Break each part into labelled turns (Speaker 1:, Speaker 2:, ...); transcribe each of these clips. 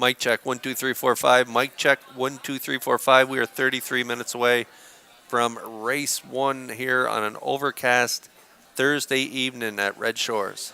Speaker 1: Mic check, 1, 2, 3, 4, 5. Mic check, 1, 2, 3, 4, 5. We are 33 minutes away from race 1 here on an overcast Thursday evening at Red Shores.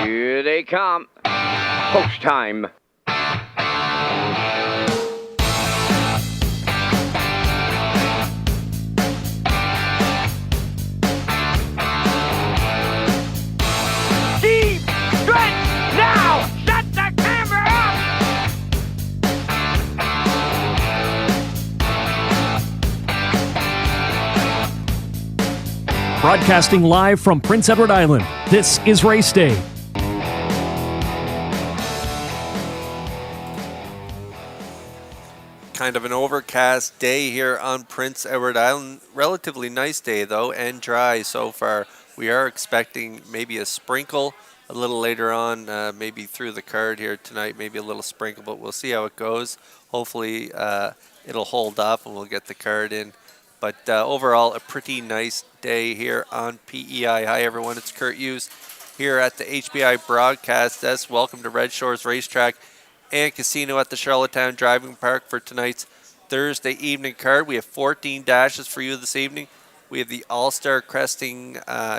Speaker 2: Here they come. Post time. Deep stretch now. Shut the camera up.
Speaker 3: Broadcasting live from Prince Edward Island, this is Race Day.
Speaker 1: Kind of an overcast day here on Prince Edward Island. Relatively nice day, though, and dry so far. We are expecting maybe a sprinkle a little later on, maybe through the card here tonight, maybe a little sprinkle, but we'll see how it goes. Hopefully it'll hold up and we'll get the card in. But overall, a pretty nice day here on PEI. Hi, everyone. It's Kurt Hughes here at the HBI broadcast desk. Welcome to Redshores Racetrack and Casino at the Charlottetown Driving Park for tonight's Thursday evening card. We have 14 dashes for you this evening. We have the All-Star Cresting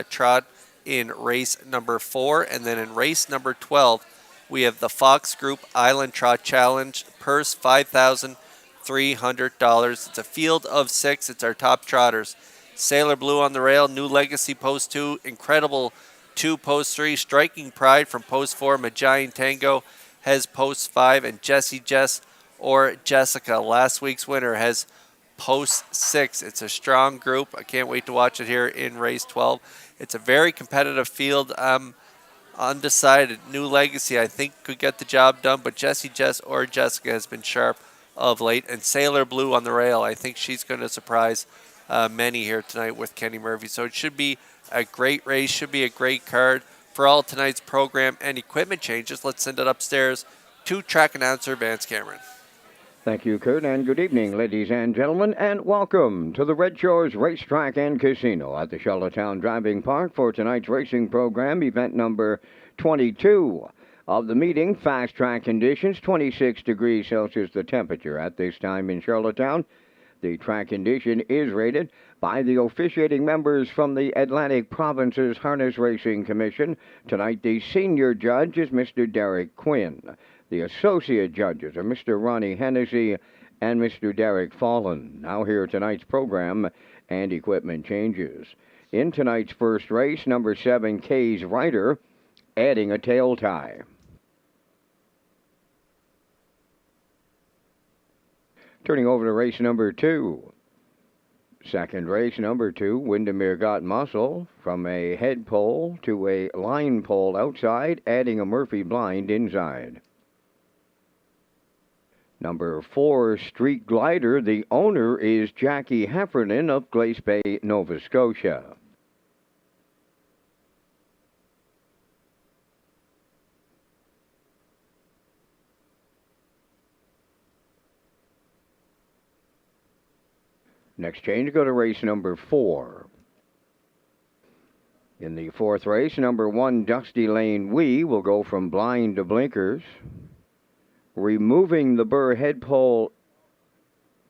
Speaker 1: Trot in race number 4, and then in race number 12, we have the Fox Group Island Trot Challenge. Purse $5,300. It's a field of 6. It's our top trotters. Sailor Blue on the rail, New Legacy Post 2, Incredible 2 Post 3, Striking Pride from Post 4, Magian Tango has Post 5, and Jessie Jess or Jessica, last week's winner, has Post 6. It's a strong group. I can't wait to watch it here in race 12. It's a very competitive field. Undecided. New Legacy, I think, could get the job done, but Jessie Jess or Jessica has been sharp of late. And Sailor Blue on the rail, I think she's going to surprise many here tonight with Kenny Murphy. So it should be a great race, should be a great card. For all tonight's program and equipment changes, let's send it upstairs to track announcer Vance Cameron.
Speaker 4: Thank you, Kurt, and good evening, ladies and gentlemen, and welcome to the Redshores Racetrack and Casino at the Charlottetown Driving Park for tonight's racing program, event number 22 of the meeting. Fast track conditions, 26 degrees Celsius the temperature at this time in Charlottetown. The track condition is rated by the officiating members from the Atlantic Province's Harness Racing Commission. Tonight, the senior judge is Mr. Derek Quinn. The associate judges are Mr. Ronnie Hennessy and Mr. Derek Fallon. Now here tonight's program and equipment changes. In tonight's first race, number 7, Kay's Rider, adding a tail tie. Turning over to race number 2. Second race, number 2, Windermere Got Muscle, from a head pole to a line pole outside, adding a Murphy blind inside. Number 4, Street Glider. The owner is Jackie Heffernan of Glace Bay, Nova Scotia. Next change, go to race number 4. In the fourth race, number 1, Dusty Lane Wee will go from blind to blinkers, removing the burr head pole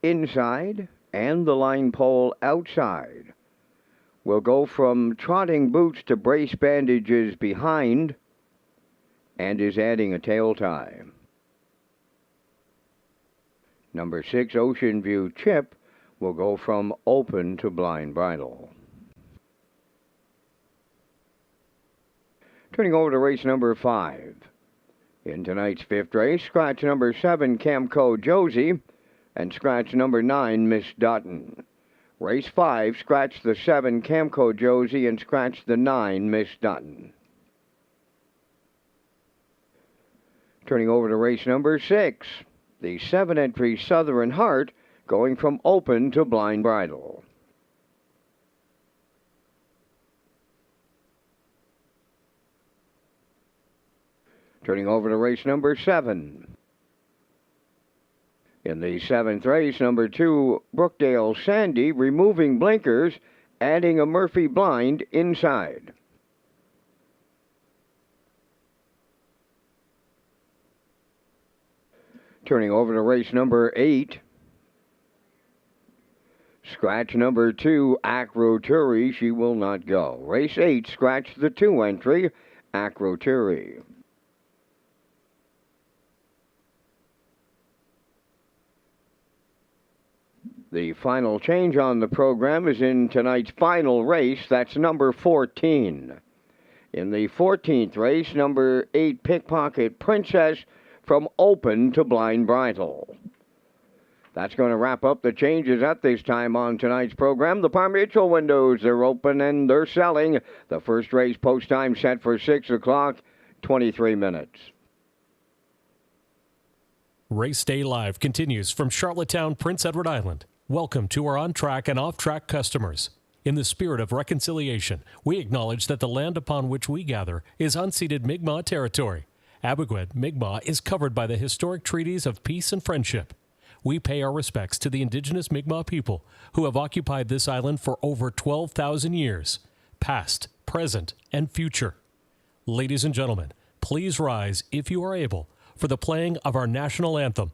Speaker 4: inside and the line pole outside. Will go from trotting boots to brace bandages behind and is adding a tail tie. Number 6, Ocean View Chip will go from open to blind bridle. Turning over to race number 5. In tonight's fifth race, scratch number 7, Camco Josie, and scratch number 9, Miss Dutton. Race 5, scratch the 7, Camco Josie, and scratch the 9, Miss Dutton. Turning over to race number 6, the 7-entry Southern Heart, going from open to blind bridle. Turning over to race number 7. In the 7th race, number 2, Brookdale Sandy, removing blinkers, adding a Murphy blind inside. Turning over to race number 8. Scratch number 2, Acroturi, she will not go. Race 8, scratch the 2 entry, Acroturi. The final change on the program is in tonight's final race. That's number 14. In the 14th race, number 8, Pickpocket Princess, from open to blind bridle. That's going to wrap up the changes at this time on tonight's program. The Par Mutual windows are open and they're selling. The first race post time set for 6 o'clock, 23 minutes.
Speaker 3: Race Day Live continues from Charlottetown, Prince Edward Island. Welcome to our on-track and off-track customers. In the spirit of reconciliation, we acknowledge that the land upon which we gather is unceded Mi'kmaq territory. Abequid, Mi'kmaq is covered by the historic treaties of peace and friendship. We pay our respects to the indigenous Mi'kmaq people who have occupied this island for over 12,000 years, past, present, and future. Ladies and gentlemen, please rise, if you are able, for the playing of our national anthem.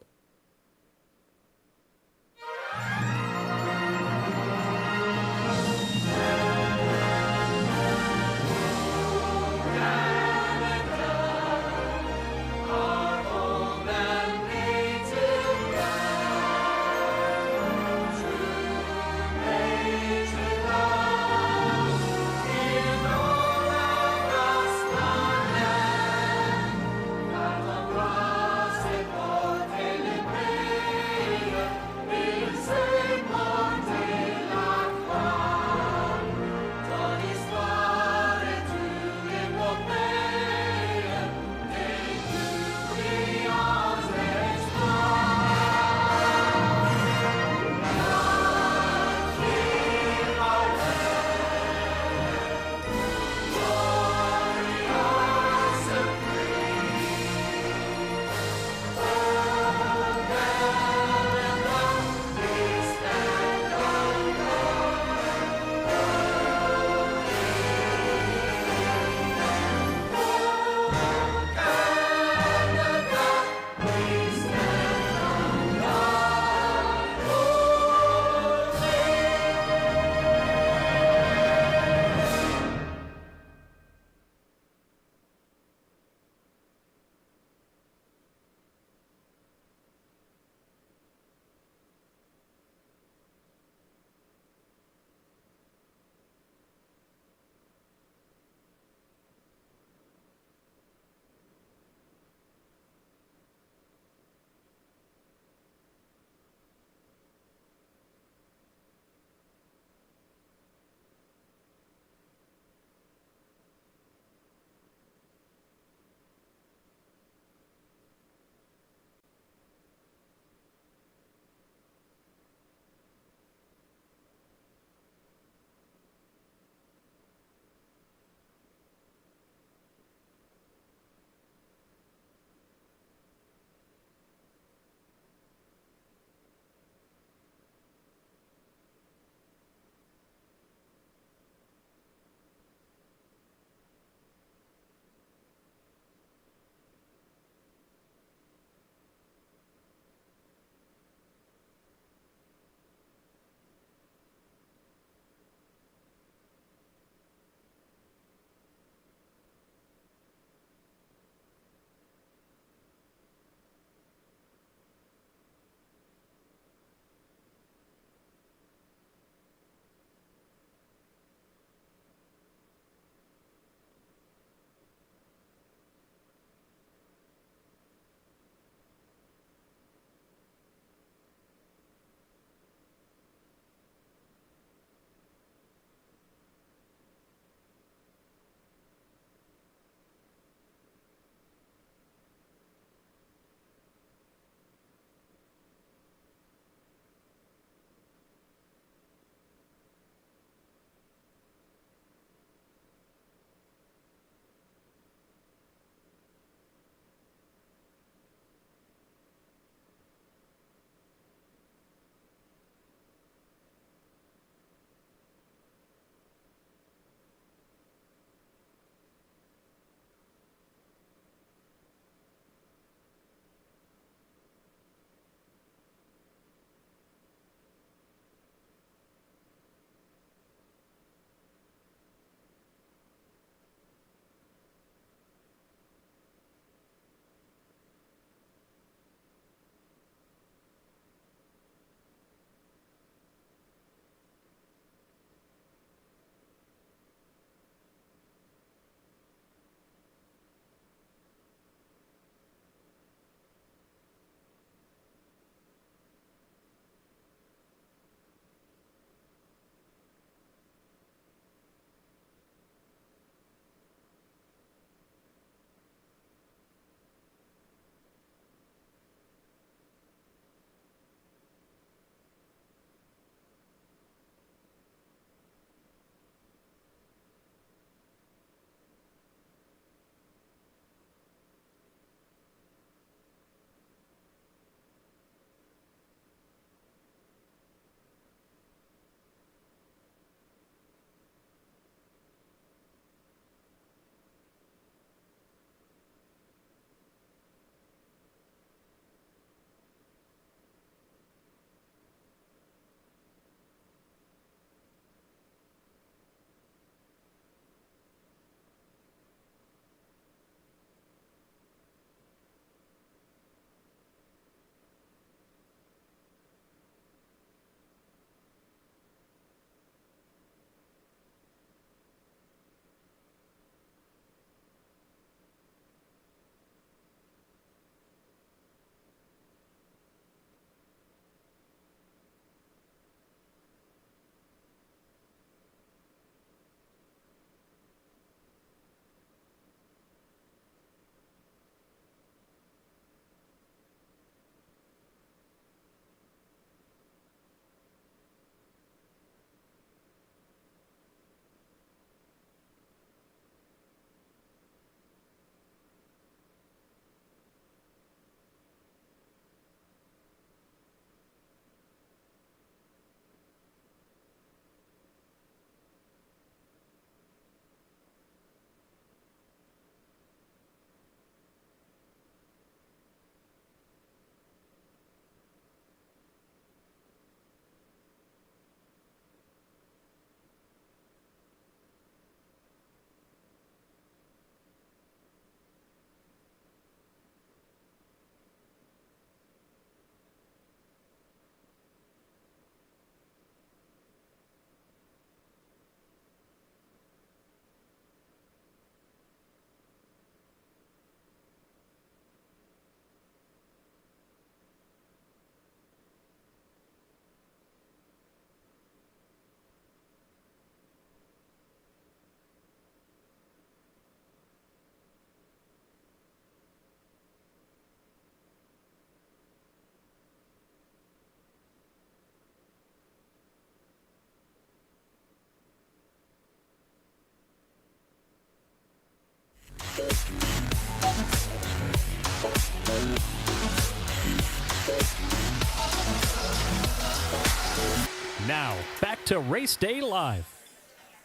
Speaker 3: Now, back to Race Day Live.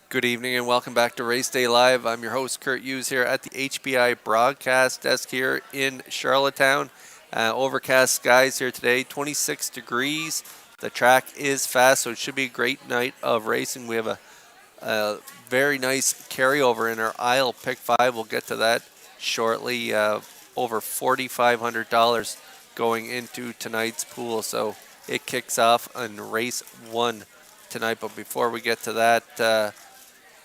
Speaker 1: Good evening and welcome back to Race Day Live. I'm your host, Kurt Hughes, here at the HBI broadcast desk here in Charlottetown. Overcast skies here today, 26 degrees. The track is fast, so it should be a great night of racing. We have a very nice carryover in our aisle pick 5. We'll get to that shortly. Over $4,500 going into tonight's pool, so it kicks off in race 1 tonight. But before we get to that,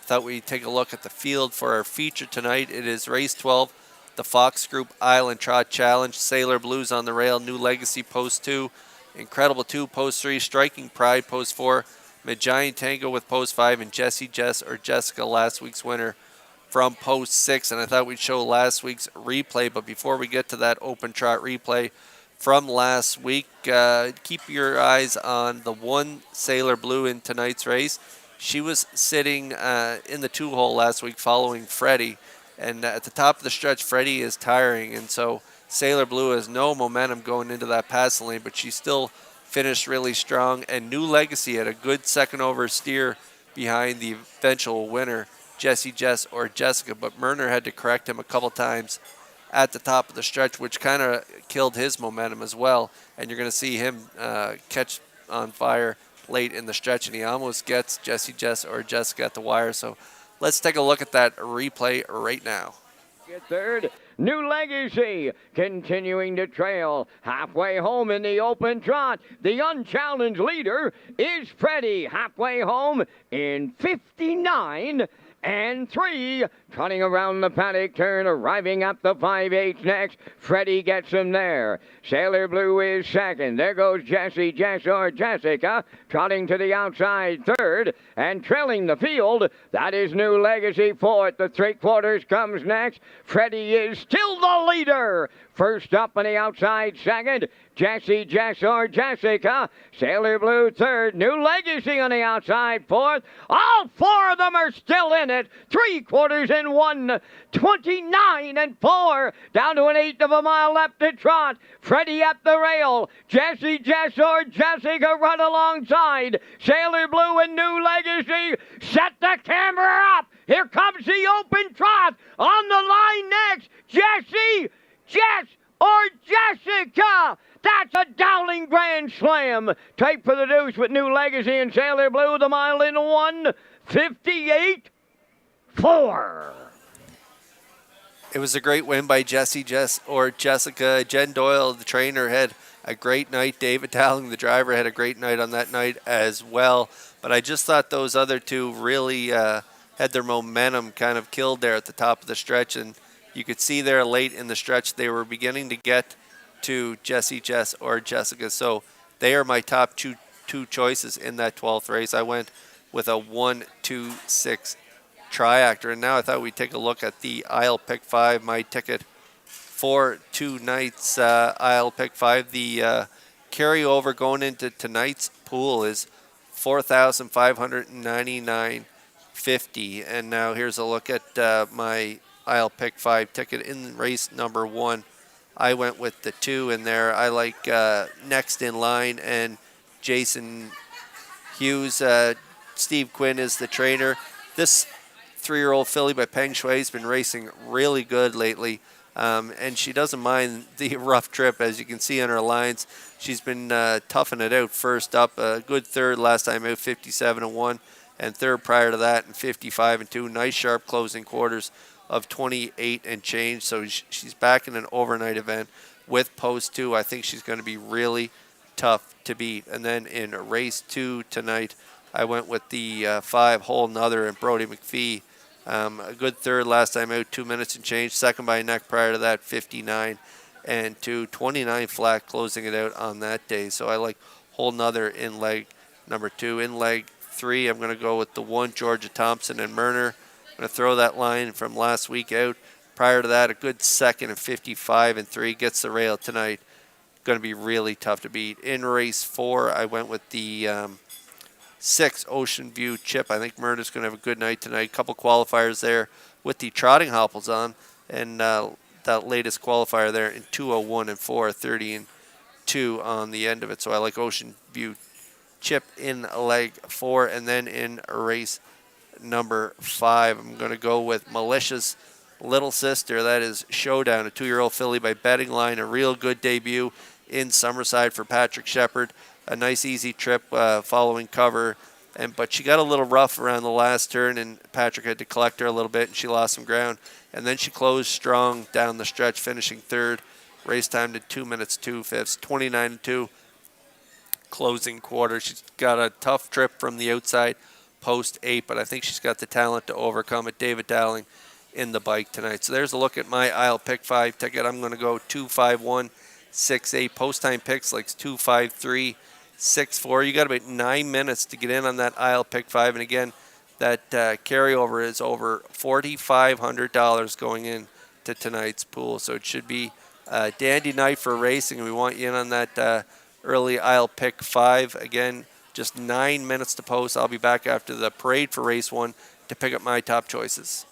Speaker 1: thought we'd take a look at the field for our feature tonight. It is race 12, the Fox Group Island Trot Challenge. Sailor Blues on the rail, New Legacy post 2, Incredible 2 post 3, Striking Pride post 4, Giant Tango with post 5, and Jessie Jess or Jessica, last week's winner, from post 6. And I thought we'd show last week's replay, but before we get to that open trot replay from last week, keep your eyes on the 1 Sailor Blue in tonight's race. She was sitting in the 2-hole last week following Freddie, and at the top of the stretch, Freddie is tiring, and so Sailor Blue has no momentum going into that passing lane, but she still finished really strong. And New Legacy had a good second over steer behind the eventual winner, Jessie Jess or Jessica, but Murner had to correct him a couple times at the top of the stretch, which kind of killed his momentum as well, and you're going to see him catch on fire late in the stretch, and he almost gets Jessie Jess or Jessica at the wire. So let's take a look at that replay right now.
Speaker 4: Get third. New Legacy continuing to trail. Halfway home in the open trot. The unchallenged leader is Freddie. Halfway home in 59 and 3. Trotting around the paddock turn, arriving at the 5/8 next. Freddie gets him there. Sailor Blue is second. There goes Jessie Jess or Jessica, trotting to the outside third. And trailing the field, that is New Legacy fourth. The 3/4 comes next. Freddie is still the leader. First up on the outside second, Jessie Jess or Jessica. Sailor Blue third. New Legacy on the outside fourth. All 4 of them are still in it. 3/4 in 1. 29 and 4. Down to an 1/8 of a mile left to trot. Freddie at the rail. Jessie Jess or Jessica run alongside. Sailor Blue and New Legacy. Set the camera up. Here comes the open trot. On the line next, Jessie Jess or Jessica. That's a Dowling Grand Slam. Tight for the deuce with New Legacy and Sailor Blue. The mile in 1:58.4.
Speaker 1: It was a great win by Jessie Jess or Jessica. Jen Doyle, the trainer, had a great night. David Dowling, the driver, had a great night on that night as well. But I just thought those other two really had their momentum kind of killed there at the top of the stretch, and you could see there late in the stretch they were beginning to get to Jessie Jess or Jessica. So they are my top two choices in that 12th race. I went with a 1-2-6 triactor, and now I thought we'd take a look at the aisle pick 5, my ticket for tonight's aisle pick 5. The carryover going into tonight's pool is $4,599.50, and now here's a look at my aisle pick 5 ticket in race number 1. I went with the 2 in there. I like Next in Line and Jason Hughes. Steve Quinn is the trainer. This 3-year-old filly by Peng Shui has been racing really good lately, and she doesn't mind the rough trip, as you can see on her lines. She's been toughing it out first up. A good third last time out, 57-1, and third prior to that in 55-2. Nice sharp closing quarters of 28 and change. So she's back in an overnight event with post 2. I think she's going to be really tough to beat. And then in race 2 tonight, I went with the 5 Whole Nother and Brody McPhee. A good third last time out, 2 minutes and change. Second by a neck prior to that, 59-2. 29 flat closing it out on that day. So I like Whole Nother in leg number 2. In leg 3, I'm going to go with the 1 Georgia Thompson and Murner. I'm going to throw that line from last week out. Prior to that, a good second at 55-3. Gets the rail tonight. Going to be really tough to beat. In race 4, I went with the 6 Ocean View Chip. I think Murder's going to have a good night tonight. Couple qualifiers there with the trotting hopples on. And that latest qualifier there in 2:01 and 4, 30 and 2 on the end of it. So I like Ocean View Chip in leg 4, and then in race number 5, I'm going to go with Militia's little sister. That is Showdown, a 2-year-old filly by Betting Line. A real good debut in Summerside for Patrick Shepard. A nice easy trip following cover, but she got a little rough around the last turn, and Patrick had to collect her a little bit, and she lost some ground. And then she closed strong down the stretch, finishing 3rd. Race time to 2 minutes 2/5, 29-2. Closing quarter. She's got a tough trip from the outside, post 8, but I think she's got the talent to overcome it. David Dowling in the bike tonight. So there's a look at my I'll pick 5 ticket. I'm going to go 2-5-1-6-8. Post time picks like 2-5-3-6-4. You got about 9 minutes to get in on that I'll pick 5. And again, that carryover is over $4,500 going in to tonight's pool. So it should be a dandy night for racing, and we want you in on that early I'll pick 5. Again, just 9 minutes to post. I'll be back after the parade for race 1 to pick up my top choices.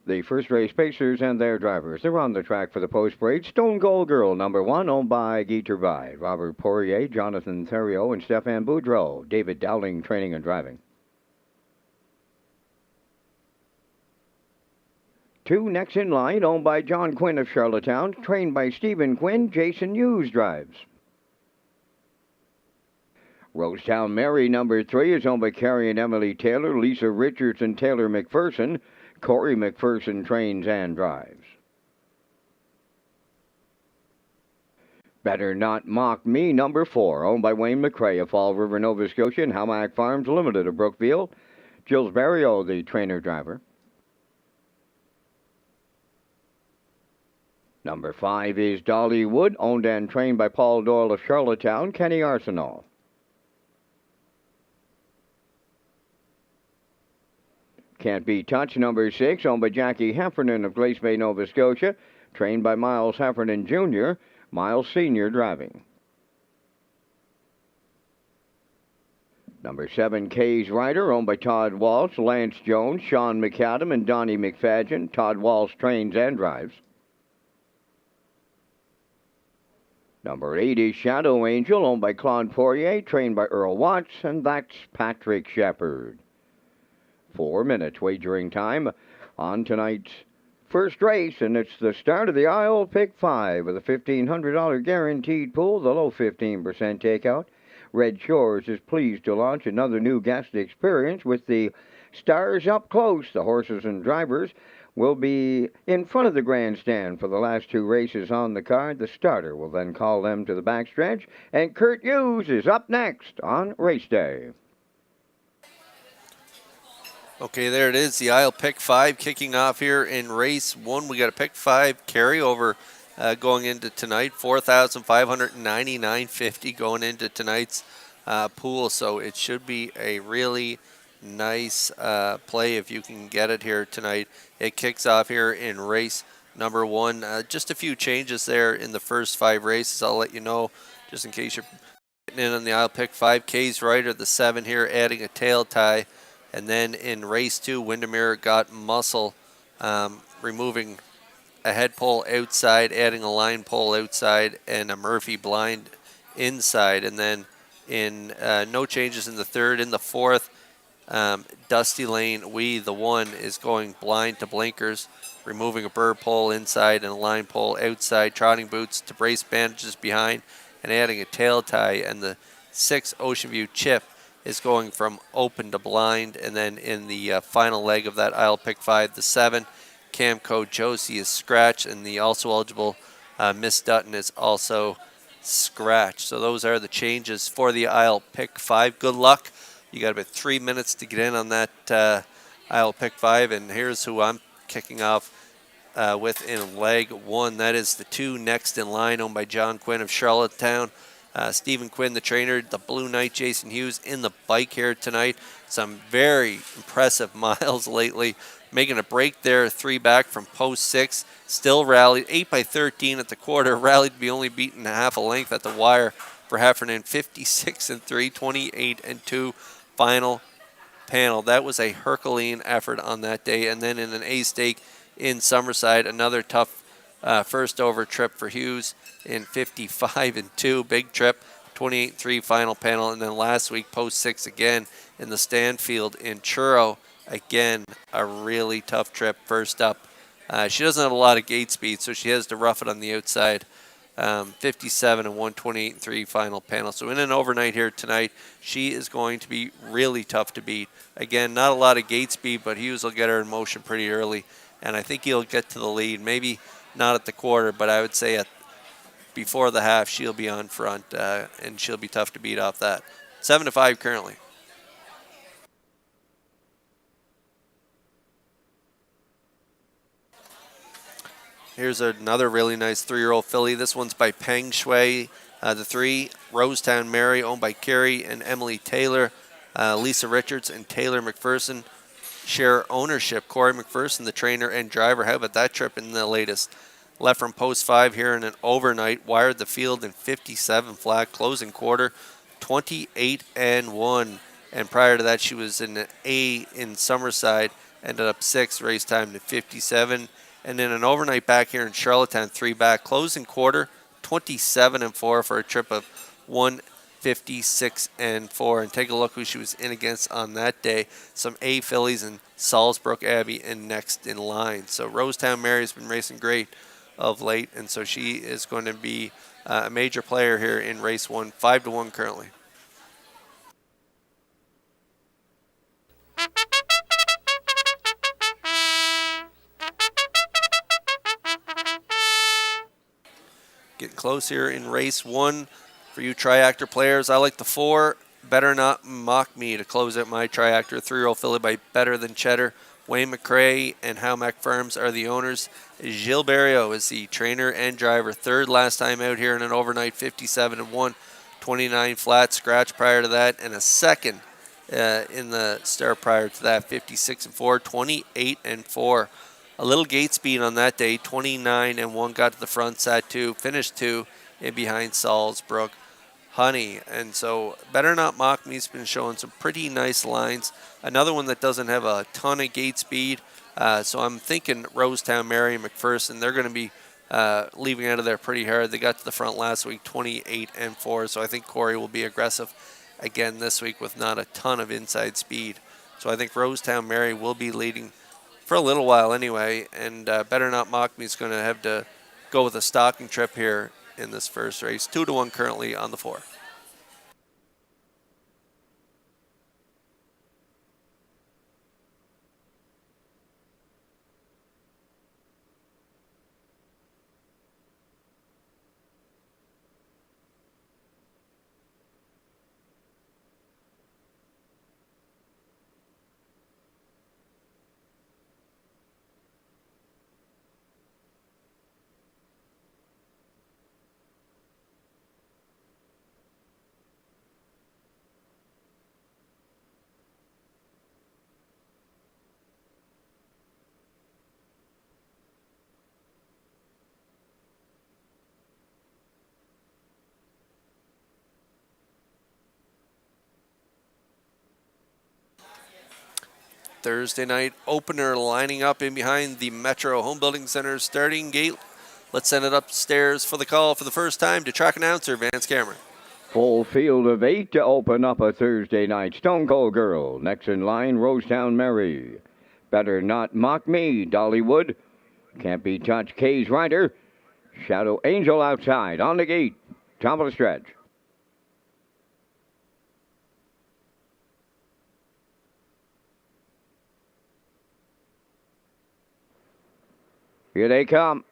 Speaker 4: The first race pacers and their drivers. They're on the track for the post parade. Stone Gold Girl, number 1, owned by Guy Turbide. Robert Poirier, Jonathan Theriot, and Stefan Boudreau. David Dowling, training and driving. 2 next in line, owned by John Quinn of Charlottetown, trained by Stephen Quinn. Jason Hughes drives. Rosetown Mary, number 3, is owned by Carrie and Emily Taylor, Lisa Richards, and Taylor McPherson. Corey McPherson trains and drives. Better Not Mock Me, number 4, owned by Wayne McCrae of Fall River, Nova Scotia, and Hamac Farms Limited of Brookfield. Jules Barrio, the trainer-driver. Number 5 is Dollywood, owned and trained by Paul Doyle of Charlottetown, Kenny Arsenal. Can't Be Touched, number 6, owned by Jackie Heffernan of Glace Bay, Nova Scotia, trained by Miles Heffernan Jr., Miles Sr. driving. Number 7, Kay's Rider, owned by Todd Walsh, Lance Jones, Sean McAdam, and Donnie McFadgen. Todd Walsh trains and drives. Number 8 is Shadow Angel, owned by Claude Poirier, trained by Earl Watts, and that's Patrick Shepard. 4 minutes wagering time on tonight's first race, and it's the start of the Isle Pick 5 with a $1,500 guaranteed pool, the low 15% takeout. Red Shores is pleased to launch another new guest experience with the stars up close. The horses and drivers will be in front of the grandstand for the last 2 races on the card. The starter will then call them to the backstretch, and Kurt Hughes is up next on race day.
Speaker 1: Okay, there it is, the Isle Pick 5 kicking off here in race 1. We got a Pick 5 carryover going into tonight, $4,599.50 going into tonight's pool. So it should be a really nice play if you can get it here tonight. It kicks off here in race number 1. Just a few changes there in the first 5 races. I'll let you know just in case you're getting in on the Isle Pick 5. Kay's Rider, the 7 here, adding a tail tie. And then in race 2, Windermere Got Muscle, removing a head pole outside, adding a line pole outside, and a Murphy blind inside. And then in no changes in the 3rd. In the 4th, Dusty Lane the 1 is going blind to blinkers, removing a bird pole inside and a line pole outside, trotting boots to brace bandages behind, and adding a tail tie. And the 6th, Ocean View Chip, is going from open to blind. And then in the final leg of that Isle Pick 5, the 7, Camco Josie is scratched, and the also eligible Miss Dutton is also scratched. So those are the changes for the Isle Pick 5. Good luck. You got about 3 minutes to get in on that Isle Pick 5, and here's who I'm kicking off with in leg 1. That is the 2 next in line, owned by John Quinn of Charlottetown. Stephen Quinn, the trainer, the Blue Knight, Jason Hughes in the bike here tonight. Some very impressive miles lately. Making a break there, 3 back from post 6. Still rallied, 8 by 13 at the quarter. Rallied to be only beaten half a length at the wire for Heffernan. 56-3, 28-2 final panel. That was a Herculean effort on that day. And then in an A stake in Summerside, another tough first over trip for Hughes in 55-2, big trip, 28-3 final panel. And then last week, post 6 again in the Stanfield in Churro. Again, a really tough trip first up. She doesn't have a lot of gate speed, so she has to rough it on the outside. 57-1, 28-3 final panel. So in an overnight here tonight, she is going to be really tough to beat. Again, not a lot of gate speed, but Hughes will get her in motion pretty early, and I think he'll get to the lead. Maybe not at the quarter, but I would say before the half, she'll be on front, and she'll be tough to beat off that. 7-5 currently. Here's another really nice 3-year-old filly. This one's by Peng Shui. The 3, Rosetown Mary, owned by Carrie and Emily Taylor. Lisa Richards and Taylor McPherson share ownership. Corey McPherson, the trainer and driver. How about that trip in the latest? Left from post 5 here in an overnight. Wired the field in 57 flat. Closing quarter, 28-1. And prior to that, she was in an A in Summerside. Ended up 6th, race time to 57. And in an overnight back here in Charlottetown, 3 back. Closing quarter, 27-4 for a trip of 156-4. And take a look who she was in against on that day. Some A fillies and Salisbrook Abbey and next in line. So Rosetown Mary has been racing great of late, and so she is going to be a major player here in race 1, 5-1 currently. Getting close here in race 1 for you triactor players. I like the 4, Better Not Mock Me, to close out my triactor. 3-year-old filly by Better Than Cheddar. Wayne McCrae and Howmack Firms are the owners. Gilles Barrio is the trainer and driver. 3rd last time out here in an overnight, 57-1, 29 flat scratch prior to that, and a 2nd in the start prior to that, 56-4, 28-4. A little gate speed on that day, 29-1, got to the front, sat 2, finished 2 in behind Salzbrook Honey. And so Better Not Mock Me's been showing some pretty nice lines. Another one that doesn't have a ton of gate speed. So I'm thinking Rosetown Mary and McPherson, they're going to be leaving out of there pretty hard. They got to the front last week, 28-4. So I think Corey will be aggressive again this week with not a ton of inside speed. So I think Rosetown Mary will be leading for a little while anyway. And Better Not Mock Me is going to have to go with a stocking trip here in this first race. 2-1 currently on the 4. Thursday night opener lining up in behind the Metro Home Building Center starting gate. Let's send it upstairs for the call for the first time to track announcer Vance Cameron.
Speaker 4: Full field of 8 to open up a Thursday night. Stone Cold Girl. Next in line, Rosetown Mary. Better Not Mock Me, Dollywood. Can't Be Touched, Kay's Rider. Shadow Angel outside on the gate. Top of the stretch. Here they come.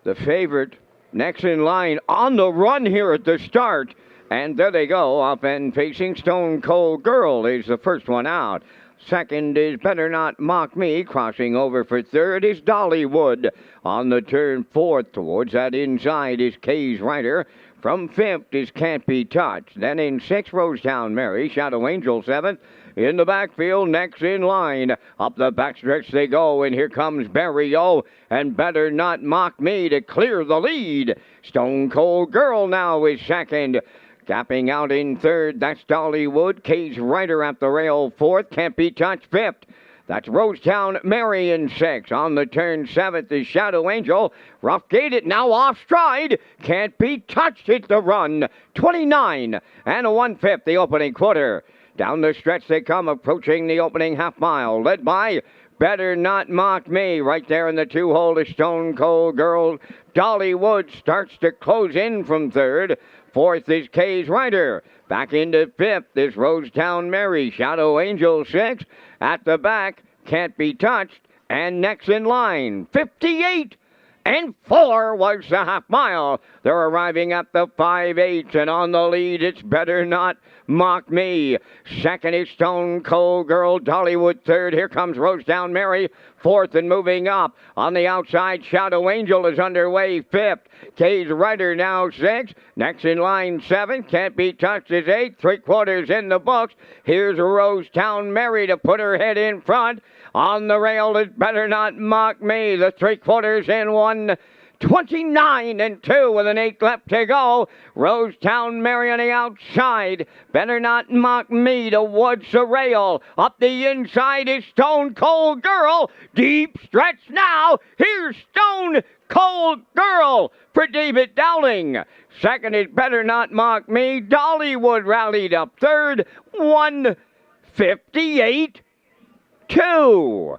Speaker 4: The favorite next in line on the run here at the start. And there they go, up and facing Stone Cold Girl is the first one out. Second is Better Not Mock Me. Crossing over for third is Dollywood. On the turn, fourth towards that inside is Kay's Rider. From fifth is Can't Be Touched. Then in sixth, Rosetown Mary. Shadow Angel seventh. In the backfield, next in line. Up the backstretch they go, and here comes Barrio. And Better Not Mock Me to clear the lead. Stone Cold Girl now is second. Gapping out in third, that's Dollywood. Kay's Rider at the rail, fourth. Can't Be Touched, fifth. That's Rosetown Mary in sixth. On the turn, seventh is Shadow Angel. Rough gated, now off stride. Can't Be Touched, hit the run. 29 and a 1/5 the opening quarter. Down the stretch they come, approaching the opening half mile. Led by Better Not Mock Me. Right there in the 2-hole is Stone Cold Girl. Dollywood starts to close in from third. Fourth is Kay's Rider. Back into fifth is Rosetown Mary. Shadow Angel sixth. At the back, Can't Be Touched. And next in line, 58 and 4 was the half mile. They're arriving at the 5/8, and on the lead it's Better Not Mock Me. Second is Stone Cold Girl. Dollywood third. Here comes Rosetown Mary. Fourth and moving up. On the outside, Shadow Angel is underway. Fifth. Kay's Rider now sixth. Next in line, seventh. Can't Be Touched is eighth. 3/4 in the books. Here's Rosetown Mary to put her head in front. On the rail is Better Not Mock Me. The 3/4 in one. 29 and 2 with an 8 left to go. Rosetown Mary on the outside. Better Not Mock Me towards the rail. Up the inside is Stone Cold Girl. Deep stretch now. Here's Stone Cold Girl for David Dowling. Second is Better Not Mock Me. Dollywood rallied up third. 1:58-2.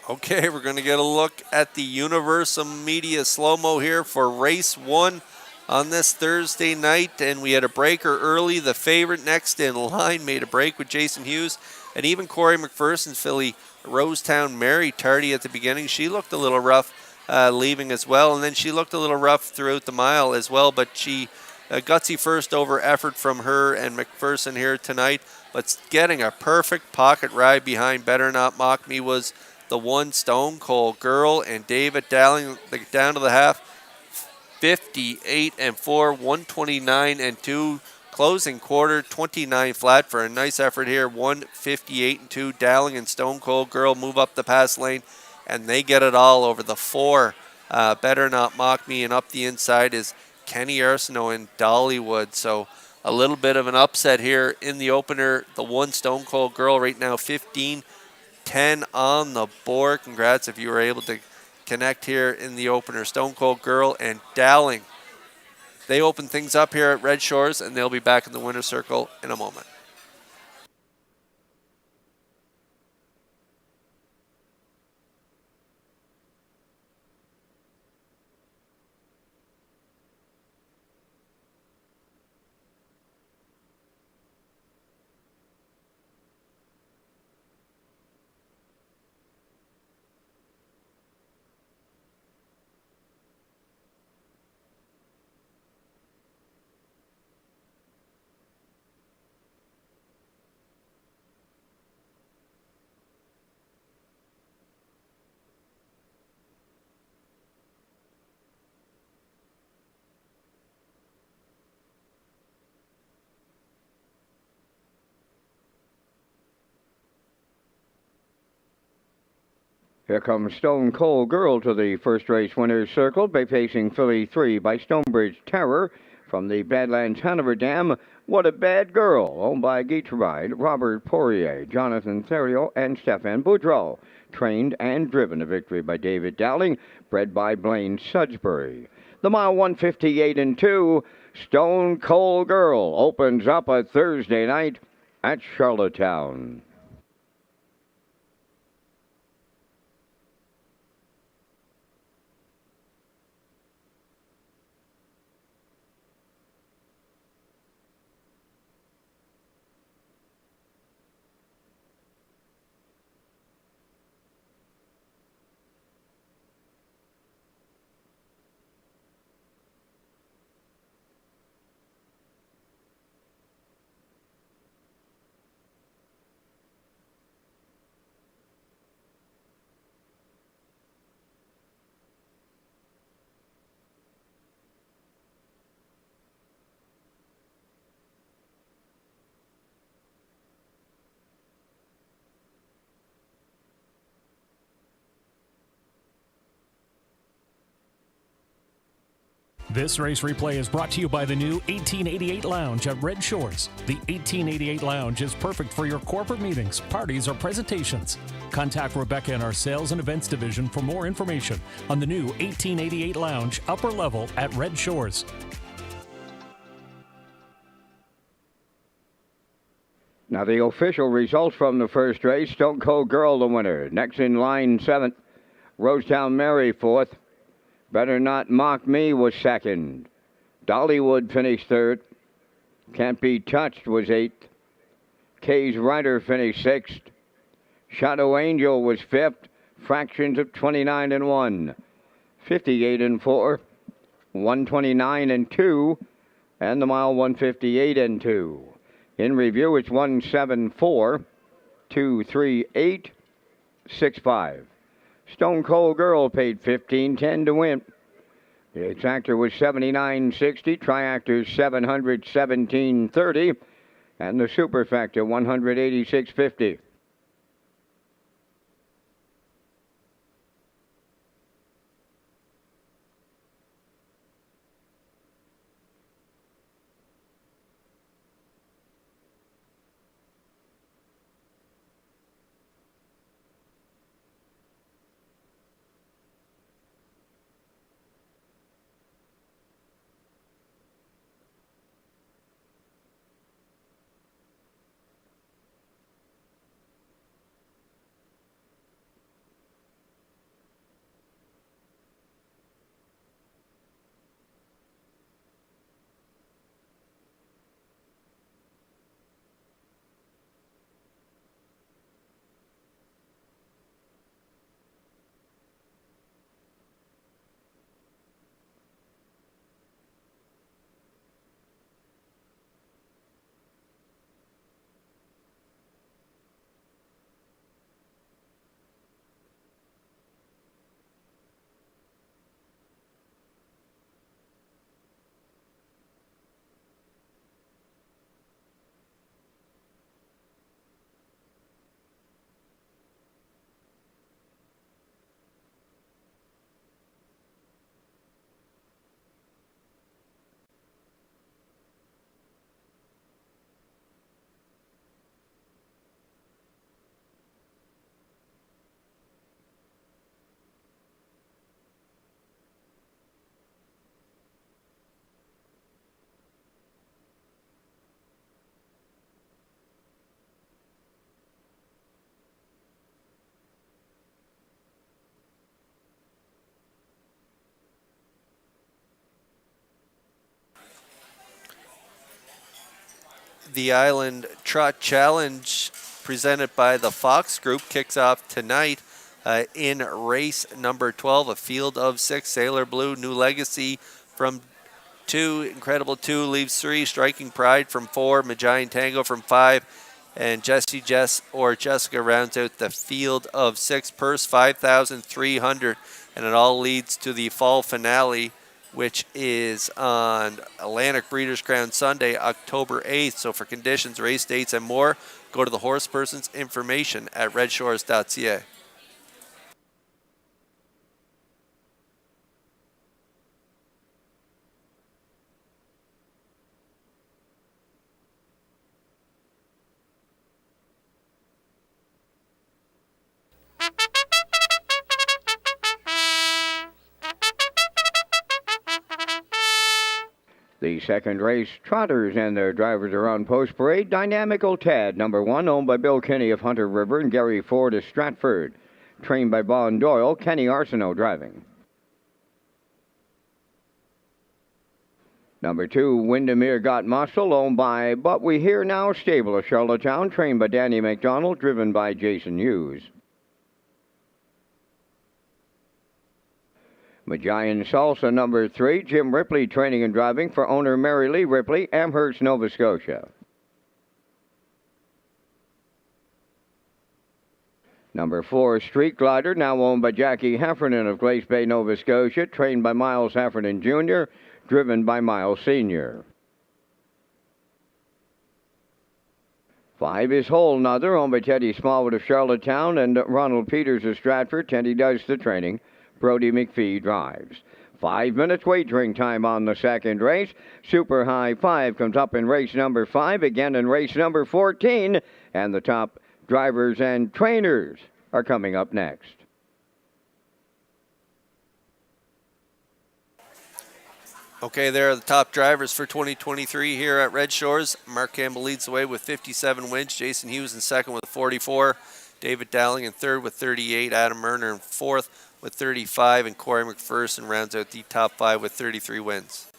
Speaker 1: Okay, we're going to get a look at the Universal Media slow-mo here for race 1 on this Thursday night. And we had a breaker early. The favorite next in line made a break with Jason Hughes. And even Corey McPherson's filly, Rosetown Mary, tardy at the beginning. She looked a little rough leaving as well. And then she looked a little rough throughout the mile as well. But she, a gutsy first over effort from her and McPherson here tonight. But getting a perfect pocket ride behind Better Not Mock Me was the one Stone Cold Girl, and David Dowling down to the half, 58-4, 129-2, closing quarter 29 flat for a nice effort here. 158-2. Dowling and Stone Cold Girl move up the pass lane, and they get it all over the 4. Better Not Mock Me, and up the inside is Kenny Arsenault and Dollywood. So a little bit of an upset here in the opener. The one Stone Cold Girl right now 15-10 on the board. Congrats if you were able to connect here in the opener. Stone Cold Girl and Dowling. They open things up here at Red Shores, and they'll be back in the winner's circle in a moment.
Speaker 4: Here comes Stone Cold Girl to the first race winner's circle, facing filly 3 by Stonebridge Terror from the Badlands Hanover Dam. What a Bad Girl, owned by Geetride, Robert Poirier, Jonathan Theriot, and Stefan Boudreau. Trained and driven to victory by David Dowling, bred by Blaine Sudbury. The mile 158-2, Stone Cold Girl opens up a Thursday night at Charlottetown.
Speaker 3: This race replay is brought to you by the new 1888 Lounge at Red Shores. The 1888 Lounge is perfect for your corporate meetings, parties, or presentations. Contact Rebecca in our Sales and Events Division for more information on the new 1888 Lounge upper level at Red Shores.
Speaker 4: Now the official results from the first race. Stone Cold Girl the winner. Next in line 7th. Rosetown Mary 4th. Better Not Mock Me was 2nd. Dollywood finished 3rd. Can't Be Touched was 8th. Kay's Rider finished 6th. Shadow Angel was 5th. Fractions of 29-1. 58-4. 129-2. And the mile 158-2. In review, it's 174, 238, 65. Stone Cold Girl paid $15.10 to win. The exactor was $79.60, triactors $717.30, and the superfecta $186.50.
Speaker 1: The Island Trot Challenge, presented by the Fox Group, kicks off tonight in race number 12, a field of 6. Sailor Blue, New Legacy from 2, Incredible 2 leaves 3, Striking Pride from 4, Magian Tango from 5, and Jessica rounds out the field of 6. Purse $5,300, and it all leads to the fall finale, which is on Atlantic Breeders' Crown Sunday, October 8th. So for conditions, race dates, and more, go to the horse person's information at Redshores.ca.
Speaker 4: The second race, Trotters and their drivers are on post parade. Dynamical Tad, number 1, owned by Bill Kinney of Hunter River and Gary Ford of Stratford. Trained by Bon Doyle, Kenny Arsenault driving. Number 2, Windermere Got Muscle, owned by But We Hear Now Stable of Charlottetown, trained by Danny McDonald, driven by Jason Hughes. Magian Salsa, number 3, Jim Ripley, training and driving for owner Mary Lee Ripley, Amherst, Nova Scotia. Number 4, Street Glider, now owned by Jackie Heffernan of Glace Bay, Nova Scotia, trained by Miles Heffernan Jr., driven by Miles Sr. 5 is Whole Nother, owned by Teddy Smallwood of Charlottetown and Ronald Peters of Stratford. Teddy does the training. Brody McPhee drives. 5 minutes wagering time on the second race. Super High 5 comes up in race number 5, again in race number 14, and the top drivers and trainers are coming up next.
Speaker 1: Okay, there are the top drivers for 2023 here at Red Shores. Mark Campbell leads the way with 57 wins. Jason Hughes in second with 44. David Dowling in third with 38. Adam Murner in fourth with 35, and Corey McPherson rounds out the top 5 with 33 wins.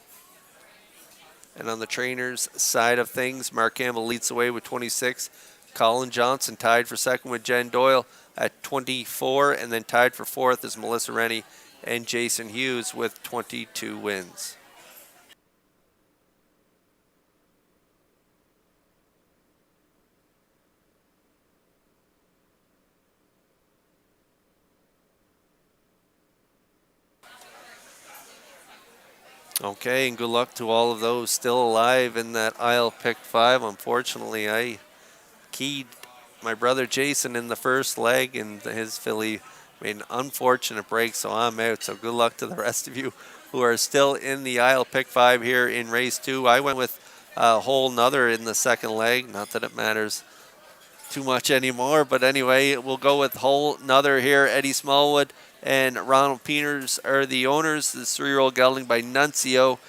Speaker 1: And on the trainers' side of things, Mark Campbell leads the way with 26. Colin Johnson tied for second with Jen Doyle at 24, and then tied for fourth is Melissa Rennie and Jason Hughes with 22 wins. Okay, and good luck to all of those still alive in that aisle pick 5. Unfortunately, I keyed my brother Jason in the first leg, and his filly made an unfortunate break, so I'm out. So good luck to the rest of you who are still in the aisle pick 5 here in race 2. I went with Whole Nother in the second leg. Not that it matters too much anymore, but anyway, we'll go with Whole Nother here. Eddie Smallwood and Ronald Peters are the owners. This 3-year-old gelding by Nuncio,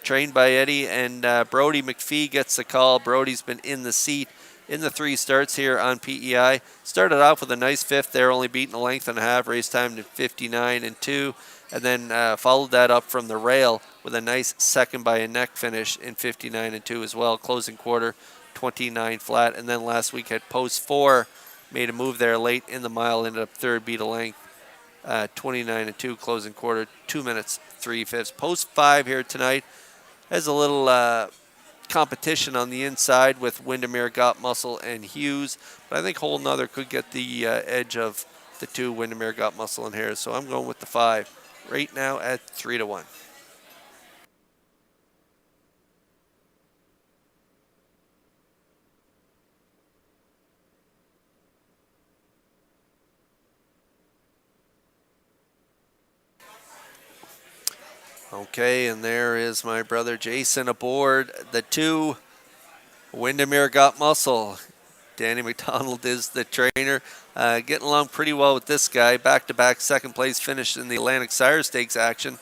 Speaker 1: trained by Eddie, and Brody McPhee gets the call. Brody's been in the seat in the 3 starts here on PEI. Started off with a nice 5th there, only beating a length and a half, race time to 59-2, and then followed that up from the rail with a nice second by a neck finish in 59-2 as well. Closing quarter 29 flat, and then last week had post 4, made a move there late in the mile, ended up third, beat a length. 29-2, closing quarter, 2 minutes, 3/5. Post 5 here tonight has a little competition on the inside with Windermere Got Muscle and Hughes, but I think Whole Nother could get the edge of the 2, Windermere Got Muscle and Harris, so I'm going with the 5 right now at 3-1. Okay, and there is my brother Jason aboard the 2, Windermere Got Muscle. Danny McDonald is the trainer. Getting along pretty well with this guy. Back-to-back second place finish in the Atlantic Sire Stakes action.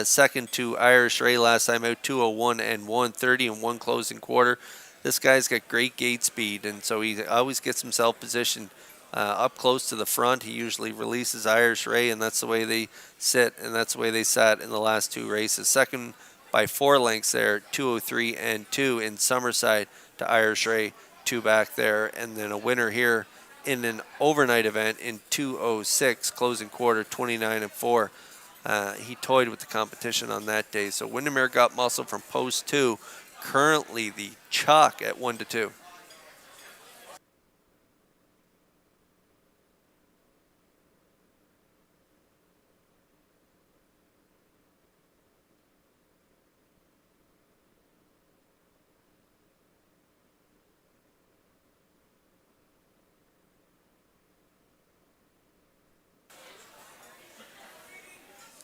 Speaker 1: Second to Irish Ray last time out, 2:01 and 1:30 in 1 closing quarter. This guy's got great gate speed, and so he always gets himself positioned up close to the front. He usually releases Irish Ray, and that's the way they sit, and that's the way they sat in the last 2 races. Second by 4 lengths there, 2:03 and 2 in Summerside to Irish Ray, 2 back there, and then a winner here in an overnight event in 2:06, closing quarter 29-4. He toyed with the competition on that day. So Windermere Got Muscle from post 2, currently the chalk at 1-2.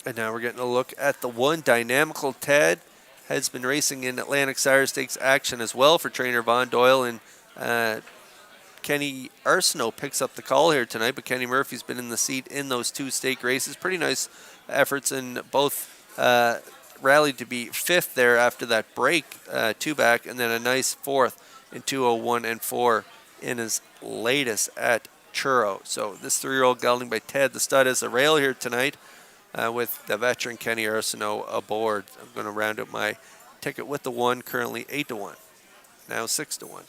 Speaker 1: And now we're getting a look at the 1. Dynamical Tad has been racing in Atlantic Sire Stakes action as well for trainer Von Doyle. And Kenny Arsenault picks up the call here tonight, but Kenny Murphy's been in the seat in those 2 stake races. Pretty nice efforts in both. Rallied to be 5th there after that break, 2 back, and then a nice 4th in 2:01 and 4 in his latest at Churro. So this 3-year-old gelding by Ted the Stud is a rail here tonight. With the veteran Kenny Arsenault aboard. I'm going to round up my ticket with the 1, currently 8-1, now 6-1.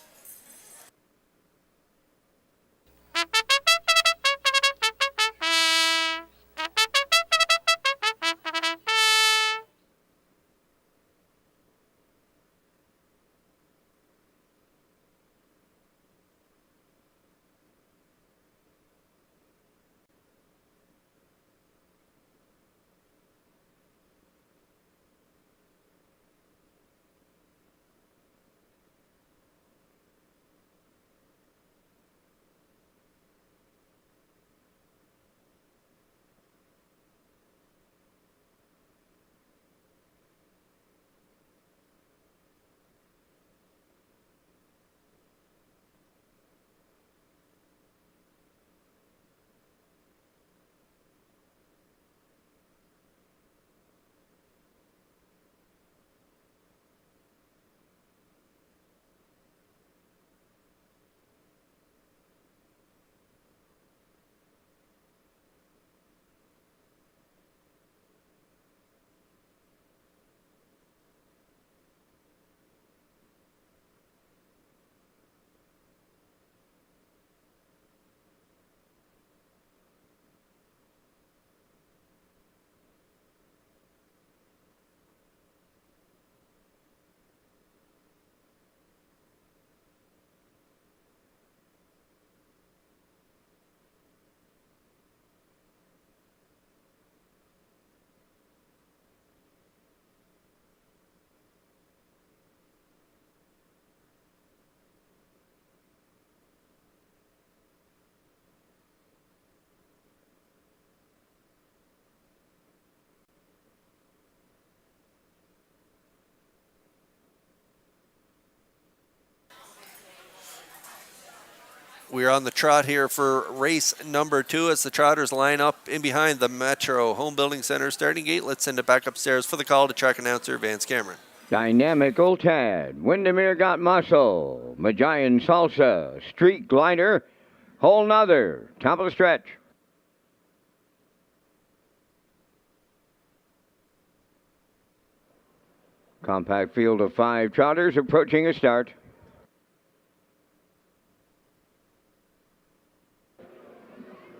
Speaker 1: We're on the trot here for race number 2 as the trotters line up in behind the Metro Home Building Center starting gate. Let's send it back upstairs for the call to track announcer Vance Cameron.
Speaker 4: Dynamical Tad, Windermere Got Muscle, Magian Salsa, Street Glider, Whole Nother, top of the stretch. Compact field of 5 trotters approaching a start.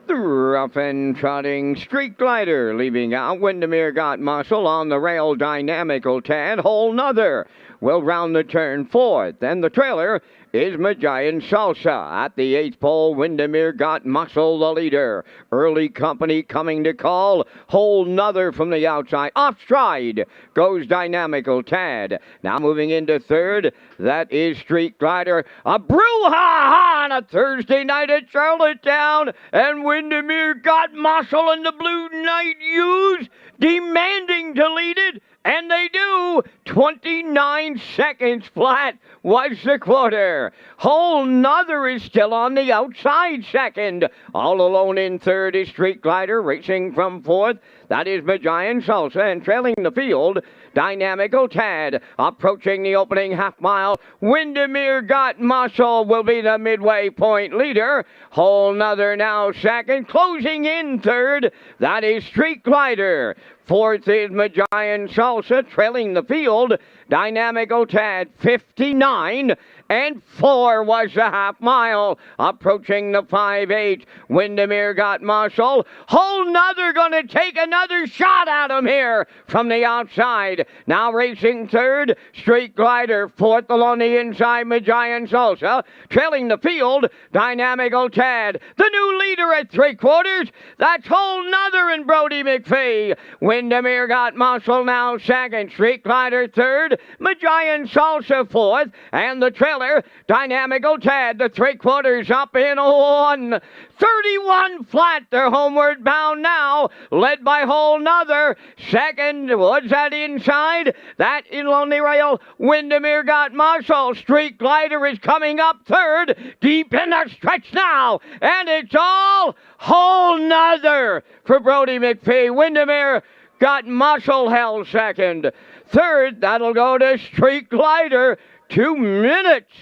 Speaker 4: The rough and trotting Street Glider leaving out. Windermere Got Muscle on the rail. Dynamical Tad, Whole Nother will round the turn 4th. And the trailer is Magian Salsa. At the 8th pole, Windermere Got Muscle, the leader. Early company coming to call. Whole Nother from the outside. Off stride goes Dynamical Tad. Now moving into 3rd, that is Street Glider. A brouhaha on a Thursday night at Charlottetown. And Windermere Got Muscle and the Blue Knight Ewes demanding to lead it. And they do. 29 seconds flat was the quarter. Whole Nother is still on the outside 2nd. All alone in 3rd is Street Glider racing from 4th. That is Magian Salsa, and trailing the field, Dynamical Tad. Approaching the opening half mile, Windermere Got Muscle will be the midway point leader. Whole Nother now 2nd, closing in 3rd. That is Street Glider. Fourth is Magian Salsa, trailing the field. Dynamical Tad, 59 and 4 was the half mile. Approaching the 5-8, Windermere Got Muscle. Whole Nother gonna take another shot at him here from the outside. Now racing third, Street Glider. Fourth along the inside, Magian Salsa. Trailing the field, Dynamical Tad. The new leader at 3/4. That's Whole Nother and Brody McPhee. Windermere Got Muscle now second. Street Glider third. Magian Salsa fourth. And the trailer, Dynamical Tad. The 3/4 up in 1:31 flat. They're homeward bound now. Led by Whole Nother. Second, what's that inside? That in Lonely Rail. Windermere Got Muscle. Street Glider is coming up third. Deep in the stretch now. And it's all Whole Nother for Brody McPhee. Windermere Got Muscle held second. Third, that'll go to Street Glider. 2 minutes.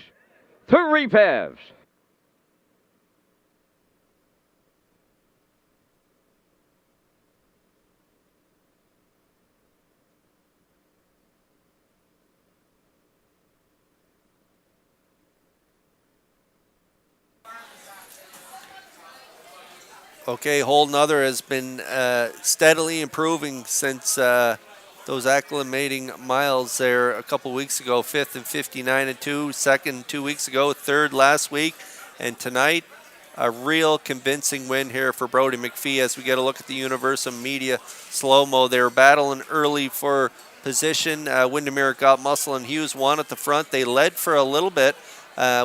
Speaker 4: 3 fifths.
Speaker 1: Okay, Whole Nother has been steadily improving since those acclimating miles there a couple weeks ago. Fifth and 59 and 2, second 2 weeks ago, third last week, and tonight a real convincing win here for Brody McPhee. As we get a look at the Universal Media slow-mo, they were battling early for position. Windermere Got Muscle and Hughes won at the front. They led for a little bit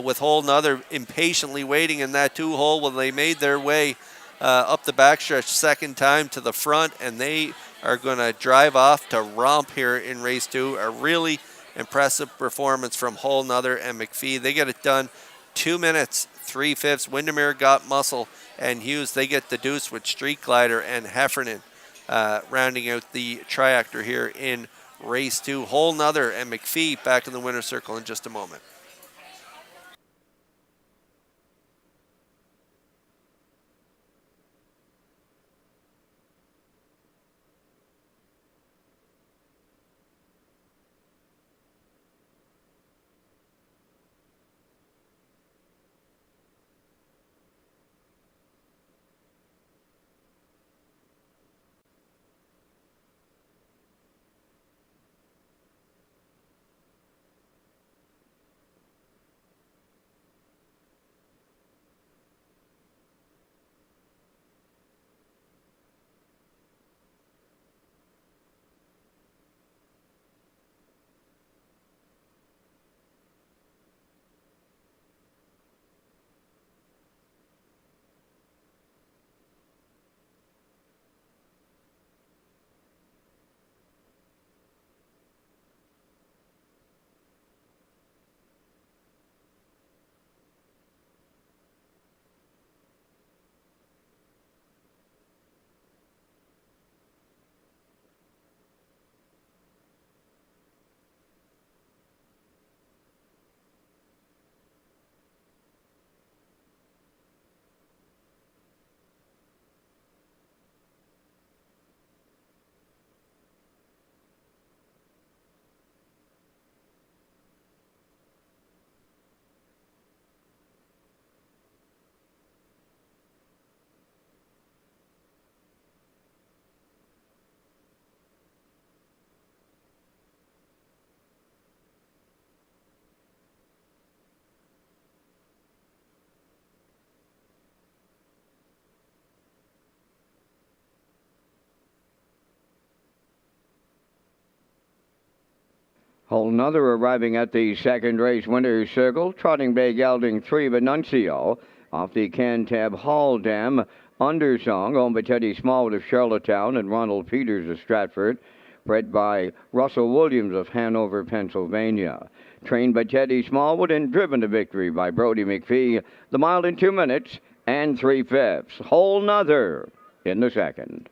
Speaker 1: with Whole Nother impatiently waiting in that 2-hole when they made their way up the backstretch second time to the front, and they are going to drive off to romp here in race 2. A really impressive performance from Whole Nother and McPhee. They get it done 2 minutes, 3 fifths. Windermere Got Muscle and Hughes, they get the deuce with Street Glider and Heffernan rounding out the triactor here in race 2. Whole Nother and McPhee back in the winner's circle in just a moment.
Speaker 4: Whole Nother arriving at the second race winner's circle, trotting bay gelding 3 Venuncio off the Cantab Hall Dam undersong, owned by Teddy Smallwood of Charlottetown and Ronald Peters of Stratford, bred by Russell Williams of Hanover, Pennsylvania. Trained by Teddy Smallwood and driven to victory by Brody McPhee, the mile in 2 minutes and 3 fifths. Whole Nother in the second.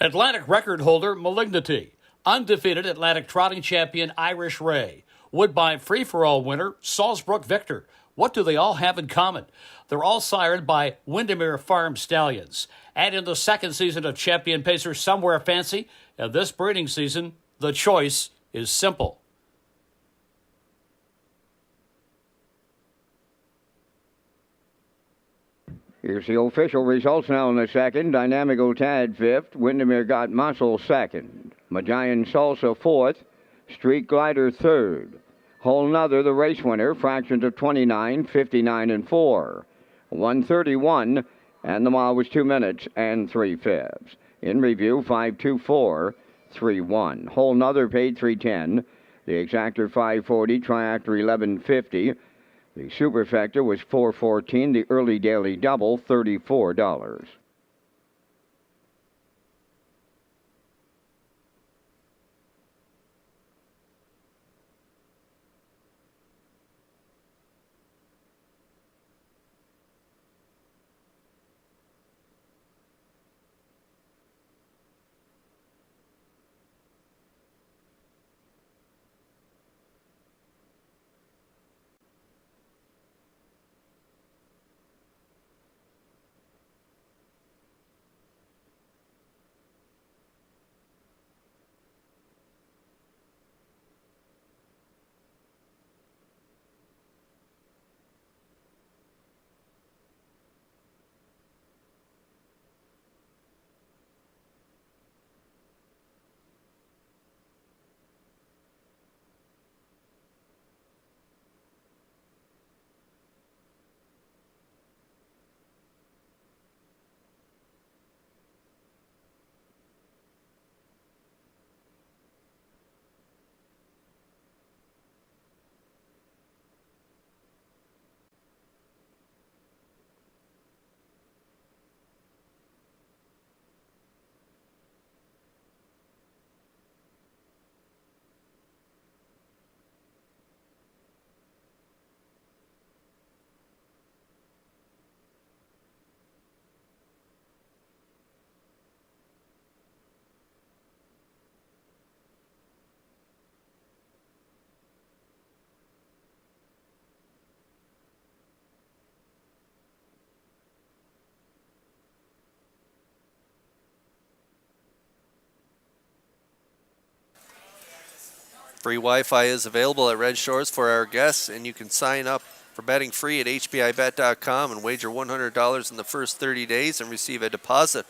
Speaker 5: Atlantic record holder Malignity. Undefeated Atlantic trotting champion Irish Ray. Woodbine free-for-all winner Salisbrook Victor. What do they all have in common? They're all sired by Windermere Farm Stallions. And in the second season of Champion Pacer Somewhere Fancy, and this breeding season, the choice is simple.
Speaker 4: Here's the official results now in the second. Dynamical Tad fifth. Windermere Got Muscle second. Magian Salsa fourth. Street Glider third. Whole Nother, the race winner, fractions of 29, 59, and 4. 131, and the mile was 2 minutes and 3/5. In review, 524.31. Whole Nother paid 310. The Exactor 540, Triactor 1150. The Superfecta was 414. The Early Daily Double $34.
Speaker 1: Free Wi-Fi is available at Red Shores for our guests, and you can sign up for betting free at hbibet.com and wager $100 in the first 30 days and receive a deposit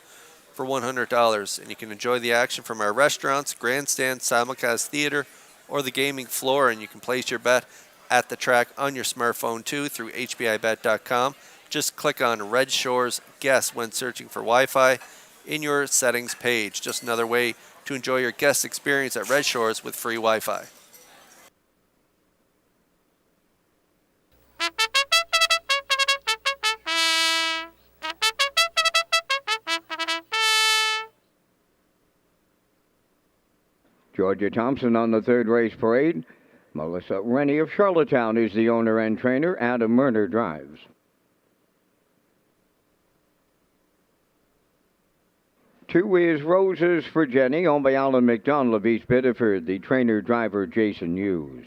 Speaker 1: for $100. And you can enjoy the action from our restaurants, grandstand, simulcast theater, or the gaming floor, and you can place your bet at the track on your smartphone too through hbibet.com. Just click on Red Shores Guest when searching for Wi-Fi in your settings page. Just another way to enjoy your guest experience at Red Shores with free Wi-Fi.
Speaker 4: Georgia Thompson on the third race parade. Melissa Rennie of Charlottetown is the owner and trainer. Adam Murner drives. 2 is Roses for Jenny, owned by Alan McDonald of East Biddeford, the trainer-driver Jason Hughes.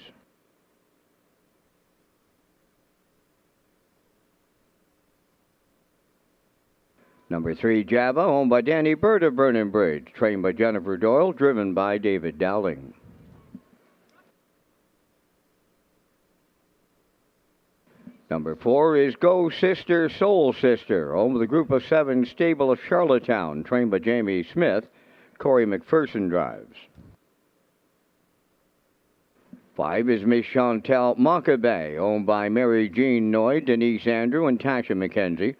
Speaker 4: Number 3, Java, owned by Danny Bird of Vernon Bridge, trained by Jennifer Doyle, driven by David Dowling. Number 4 is Go Sister, Soul Sister, owned by the Group of 7 stable of Charlottetown, trained by Jamie Smith. Corey McPherson drives. 5 is Miss Chantal Mockaby, owned by Mary Jean Noy, Denise Andrew, and Tasha McKenzie,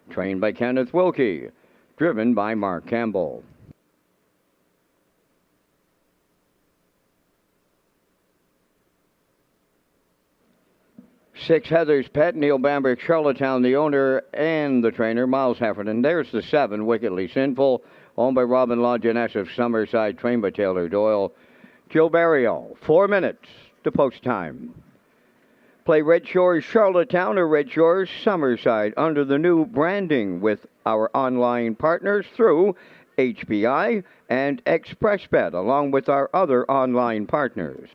Speaker 4: trained by Kenneth Wilkie, driven by Mark Campbell. 6, Heather's Pet, Neil Bambrick, Charlottetown, the owner and the trainer, Miles Heffernan. There's the 7, Wickedly Sinful, owned by Robin Lajeunesse of Summerside, trained by Taylor Doyle. Jill Barrio, 4 minutes to post time. Play Red Shores Charlottetown or Red Shores Summerside under the new branding with our online partners through HPI, and ExpressBet, along with our other online partners.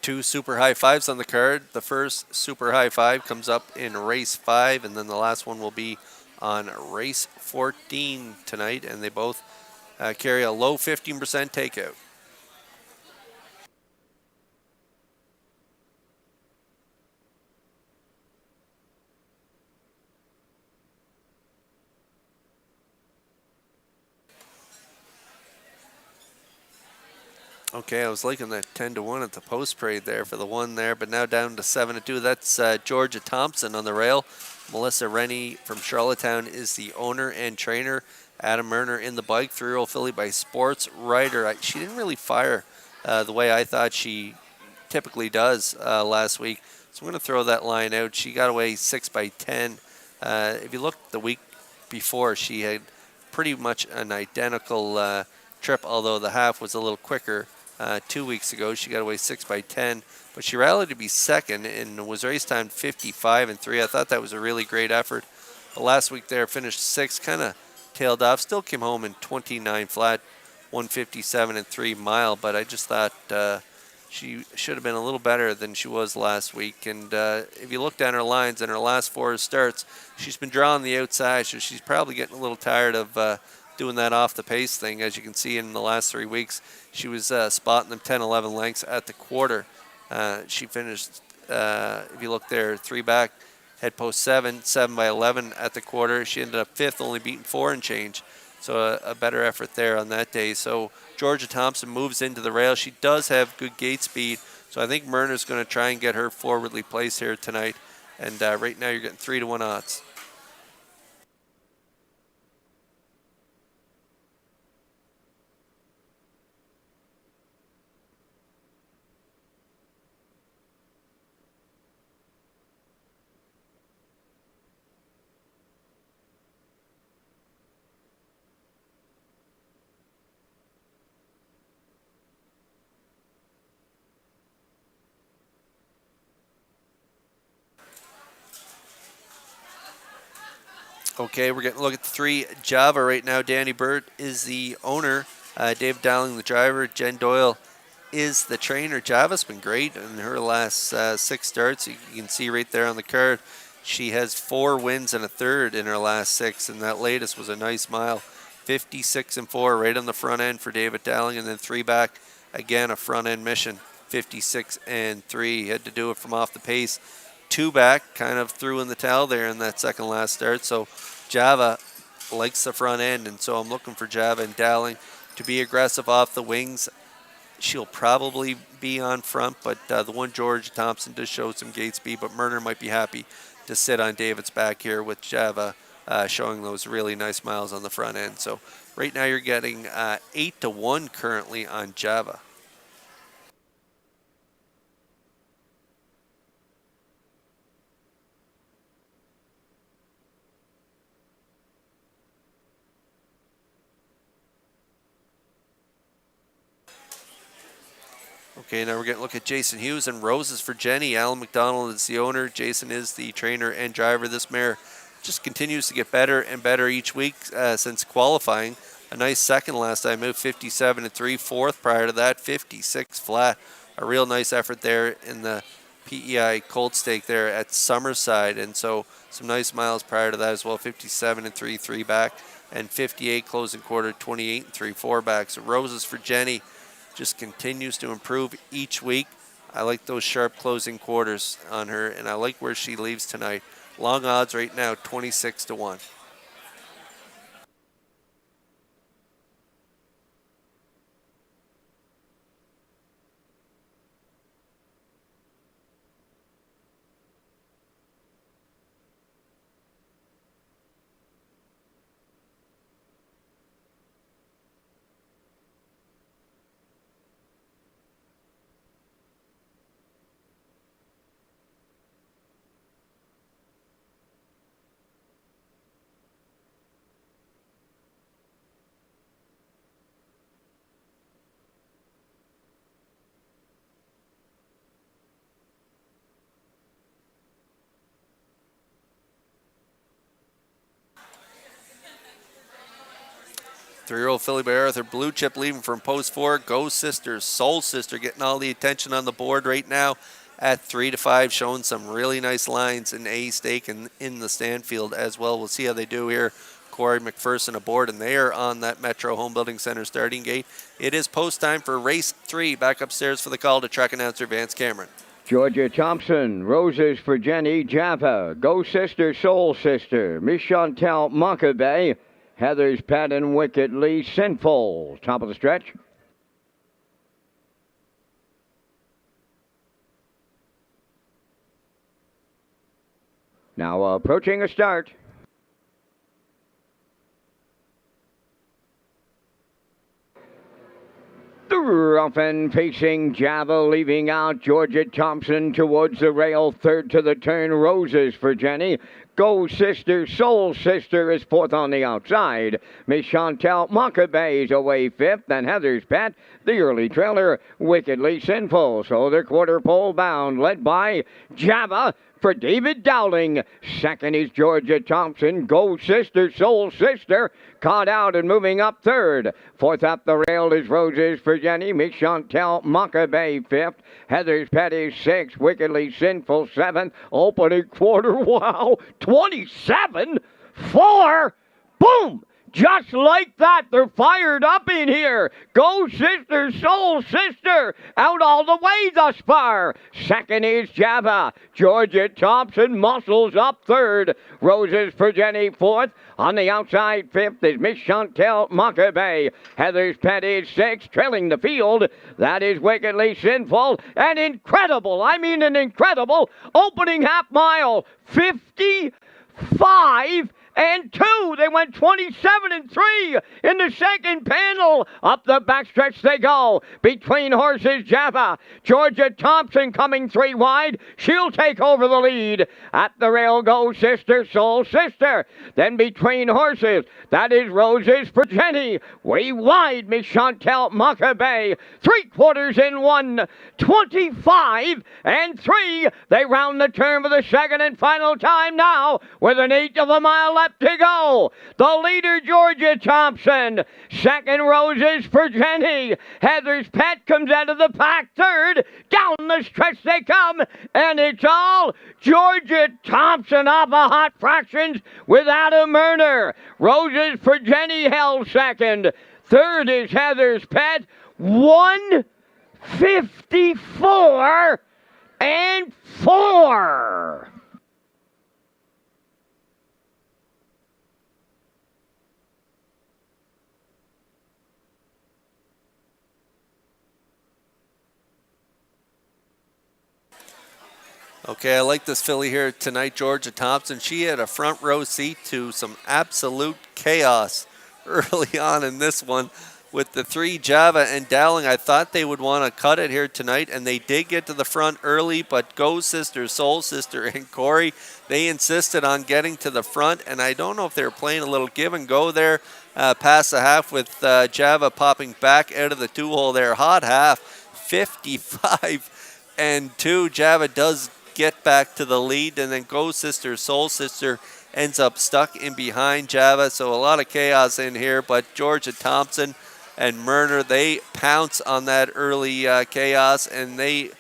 Speaker 1: Two super high fives on the card. The first super high five comes up in race 5, and then the last one will be on race 14 tonight, and they both carry a low 15% takeout. Okay, I was liking that 10-1 at the post parade there for the one there, but now down to 7-2. That's Georgia Thompson on the rail. Melissa Rennie from Charlottetown is the owner and trainer. Adam Murner in the bike, 3-year-old filly by Sports Rider. She didn't really fire the way I thought she typically does last week, so I'm going to throw that line out. She got away 6x10. If you look the week before, she had pretty much an identical trip, although the half was a little quicker. 2 weeks ago, she got away 6x10, but she rallied to be second and was race time 55-3. I thought that was a really great effort. But last week there, finished 6th, kind of tailed off. Still came home in 29 flat, 157-3 mile. But I just thought she should have been a little better than she was last week. And if you look down her lines in her last 4 starts, she's been drawing the outside, so she's probably getting a little tired of doing that off the pace thing. As you can see in the last 3 weeks, she was spotting them 10-11 lengths at the quarter. She finished, if you look there, 3 back, head post 7 by 11 at the quarter. She ended up 5th, only beating 4 and change. So a better effort there on that day. So Georgia Thompson moves into the rail. She does have good gate speed, so I think Myrna's going to try and get her forwardly placed here tonight. And right now you're getting 3-1 odds. Okay, we're getting a look at the 3 Java right now. Danny Bird is the owner. Dave Dowling, the driver. Jen Doyle is the trainer. Java's been great in her last 6 starts. You can see right there on the card, she has 4 wins and a third in her last 6, and that latest was a nice mile. 56-4 right on the front end for David Dowling, and then 3 back, again a front end mission. 56-3. Had to do it from off the pace. 2 back, kind of threw in the towel there in that second last start. So Java likes the front end, and so I'm looking for Java and Dowling to be aggressive off the wings. She'll probably be on front, but the one George Thompson does show some gate speed, but Murner might be happy to sit on David's back here with Java showing those really nice miles on the front end. So right now you're getting 8-1 currently on Java. Okay, now we're going to look at Jason Hughes and Roses for Jenny. Alan McDonald is the owner. Jason is the trainer and driver. This mare just continues to get better and better each week since qualifying. A nice second last time, moved 57-3. 4th prior to that, 56 flat. A real nice effort there in the PEI Cold Stake there at Summerside. And so some nice miles prior to that as well, 57-3, 3 back. And 58 closing quarter, 28-3, 4 back. So Roses for Jenny just continues to improve each week. I like those sharp closing quarters on her, and I like where she leaves tonight. Long odds right now, 26-1. 3-year-old filly by Arthur Blue Chip leaving from post 4. Go Sisters, Soul Sister getting all the attention on the board right now at 3-5, showing some really nice lines in A stake and in the Stanfield as well. We'll see how they do here. Corey McPherson aboard, and they are on that Metro Home Building Center starting gate. It is post time for race 3. Back upstairs for the call to track announcer Vance Cameron.
Speaker 4: Georgia Thompson, Roses for Jenny Java, Go Sister, Soul Sister, Miss Chantel Mockaby, Heather's Pet and Wickedly Sinful. Top of the stretch. Now approaching a start. Often facing Java, leaving out Georgia Thompson towards the rail. Third to the turn, Roses for Jenny. Go Sister, Soul Sister is fourth on the outside. Miss Chantel Mockaby is away fifth, and Heather's Pet, the early trailer, Wickedly Sinful. So they're quarter pole bound, led by Java for David Dowling. Second is Georgia Thompson. Go Sister, Soul Sister, caught out and moving up third. Fourth up the rail is Roses for Jenny. Miss Chantel Mockaby fifth. Heather's Pet is sixth. Wickedly Sinful seventh. Opening quarter, wow, 27? 4? Boom! Just like that, they're fired up in here. Go Sister, Soul Sister, out all the way thus far. Second is Java. Georgia Thompson muscles up third. Roses for Jenny fourth. On the outside, fifth is Miss Chantel Mockaby. Heather's Pet is sixth, trailing the field. That is Wickedly Sinful. An incredible, I mean an incredible, opening half mile. 55 and 2. They went 27 and 3 in the second panel. Up the backstretch they go. Between horses, Java. Georgia Thompson coming 3 wide. She'll take over the lead. At the rail Go Sister, Soul Sister. Then between horses, that is Roses for Jenny. Way wide, Miss Chantel Mockaby. 3/4 in 1. 25 and 3. They round the turn for the second and final time now with an 1/8 of a mile left to go. The leader, Georgia Thompson. Second, Roses for Jenny. Heather's Pet comes out of the pack third. Down the stretch they come, and it's all Georgia Thompson off of hot fractions with Adam Murner. Roses for Jenny held second. Third is Heather's Pet. 1:54 and 4.
Speaker 1: Okay, I like this filly here tonight, Georgia Thompson. She had a front row seat to some absolute chaos early on in this one with the 3 Java and Dowling. I thought they would want to cut it here tonight, and they did get to the front early, but Go Sister, Soul Sister, and Corey, they insisted on getting to the front, and I don't know if they were playing a little give and go there past the half with Java popping back out of the 2-hole there. Hot half, 55 and 2. Java does get back to the lead, and then Go Sister, Soul Sister ends up stuck in behind Java. So a lot of chaos in here, but Georgia Thompson and Murner, they pounce on that early chaos, and they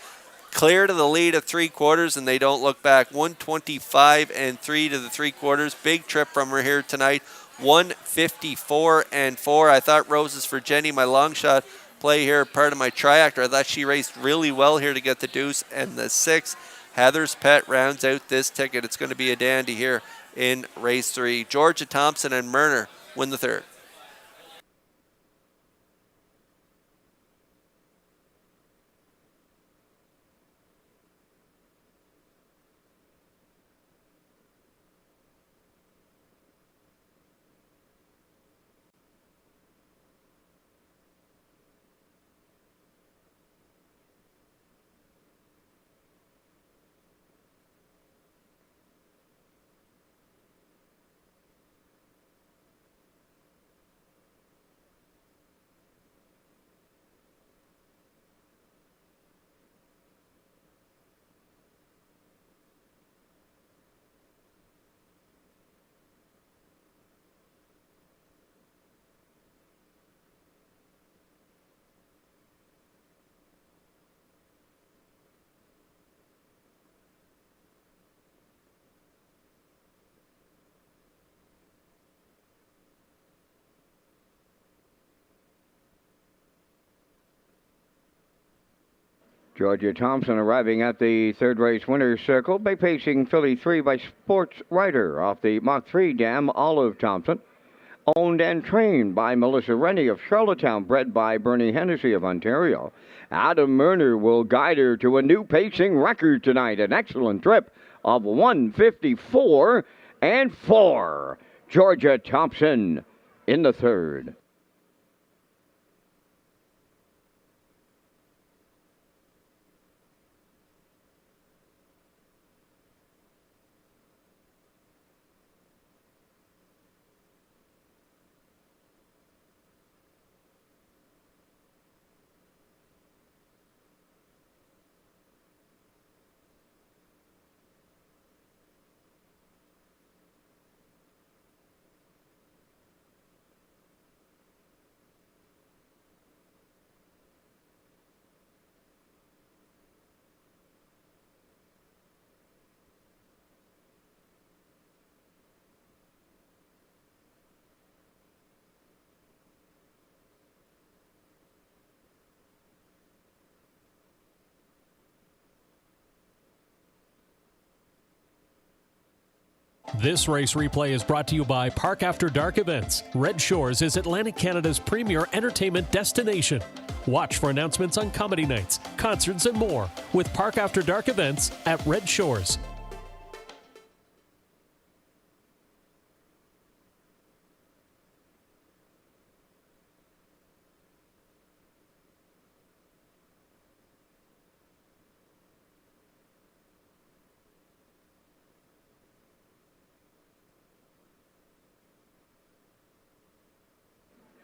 Speaker 1: clear to the lead of 3/4, and they don't look back. 125 and 3 to the 3/4. Big trip from her here tonight. 154 and 4. I thought Roses for Jenny, my long shot play here, part of my triactor. I thought she raced really well here to get the deuce, and the 6. Heather's Pet rounds out this ticket. It's going to be a dandy here in race 3. Georgia Thompson and Murner win the third.
Speaker 4: Georgia Thompson arriving at the third race winner's circle by pacing filly 3 by Sports Rider off the Mach 3 dam, Olive Thompson. Owned and trained by Melissa Rennie of Charlottetown, bred by Bernie Hennessy of Ontario. Adam Murner will guide her to a new pacing record tonight. An excellent trip of 154 and 4. Georgia Thompson in the third.
Speaker 3: This race replay is brought to you by Park After Dark Events. Red Shores is Atlantic Canada's premier entertainment destination. Watch for announcements on comedy nights, concerts, and more with Park After Dark Events at Red Shores.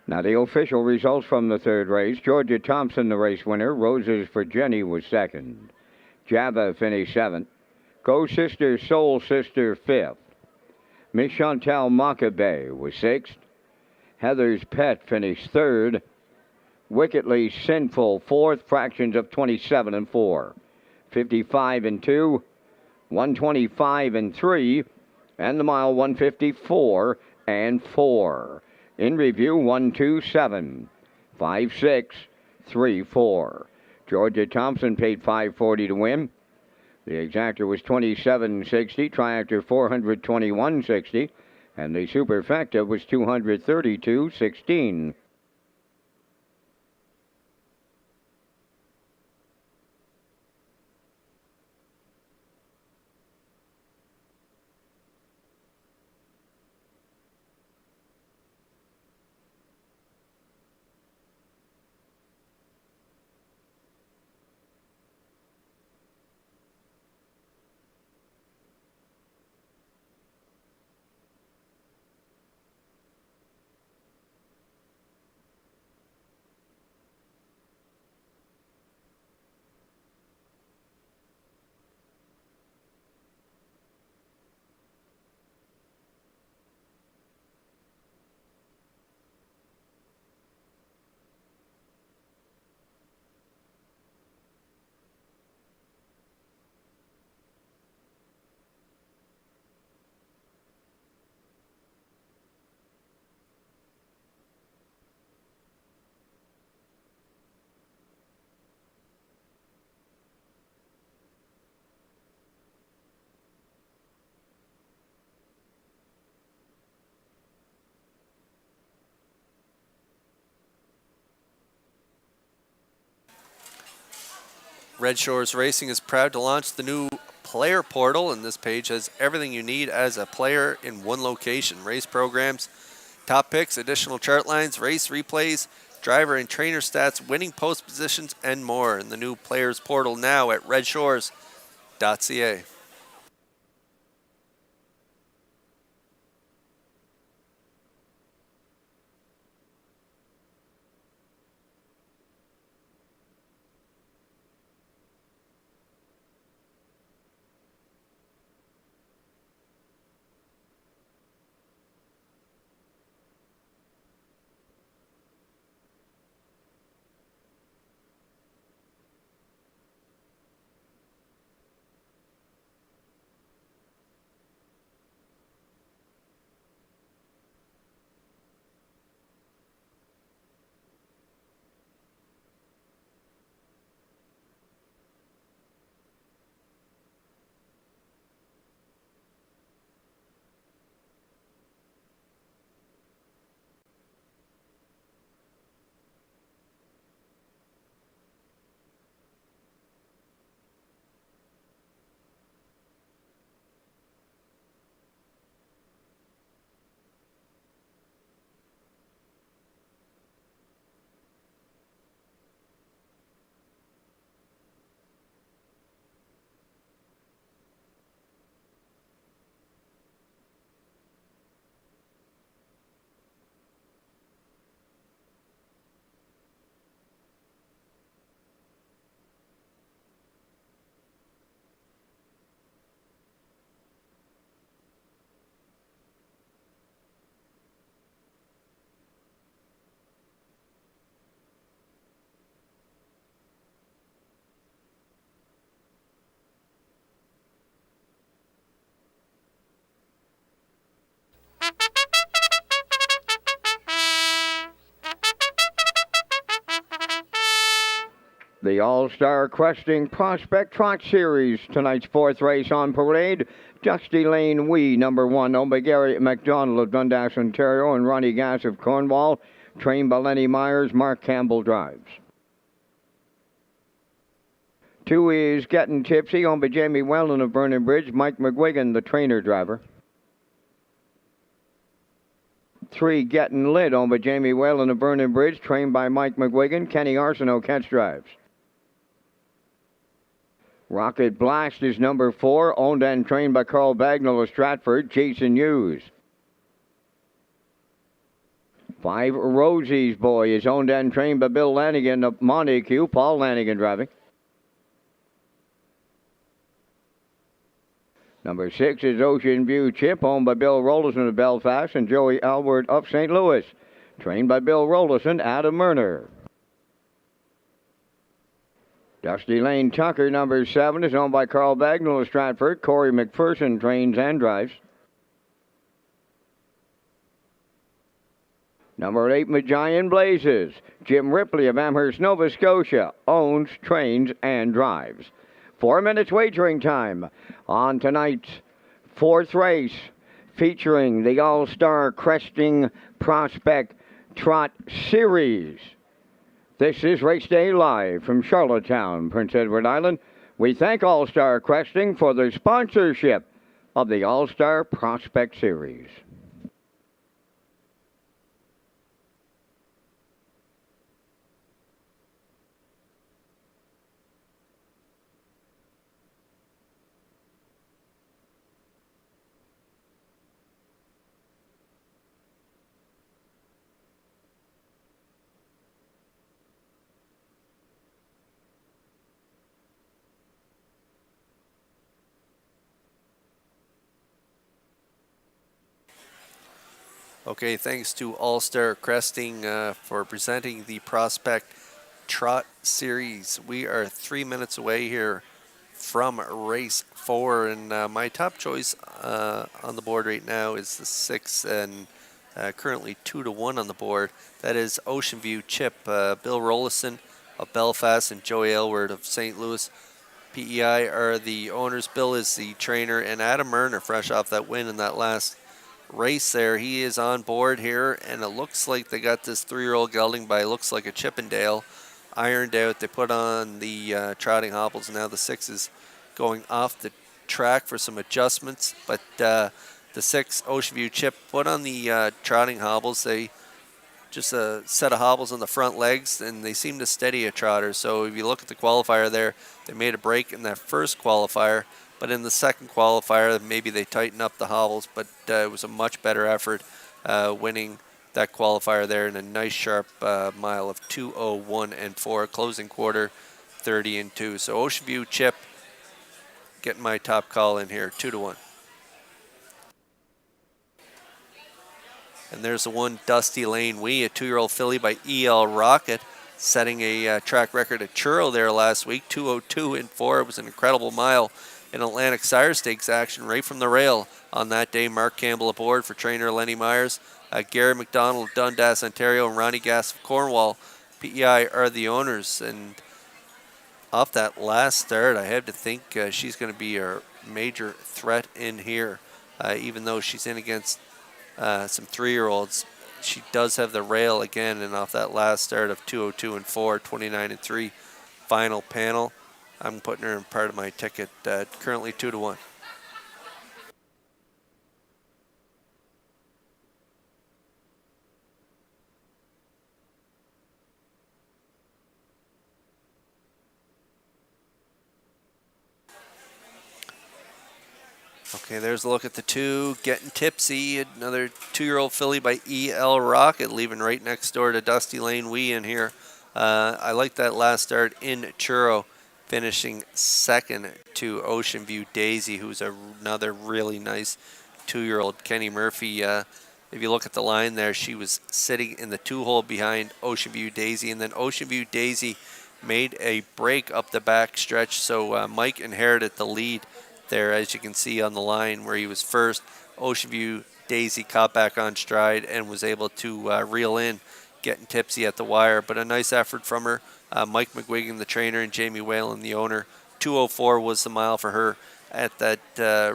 Speaker 4: Now, the official results from the third race. Georgia Thompson, the race winner. Roses for Jenny was second. Java finished seventh. Go Sister, Soul Sister, fifth. Miss Chantal Makabe was sixth. Heather's Pet finished third. Wickedly Sinful, fourth. Fractions of 27 and 4. 55 and 2. 125 and 3. And the mile 154 and 4. In review, 127, 56, 34. Georgia Thompson paid $540 to win. The exactor was $27.60, triactor $421.60, and the superfecta was $232.16.
Speaker 1: Red Shores Racing is proud to launch the new player portal, and this page has everything you need as a player in one location. Race programs, top picks, additional chart lines, race replays, driver and trainer stats, winning post positions, and more. In the new players portal now at Redshores.ca.
Speaker 4: The All-Star Questing Prospect Trot Series, tonight's fourth race on parade. Dusty Lane Wee, number 1, owned by Gary McDonald of Dundas, Ontario, and Ronnie Gass of Cornwall, trained by Lenny Myers. Mark Campbell drives. 2 is Getting Tipsy, owned by Jamie Whelan of Vernon Bridge. Mike McGuigan, the trainer driver. 3, Getting Lit, owned by Jamie Whelan of Vernon Bridge, trained by Mike McGuigan. Kenny Arsenault catch drives. Rocket Blast is number 4, owned and trained by Carl Bagnall of Stratford. Jason Hughes. 5, Rosie's Boy is owned and trained by Bill Lanigan of Montague. Paul Lanigan driving. Number 6 is Ocean View Chip, owned by Bill Rollison of Belfast and Joey Alward of St. Louis. Trained by Bill Rollison, Adam Murner. Dusty Lane Tucker, number 7, is owned by Carl Bagnall of Stratford. Corey McPherson trains and drives. Number 8, Magian Blazes. Jim Ripley of Amherst, Nova Scotia, owns, trains, and drives. 4 minutes wagering time on tonight's fourth race, featuring the All-Star Cresting Prospect Trot Series. This is Race Day Live from Charlottetown, Prince Edward Island. We thank All-Star Cresting for their sponsorship of the All-Star Prospect Series.
Speaker 1: Okay, thanks to All-Star Cresting for presenting the Prospect Trot Series. We are 3 minutes away here from race 4, and my top choice on the board right now is the 6, and currently 2-1 on the board. That is Ocean View Chip. Bill Rollison of Belfast and Joey Aylward of St. Louis. PEI are the owners. Bill is the trainer, and Adam Murner, fresh off that win in that last race there, he is on board here, and it looks like they got this 3-year-old gelding by, looks like a Chippendale, ironed out. They put on the trotting hobbles. Now the 6 is going off the track for some adjustments, but the 6 Ocean View Chip put on the trotting hobbles. They just a set of hobbles on the front legs, and they seem to steady a trotter. So if you look at the qualifier there, they made a break in that first qualifier, but in the second qualifier, maybe they tighten up the hobbles, but it was a much better effort winning that qualifier there in a nice sharp mile of 2:01 and 4, closing quarter 30 and 2. So Ocean View Chip getting my top call in here, 2-1. And there's the 1 Dusty Lane Wee, a 2-year-old filly by E.L. Rocket, setting a track record at Churro there last week, 2:02 and 4. It was an incredible mile in Atlantic Sire Stakes action right from the rail on that day. Mark Campbell aboard for trainer Lenny Myers. Gary McDonald of Dundas, Ontario, and Ronnie Gass of Cornwall. PEI are the owners. And off that last start, I have to think she's going to be a major threat in here. Even though she's in against some 3-year-olds, she does have the rail again. And off that last start of 2:02 and 4, 29 and 3 final panel, I'm putting her in part of my ticket, currently 2-1. Okay, there's a look at the 2, Getting Tipsy, another 2-year-old filly by E.L. Rocket, leaving right next door to Dusty Lane Wee in here. I like that last start in Churro, finishing second to Ocean View Daisy, who's another really nice 2-year-old. Kenny Murphy, if you look at the line there, she was sitting in the 2-hole behind Ocean View Daisy, and then Ocean View Daisy made a break up the back stretch, so Mike inherited the lead there, as you can see on the line where he was first. Ocean View Daisy caught back on stride and was able to reel in Getting Tipsy at the wire, but a nice effort from her. Mike McGuigan, the trainer, and Jamie Whalen, the owner. 2:04 was the mile for her at that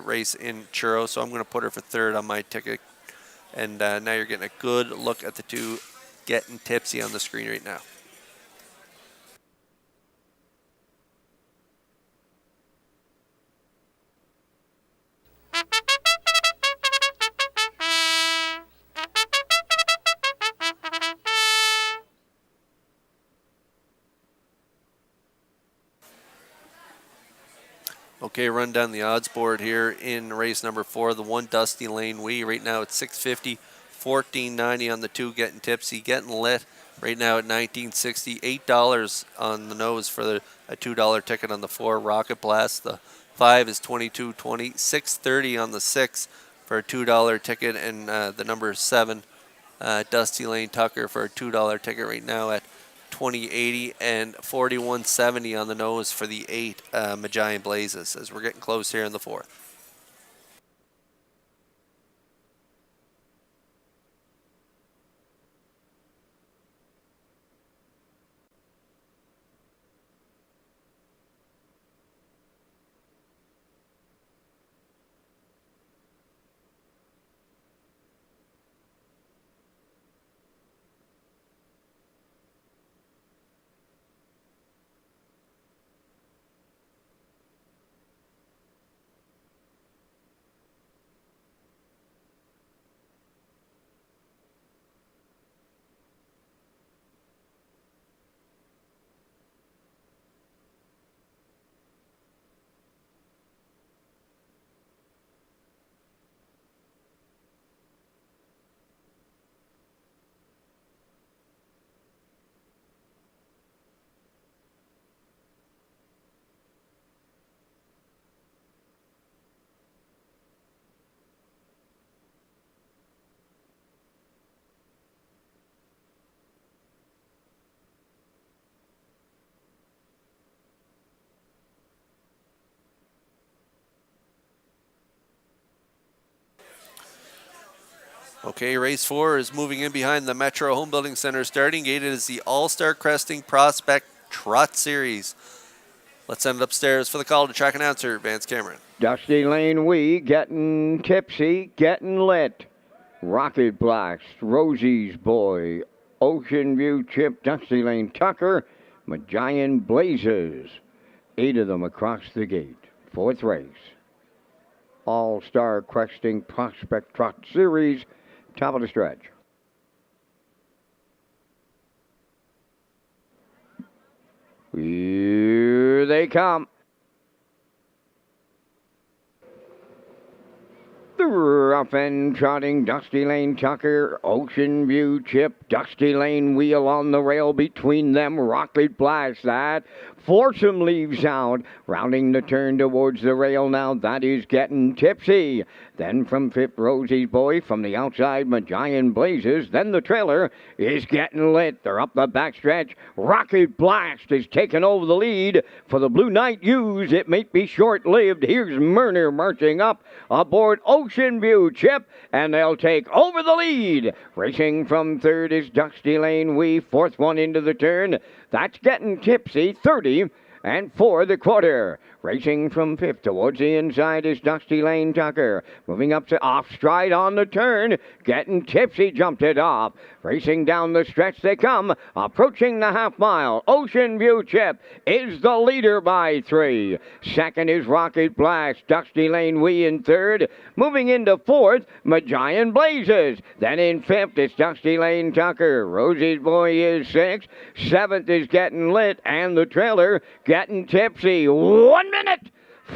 Speaker 1: race in Churro, so I'm going to put her for third on my ticket. And now you're getting a good look at the two getting tipsy on the screen right now. Okay, run down the odds board here in race number 4. The 1 Dusty Lane Wee right now at 650, 14.90 on the 2 Getting Tipsy, Getting Lit right now at 19.60, $8 on the nose for a $2 ticket on the 4 Rocket Blast. The 5 is 22.20, 6.30 on the 6 for a $2 ticket, and the number 7 Dusty Lane Tucker for a $2 ticket right now at 20.80 and 41.70 on the nose for the 8 Magian Blazes as we're getting close here in the 4th. Okay, race 4 is moving in behind the Metro Home Building Center starting gate. It is the All-Star Cresting Prospect Trot Series. Let's send it upstairs for the call to track announcer, Vance Cameron.
Speaker 4: Dusty Lane Wee, Getting Tipsy, Getting Lit. Rocket Blast, Rosie's Boy, Ocean View Chip, Dusty Lane Tucker, Magian Blazes. 8 of them across the gate. 4th race. All-Star Cresting Prospect Trot Series. Top of the stretch. Here they come. The rough and trotting Dusty Lane Tucker, Ocean View Chip, Dusty Lane Wheel on the rail between them, Rocket Blast that. Foursome leaves out, rounding the turn towards the rail now, that is Getting Tipsy. Then from 5th, Rosie's Boy, from the outside, Magian Blazes. Then the trailer is Getting Lit. They're up the backstretch. Rocket Blast is taking over the lead for the Blue Knight U's. It may be short-lived. Here's Murner marching up aboard Ocean View Chip, and they'll take over the lead. Racing from 3rd is Dusty Lane Wee. 4th one into the turn. That's Getting Tipsy, 30 and 4 the quarter. Racing from 5th towards the inside is Dusty Lane Tucker. Moving up to off stride on the turn. Getting Tipsy jumped it off. Racing down the stretch they come. Approaching the half mile. Ocean View Chip is the leader by 3. 2nd is Rocket Blast. Dusty Lane Wee in 3rd. Moving into 4th, Magian Blazes. Then in 5th, it's Dusty Lane Tucker. Rosie's Boy is 6th. 7th is Getting Lit. And the trailer, Getting Tipsy. 1 minute.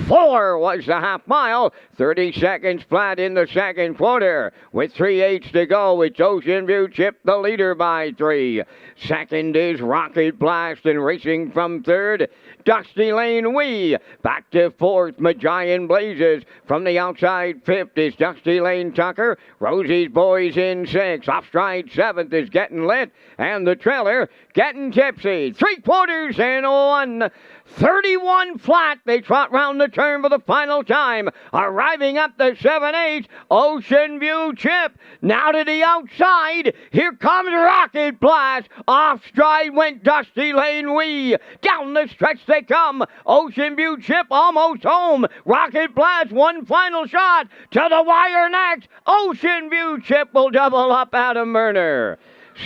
Speaker 4: 4 was the half mile. 30 seconds flat in the second quarter. With 3/8 to go, it's Ocean View Chip, the leader by 3. 2nd is Rocket Blast, and racing from 3rd, Dusty Lane Wee. Back to 4th, Magian Blazes. From the outside, 5th is Dusty Lane Tucker. Rosie's Boys in 6th. Off stride 7th is Getting Lit. And the trailer, Getting Tipsy. 3/4 and 1. 31 flat. They trot round the turn for the final time. Arriving up the 7/8, Ocean View Chip. Now to the outside. Here comes Rocket Blast. Off stride went Dusty Lane Wee. Down the stretch they come. Ocean View Chip almost home. Rocket Blast, one final shot. To the wire next. Ocean View Chip will double up Adam Murner.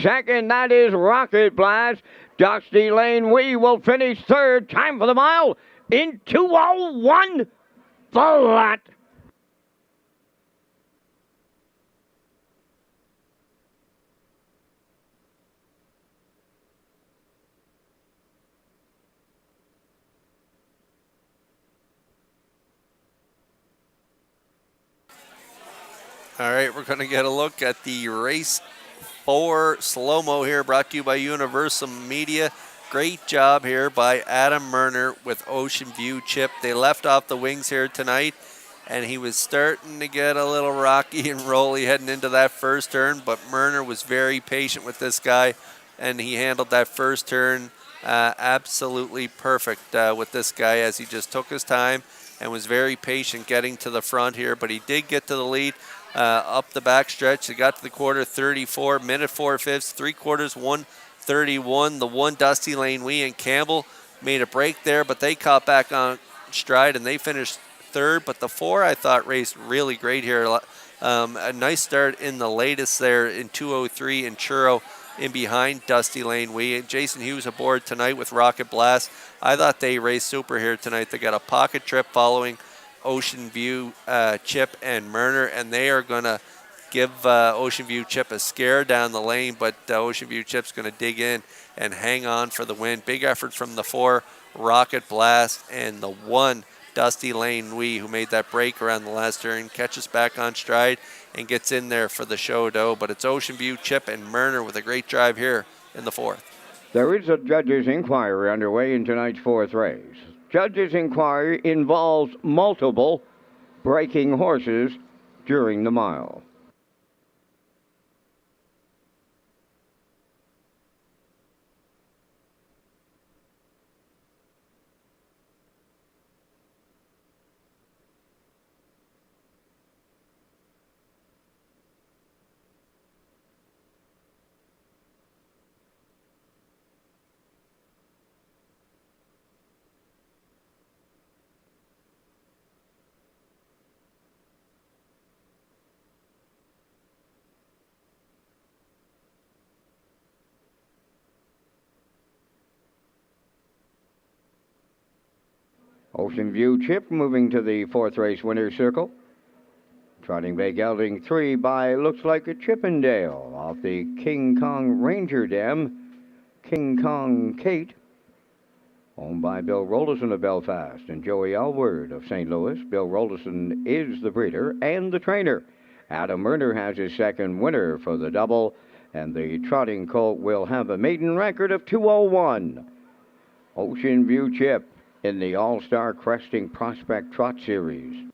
Speaker 4: Second, that is Rocket Blast. Dusty Lane Wee will finish third. Time for the mile in 2:01 flat.
Speaker 1: All right, we're going to get a look at the race 4 slow-mo here, brought to you by Universal Media. Great job here by Adam Murner with Ocean View Chip. They left off the wings here tonight, and he was starting to get a little rocky and rolly heading into that first turn, but Murner was very patient with this guy, and he handled that first turn absolutely perfect with this guy as he just took his time and was very patient getting to the front here, but he did get to the lead. Up the back stretch, they got to the quarter 34, minute 4/5, 3/4 1:31. The one Dusty Lane Wee and Campbell made a break there, but they caught back on stride and they finished third. But the 4 I thought raced really great here. A nice start in the latest there in 2:03 and Churro in behind Dusty Lane Wee. And Jason Hughes aboard tonight with Rocket Blast. I thought they raced super here tonight. They got a pocket trip following Ocean View Chip and Murner, and they are going to give Ocean View Chip a scare down the lane, but Ocean View Chip's going to dig in and hang on for the win. Big effort from the 4 Rocket Blast and the 1 Dusty Lane Wee, who made that break around the last turn, catches back on stride and gets in there for the show dough. But it's Ocean View Chip and Murner with a great drive here in the 4th.
Speaker 4: There is a judge's inquiry underway in tonight's 4th race. Judge's inquiry involves multiple breaking horses during the mile. Ocean View Chip moving to the 4th race winner's circle. Trotting bay gelding 3 by looks like a Chippendale off the King Kong Ranger Dam. King Kong Kate, owned by Bill Rollison of Belfast and Joey Elward of St. Louis. Bill Rollison is the breeder and the trainer. Adam Murner has his second winner for the double, and the trotting colt will have a maiden record of 2:01. Ocean View Chip in the All-Star Cresting Prospect Trot Series.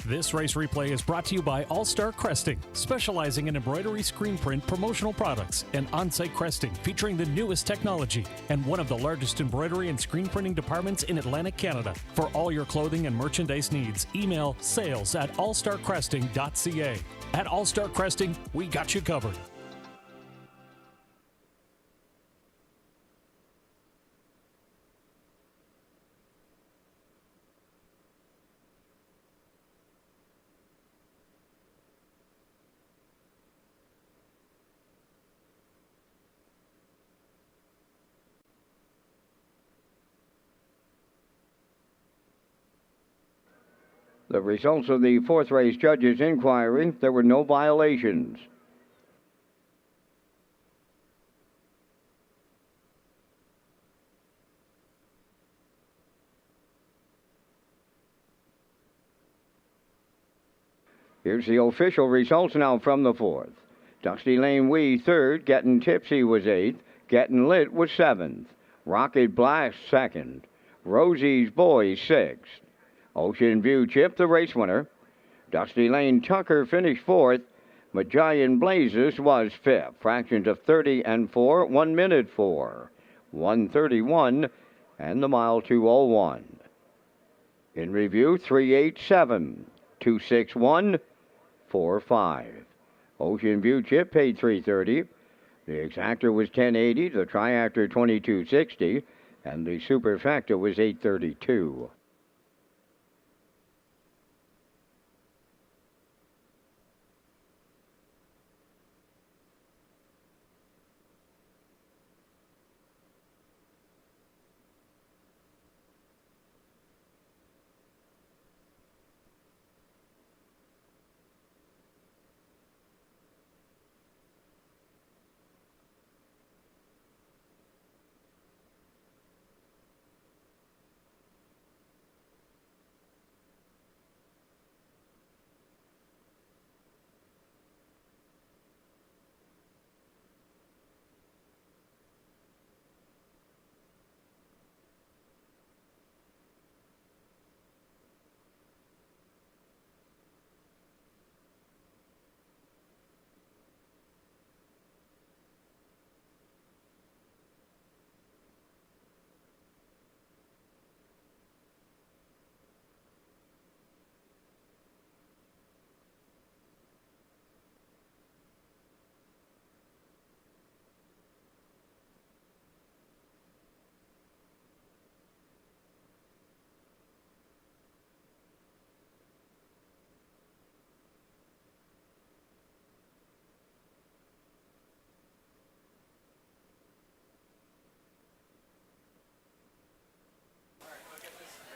Speaker 3: This race replay is brought to you by All-Star Cresting, specializing in embroidery, screen print, promotional products, and on-site cresting featuring the newest technology, and one of the largest embroidery and screen printing departments in Atlantic Canada. For all your clothing and merchandise needs, email sales@allstarcresting.ca. At All-Star Cresting, we got you covered.
Speaker 4: The results of the fourth race judges' inquiry, there were no violations. Here's the official results now from the fourth. Dusty Lane Wee third, Getting Tipsy was eighth, Getting Lit was seventh, Rocket Blast second, Rosie's Boy sixth, Ocean View Chip the race winner, Dusty Lane Tucker finished fourth, Magian Blazes was fifth, fractions of 30 and 4, 1 minute 4, 1:31, and the mile 2:01. In review, 387, 261, 45. Ocean View Chip paid $330. The exactor was $10.80, the triactor $22.60, and the superfecta was $8.32.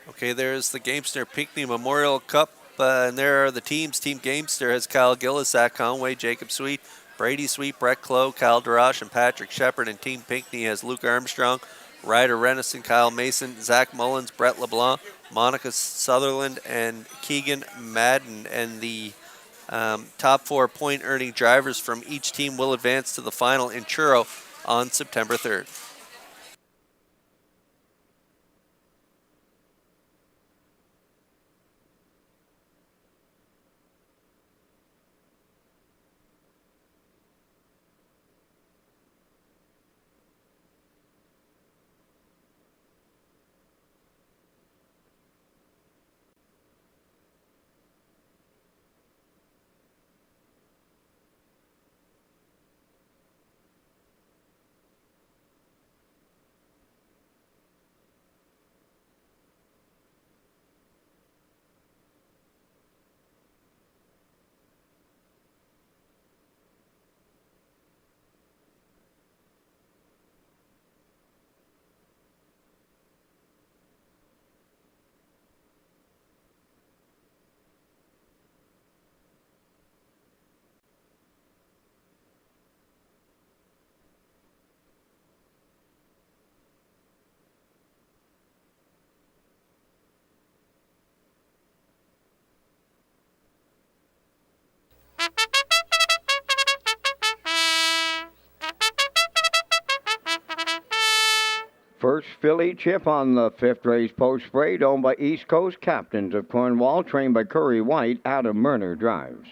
Speaker 1: Okay, there's the Gamester Pinckney Memorial Cup, and there are the teams. Team Gamester has Kyle Gillis, Zach Conway, Jacob Sweet, Brady Sweet, Brett Clough, Kyle Darash, and Patrick Shepard. And Team Pinckney has Luke Armstrong, Ryder Renison, Kyle Mason, Zach Mullins, Brett LeBlanc, Monica Sutherland, and Keegan Madden. And the top 4 point-earning drivers from each team will advance to the final in Truro on September 3rd.
Speaker 4: First filly chip on the fifth race post sprayed, owned by East Coast Captains of Cornwall, trained by Curry White. Adam Murner drives.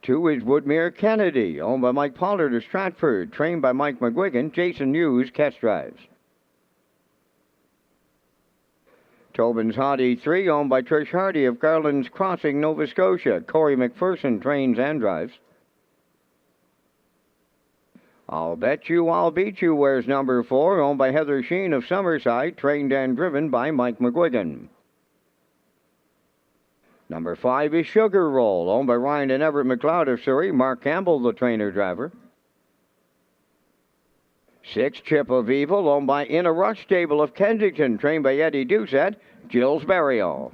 Speaker 4: Two is Woodmere Kennedy, owned by Mike Pollard of Stratford, trained by Mike McGuigan. Jason Hughes catch drives. Tobin's Hardy 3, owned by Trish Hardy of Garland's Crossing, Nova Scotia. Corey McPherson trains and drives. I'll Bet You, I'll Beat You wears number 4, owned by Heather Sheen of Summerside, trained and driven by Mike McGuigan. Number 5 is Sugar Roll, owned by Ryan and Everett McLeod of Surrey, Mark Campbell, the trainer-driver. 6, Chip of Evil, owned by In a Rush Stable of Kensington, trained by Eddie Doucette, Jill's Burial.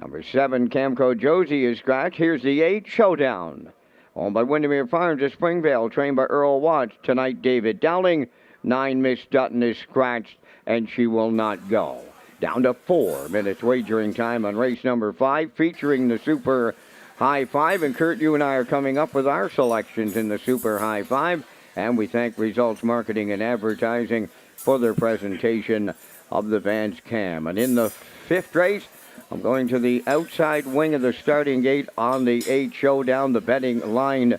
Speaker 4: Number 7, Camco Josie is scratched. Here's the 8, Showdown, owned by Windermere Farms of Springvale, trained by Earl Watts. Tonight, David Dowling. 9, Miss Dutton is scratched, and she will not go. Down to 4 minutes wagering time on race number 5, featuring the Super High 5. And Kurt, you and I are coming up with our selections in the Super High 5. And we thank Results Marketing and Advertising for their presentation of the Vance Cam. And in the 5th race, I'm going to the outside wing of the starting gate on the 8, Showdown, the betting line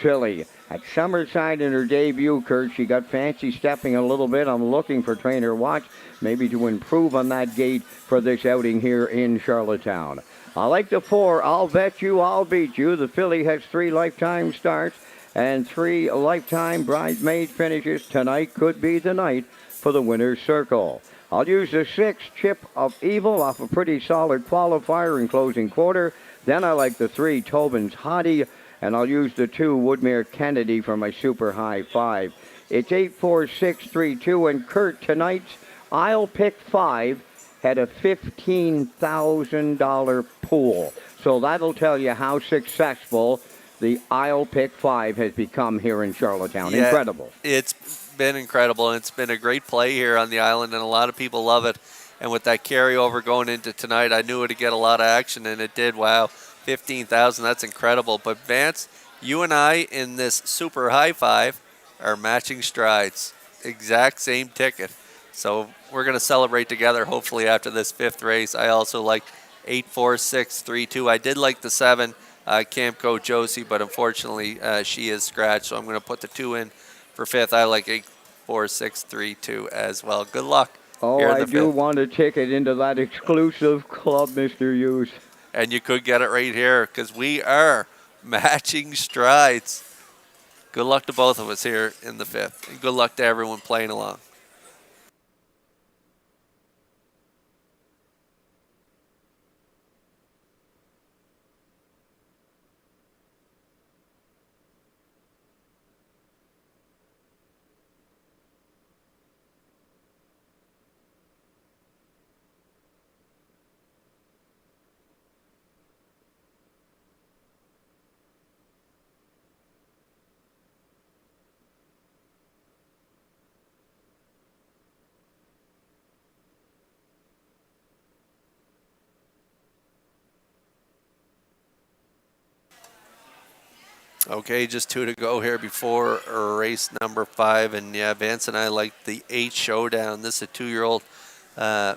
Speaker 4: filly. At Summerside in her debut, Kurt, she got fancy stepping a little bit. I'm looking for trainer Watts maybe to improve on that gate for this outing here in Charlottetown. I like the 4, I'll Bet You, I'll Beat You. The filly has 3 lifetime starts and 3 lifetime bridesmaid finishes. Tonight could be the night for the winner's circle. I'll use the 6, Chip of Evil, off a pretty solid qualifier in closing quarter. Then I like the 3, Tobin's Hottie, and I'll use the 2, Woodmere Kennedy, for my Super High 5. It's 8, 4, 6, 3, 2, and Kurt, tonight's I'll Pick 5 had a $15,000 pool. So that'll tell you how successful the I'll Pick 5 has become here in Charlottetown.
Speaker 1: Yeah,
Speaker 4: incredible.
Speaker 1: It's been incredible. It's been a great play here on the island, and a lot of people love it. And with that carryover going into tonight, I knew it would get a lot of action, and it did. Wow, 15,000, that's incredible. But Vance, you and I in this Super High 5 are matching strides. Exact same ticket. So we're going to celebrate together, hopefully, after this 5th race. I also like 8, 4, 6, 3, 2. I did like the 7, Camco Josie, but unfortunately she is scratched. So I'm going to put the 2 in for 5th. I like 8, 4, 6, 3, 2 as well. Good luck.
Speaker 4: Oh, I do want a ticket into that exclusive club, Mr. Hughes.
Speaker 1: And you could get it right here because we are matching strides. Good luck to both of us here in the 5th. And good luck to everyone playing along. Okay, just 2 to go here before race number 5. And yeah, Vance and I like the 8, Showdown. This is a 2-year-old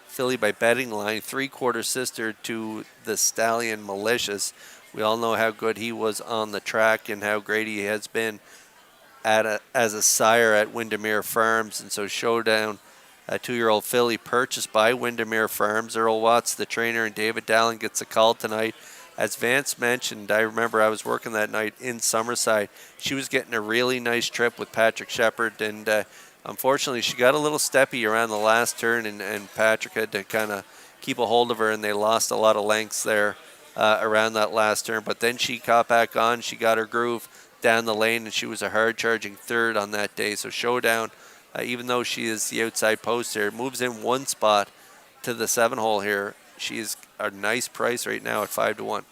Speaker 1: filly by betting line, 3/4 sister to the stallion Malicious. We all know how good he was on the track and how great he has been as a sire at Windermere Farms. And so Showdown, a 2-year-old filly purchased by Windermere Farms. Earl Watts, the trainer, and David Dallin gets a call tonight. As Vance mentioned, I remember I was working that night in Summerside. She was getting a really nice trip with Patrick Shepard, and unfortunately she got a little steppy around the last turn, and Patrick had to kind of keep a hold of her, and they lost a lot of lengths there around that last turn. But then she caught back on. She got her groove down the lane, and she was a hard-charging 3rd on that day. So Showdown, even though she is the outside post here, moves in 1 spot to the 7-hole here. She is a nice price right now at 5 to 1.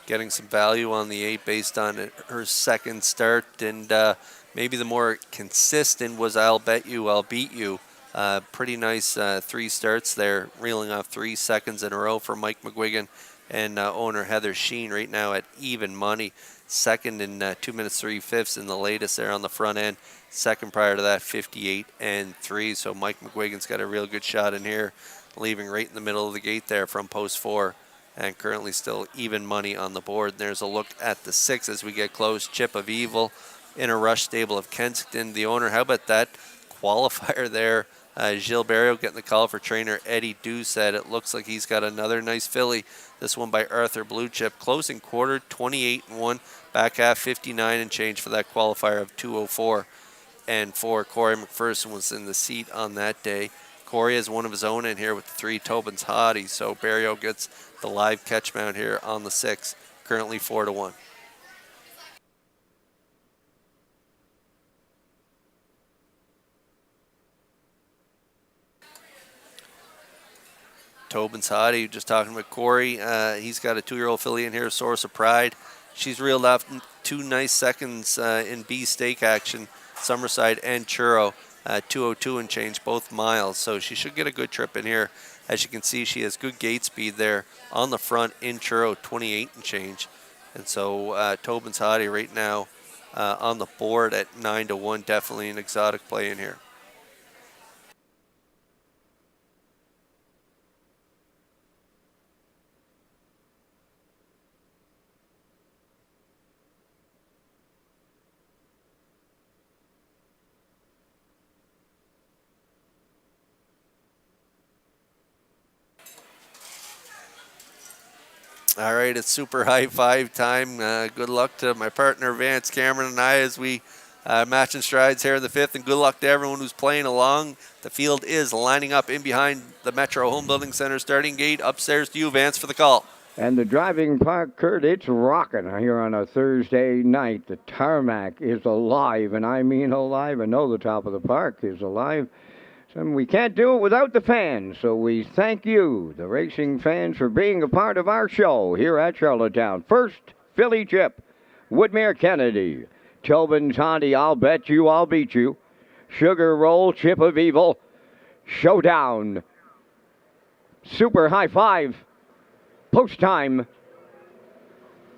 Speaker 1: Getting some value on the 8 based on her 2nd start, and maybe the more consistent was I'll Bet You, I'll Beat You. Pretty nice 3 starts there, reeling off 3 seconds in a row for Mike McGuigan and owner Heather Sheen right now at even money. 2nd in 2 minutes 3/5 in the latest there on the front end. 2nd prior to that, 58 and 3. So Mike McGuigan's got a real good shot in here, leaving right in the middle of the gate there from post 4. And currently still even money on the board. There's a look at the 6 as we get close. Chip of Evil in a rush stable of Kensington. The owner, how about that qualifier there Gilles Barrio getting the call for trainer Eddie Doucette. It looks like he's got another nice filly. This one by Arthur Blue Chip. Closing quarter, 28-1. Back half, 59 and change for that qualifier of 204. And 4, Corey McPherson was in the seat on that day. Corey has one of his own in here with the 3, Tobin's Hottie. So Barrio gets the live catch mount here on the 6, currently 4-1. Tobin's Hottie, just talking with Corey. He's got a 2-year-old filly in here, Source of Pride. She's reeled off 2 nice seconds in B stake action, Summerside and Churro, 202 and change, both miles. So she should get a good trip in here. As you can see, she has good gate speed there on the front in Churro, 28 and change. And so Tobin's Hottie right now on the board at 9-1, definitely an exotic play in here. All right, it's super high five time. Good luck to my partner Vance Cameron and I as we matching strides here in the 5th, and good luck to everyone who's playing along. The field is lining up in behind the Metro Home Building Center starting gate. Upstairs to you, Vance, for the call.
Speaker 4: And the driving park, Kurt, it's rocking here on a Thursday night. The tarmac is alive, and I mean alive. I know the top of the park is alive. And we can't do it without the fans, so we thank you, the racing fans, for being a part of our show here at Charlottetown. First, Philly Chip, Woodmere Kennedy, Tobin's Hottie, I'll Bet You, I'll Beat You, Sugar Roll, Chip of Evil, Showdown, Super High Five, Post Time,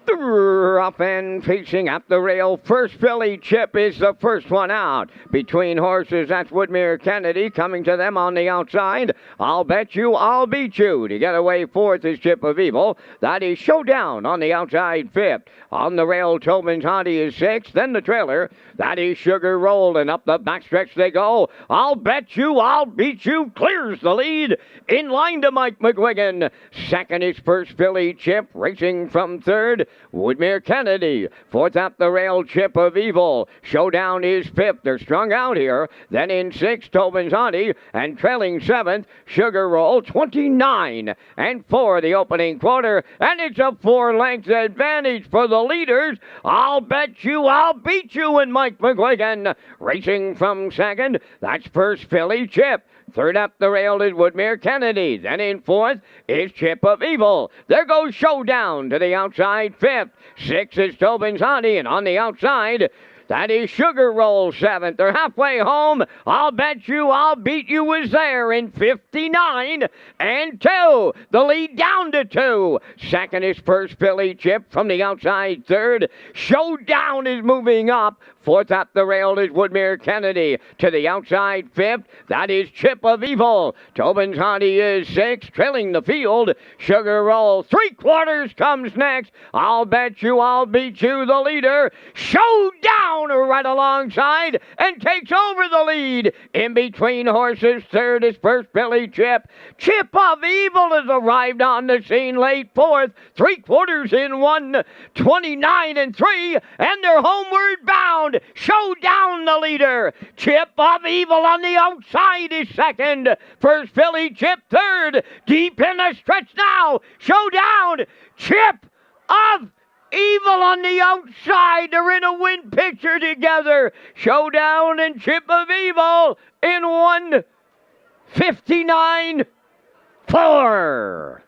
Speaker 4: up and facing up the rail. First Philly Chip is the first one out. Between horses, that's Woodmere Kennedy coming to them on the outside. I'll Bet You, I'll Beat You. To get away fourth is Chip of Evil. That is Showdown on the outside 5th. On the rail, Tobin's Hottie is 6th. Then the trailer, that is Sugar Roll. And up the backstretch they go. I'll Bet You, I'll Beat You clears the lead. In line to Mike McGuigan. Second is First Philly Chip, racing from 3rd. Woodmere Kennedy. 4th up the rail, Chip of Evil. Showdown is 5th. They're strung out here. Then in 6th, Tobin's Hottie. And trailing 7th, Sugar Roll. 29 and 4 the opening quarter. And it's a 4-length advantage for the leaders. I'll Bet You, I'll Beat You. And Mike McGuigan racing from 2nd. That's First Philly Chip. 3rd up the rail is Woodmere Kennedy. Then in 4th is Chip of Evil. There goes Showdown to the outside 5th. 6th is Tobin's Hottie, and on the outside, that is Sugar Roll 7th. They're halfway home. I'll Bet You, I'll Beat You is there in 59 and 2. The lead down to 2. Second is First Philly Chip from the outside 3rd. Showdown is moving up. 4th up the rail is Woodmere Kennedy. To the outside 5th, that is Chip of Evil. Tobin's Hottie is 6th, trailing the field. Sugar Roll 3/4 comes next. I'll Bet You, I'll Beat You, the leader. Showdown right alongside and takes over the lead. In between horses, 3rd is First Philly Chip. Chip of Evil has arrived on the scene late 4th. 3/4 in 1, 29 and 3, and they're homeward bound. Showdown the leader. Chip of Evil on the outside is 2nd. First Philly Chip 3rd. Deep in the stretch now. Showdown. Chip of Evil on the outside. They're in a win picture together. Showdown and Chip of Evil in 1:59.4.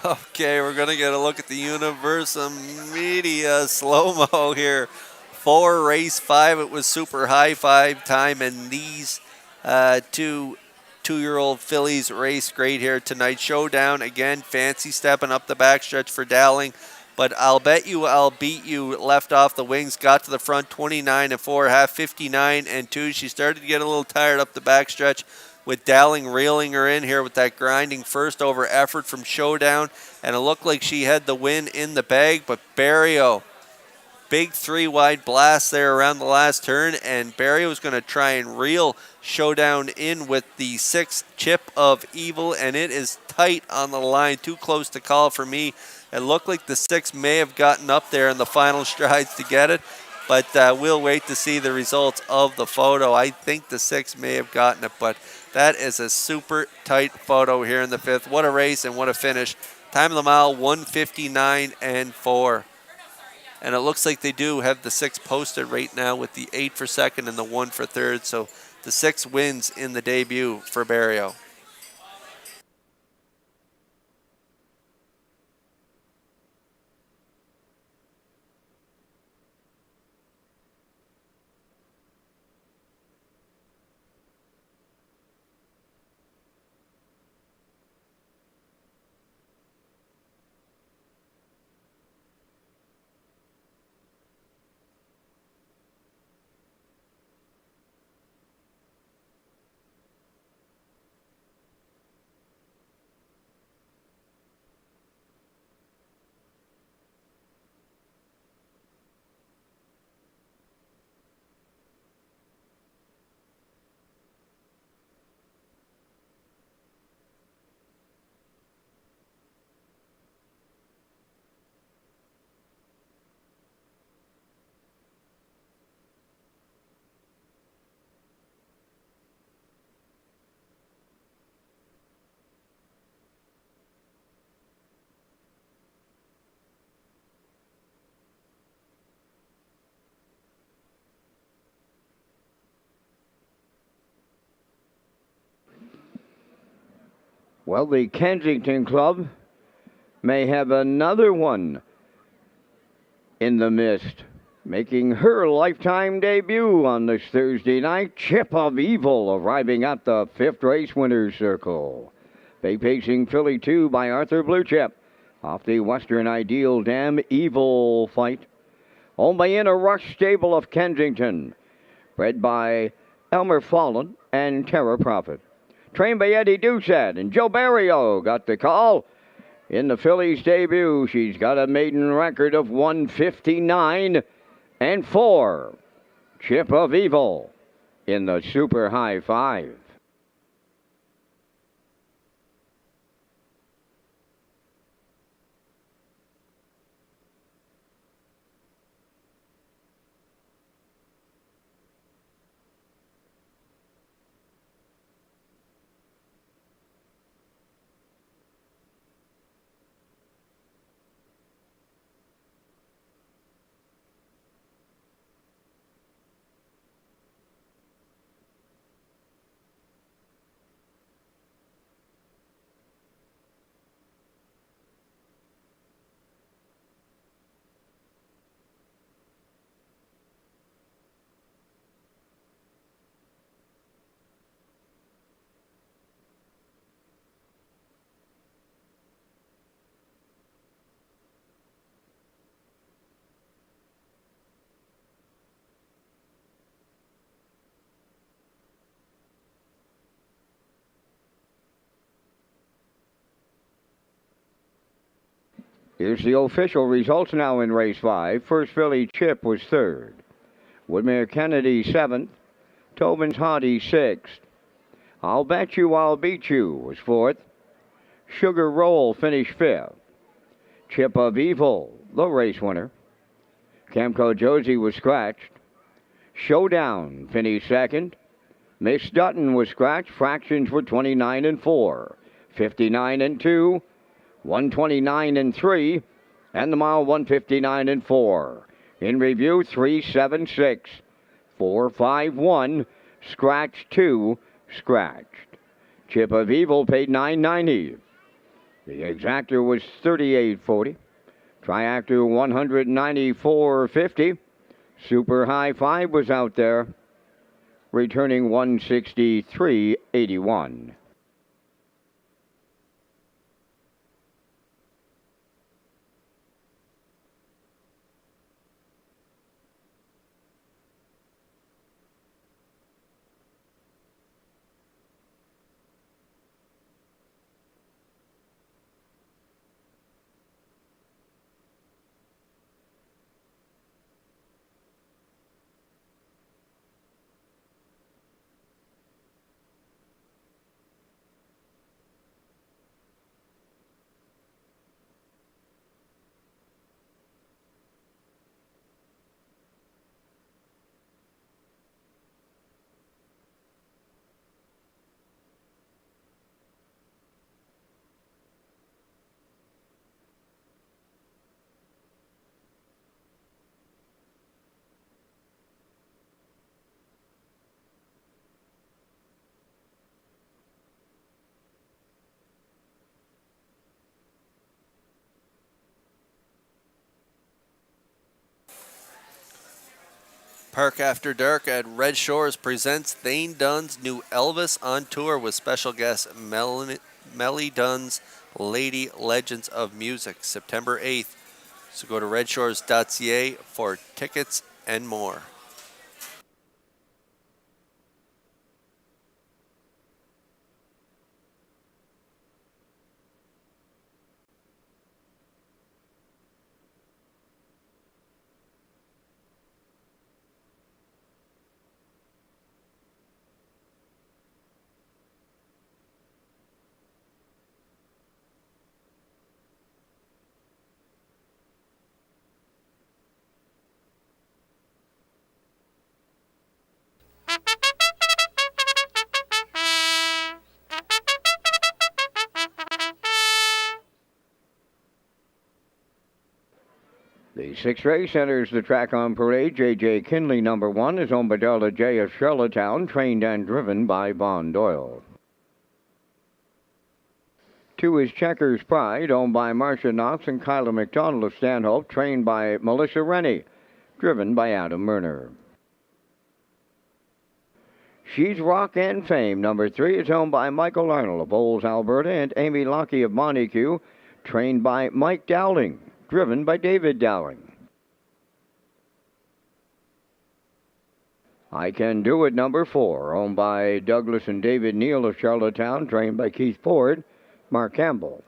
Speaker 1: Okay, we're going to get a look at the Universal Media slow-mo here. 4 race 5. It was super high 5 time, and these two-year-old fillies race great here tonight. Showdown again, fancy stepping up the backstretch for Dowling. But I'll bet you I'll beat you left off the wings. Got to the front 29-4, half 59-2. She started to get a little tired up the backstretch with Dowling reeling her in here with that grinding first over effort from Showdown. And it looked like she had the win in the bag. But Barrio, big three-wide blast there around the last turn. And Barrio's going to try and reel Showdown in with the 6 Chip of Evil. And it is tight on the line. Too close to call for me. It looked like the 6 may have gotten up there in the final strides to get it, but we'll wait to see the results of the photo. I think the 6 may have gotten it, but that is a super tight photo here in the 5th. What a race and what a finish. Time of the mile, 1:59.4. And it looks like they do have the 6 posted right now with the 8 for second and the 1 for third. So the 6 wins in the debut for Barrio.
Speaker 4: Well, the Kensington Club may have another one in the mist, making her lifetime debut on this Thursday night. Chip of Evil arriving at the 5th race winner's circle. Big pacing filly 2 by Arthur Blue Chip off the Western Ideal Dam Evil fight. Owned by In a Rush stable of Kensington. Bred by Elmer Fallen and Terra Prophet. Trained by Eddie Doucette, and Joe Barrio got the call. In the filly's debut, she's got a maiden record of 1:59.4. Chip of Evil in the Super High 5. Here's the official results now in race 5. First filly Chip was 3rd. Woodmere Kennedy 7th. Tobin's Hottie 6th. I'll Bet You I'll Beat You was 4th. Sugar Roll finished 5th. Chip of Evil, the race winner. Camco Josie was scratched. Showdown finished 2nd. Miss Dutton was scratched. Fractions were 29-4. 59-2. 129-3, and the mile 1:59.4. In review, 376, 451, scratch 2, scratched. Chip of Evil paid $9.90. The exactor was $38.40. Triactor $194.50. Super High 5 was out there, returning $163.81.
Speaker 1: Park After Dark at Red Shores presents Thane Dunn's new Elvis on tour with special guest Melly Dunn's Lady Legends of Music, September 8th. So go to Redshores.ca for tickets and more.
Speaker 4: The sixth race enters the track on parade. J.J. Kinley, number 1, is owned by Delta J of Charlottetown, trained and driven by Von Doyle. 2 is Checkers Pride, owned by Marcia Knox and Kyla McDonald of Stanhope, trained by Melissa Rennie, driven by Adam Murner. She's Rock and Fame, number 3, is owned by Michael Arnold of Bowles, Alberta, and Amy Lockie of Montague, trained by Mike Dowling, driven by David Dowling. I Can Do It, number 4, owned by Douglas and David Neal of Charlottetown, trained by Keith Ford, Mark Campbell.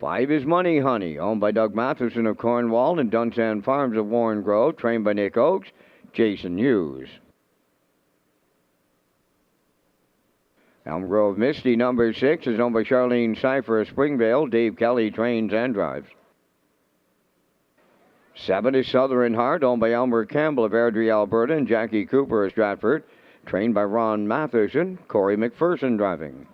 Speaker 4: 5 is Money Honey, owned by Doug Matheson of Cornwall and Dunsand Farms of Warren Grove, trained by Nick Oakes, Jason Hughes. Elm Grove Misty, number 6, is owned by Charlene Cipher of Springvale. Dave Kelly trains and drives. 7 is Southern Heart, owned by Elmer Campbell of Airdrie, Alberta, and Jackie Cooper of Stratford, trained by Ron Matheson, Corey McPherson driving.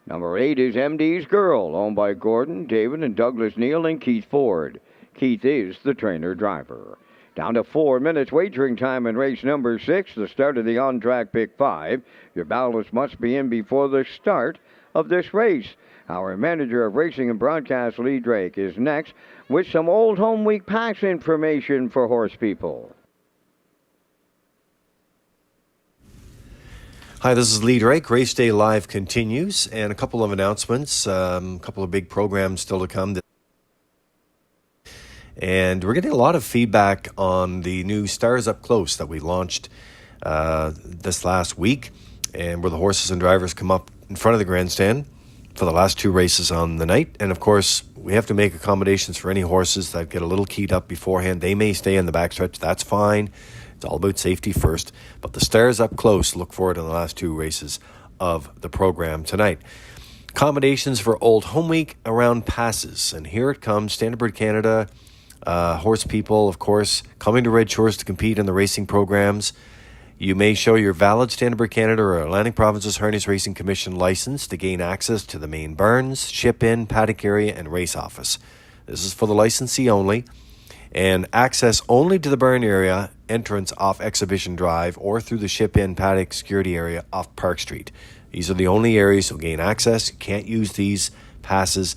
Speaker 4: Number 8 is MD's Girl, owned by Gordon, David, and Douglas Neal, and Keith Ford. Keith is the trainer-driver. Down to 4 minutes wagering time in race number 6, the start of the on-track pick 5. Your ballast must be in before the start of this race. Our manager of racing and broadcast, Lee Drake, is next with some Old Home Week Pass information for horse people.
Speaker 6: Hi, this is Lee Drake. Race Day Live continues, and a couple of announcements, a couple of big programs still to come. And we're getting a lot of feedback on the new Stars Up Close that we launched this last week, and where the horses and drivers come up in front of the grandstand for the last 2 races on the night. And of course, we have to make accommodations for any horses that get a little keyed up beforehand. They may stay in the backstretch. That's fine. It's all about safety first. But the Stars Up Close, look for it in the last 2 races of the program tonight. Accommodations for Old Home Week around passes. And here it comes. Standardbird Canada, horse people, of course, coming to Red Shores to compete in the racing programs. You may show your valid Standardbird Canada or Atlantic Provinces Harness Racing Commission license to gain access to the main barns, ship-in, paddock area, and race office. This is for the licensee only, and access only to the barn area entrance off Exhibition Drive or through the ship-in paddock security area off Park Street. These are the only areas you'll gain access. You can't use these passes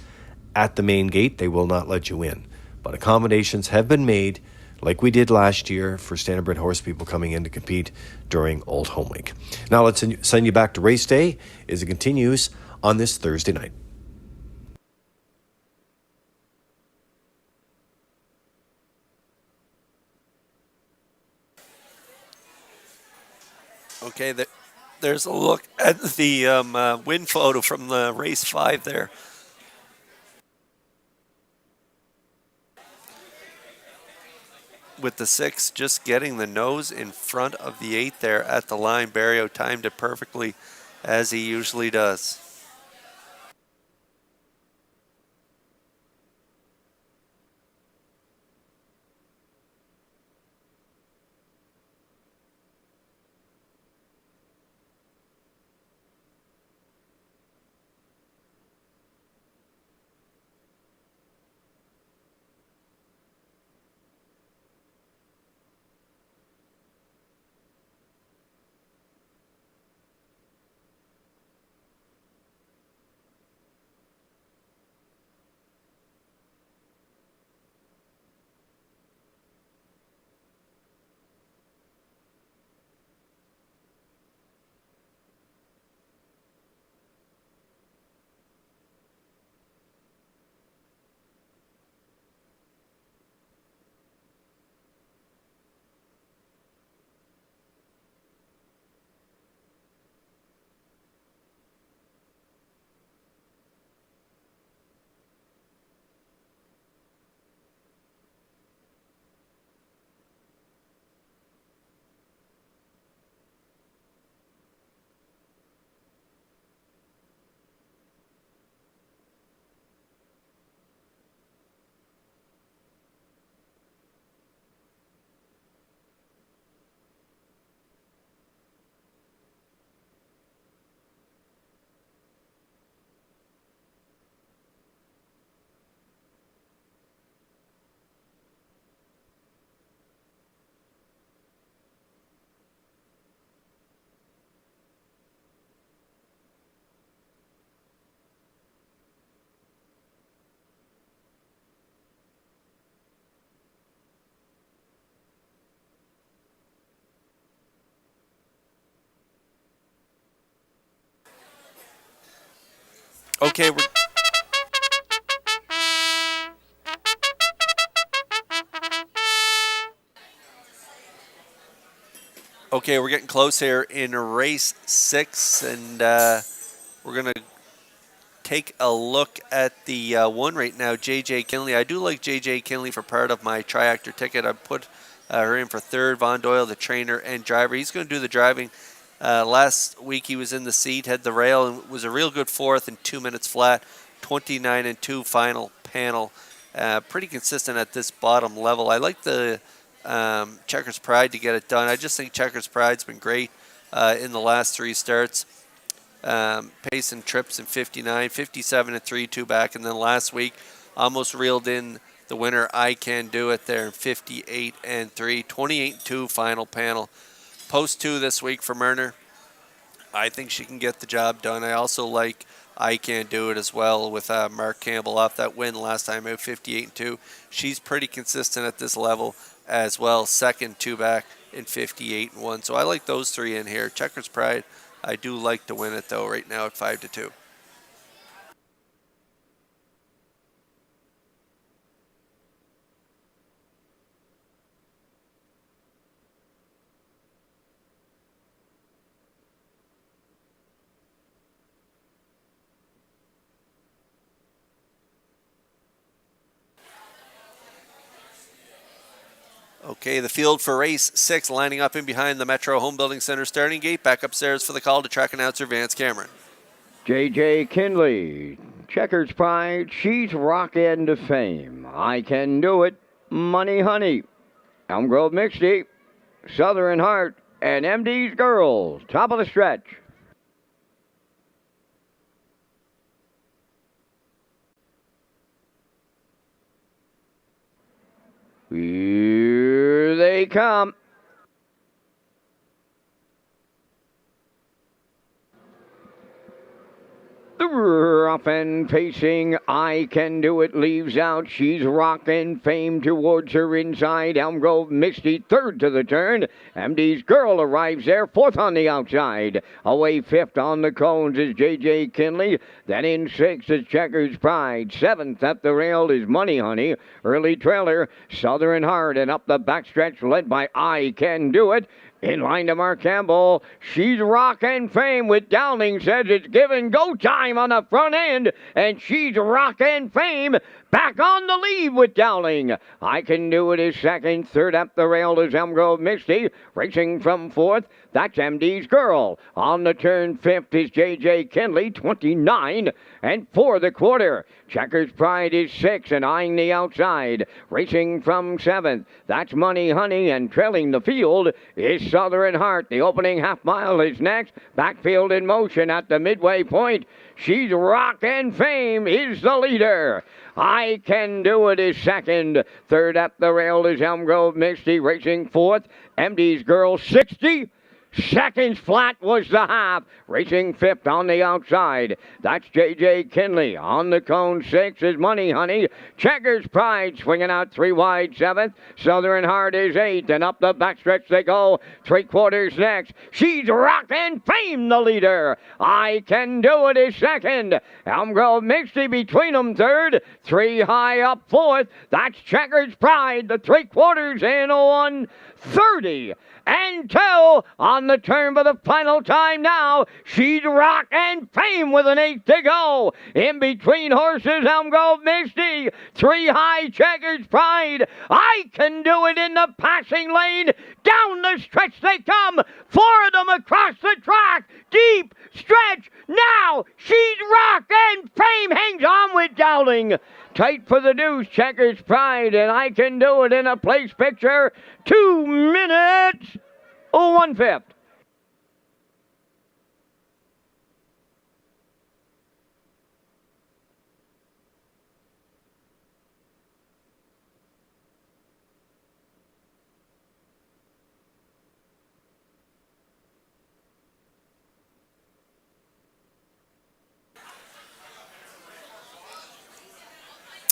Speaker 6: at the main gate. They will not let you in. But accommodations have been made, like we did last year, for Standardbred horse people coming in to compete during Old Home Week. Now let's send you back to race day as it continues on this Thursday night.
Speaker 1: Okay, there's a look at the win photo from the race 5 there. With the 6 just getting the nose in front of the 8 there at the line. Barrio timed it perfectly, as he usually does. Okay, we're getting close here in race 6, and we're going to take a look at the one right now, J.J. Kinley. I do like J.J. Kinley for part of my tri-actor ticket. I put her in for third. Von Doyle, the trainer and driver. He's going to do the driving. Last week he was in the seat, had the rail, and was a real good fourth in 2 minutes flat, 29-2 final panel. Pretty consistent at this bottom level. I like the Checkers Pride to get it done. I just think Checkers Pride's been great in the last 3 starts. Pace and trips in 59, 57 and 3, 2 back, and then last week almost reeled in the winner. I Can Do It there in 58 and 3, 28-2 final panel. Post 2 this week for Myrner. I think she can get the job done. I also like I Can Do It as well with Mark Campbell off that win last time at 58 and 2. She's pretty consistent at this level as well. Second, 2 back in 58 and 1. So I like those 3 in here. Checkers Pride, I do like to win it though right now at 5-2. Okay, the field for race 6 lining up in behind the Metro Home Building Center starting gate. Back upstairs for the call to track announcer Vance Cameron.
Speaker 4: J.J. Kinley, Checkers Pride, she's rockin' to fame. I Can Do It, Money Honey, Elm Grove Mixty, Southern Heart, and MD's Girls, top of the stretch. Here they come. The rough and pacing, I Can Do It leaves out. She's rocking fame towards her inside. Elm Grove Misty third to the turn. MD's Girl arrives there, fourth on the outside. Away fifth on the cones is J.J. Kinley. Then in sixth is Checkers Pride. Seventh at the rail is Money Honey. Early trailer, Southern Heart. And up the backstretch led by I Can Do It. In line to Mark Campbell, she's rockin' fame with Dowling says it's given go time on the front end, and she's rockin' fame back on the lead with Dowling. I Can Do It is second, third up the rail is Elm Grove Misty, racing from fourth, that's MD's Girl. On the turn fifth is J.J. Kinley, 29 and 4 the quarter. Checkers Pride is 6 and eyeing the outside. Racing from 7th, that's Money Honey, and trailing the field is Southern Heart. The opening half mile is next. Backfield in motion at the midway point. She's rockin' fame is the leader. I Can Do It is second. Third up the rail is Elm Grove Misty, racing fourth. MD's Girl, 60 seconds flat was the half. Racing fifth on the outside. That's J.J. Kinley. On the cone, 6 is Money Honey. Checkers Pride swinging out 3 wide, 7th. Southern Heart is 8th. And up the backstretch they go. 3/4 next. She's rockin' fame, the leader. I Can Do It is second. Elm Grove Mixty between them third. 3 high up fourth. That's Checkers Pride. The 3/4 in 1:30. And 2 on the turn for the final time now. She's rockin' fame with an 8 to go. In between horses, Elm Grove Misty. 3 high, Checkers Pride. I Can Do It in the passing lane. Down the stretch they come. 4 of them across the track. Deep stretch. Now she's rockin' fame. Hangs on with Dowling. Tight for the deuce, Checkers Pride, and I Can Do It in a place picture. 2 minutes, 1/5.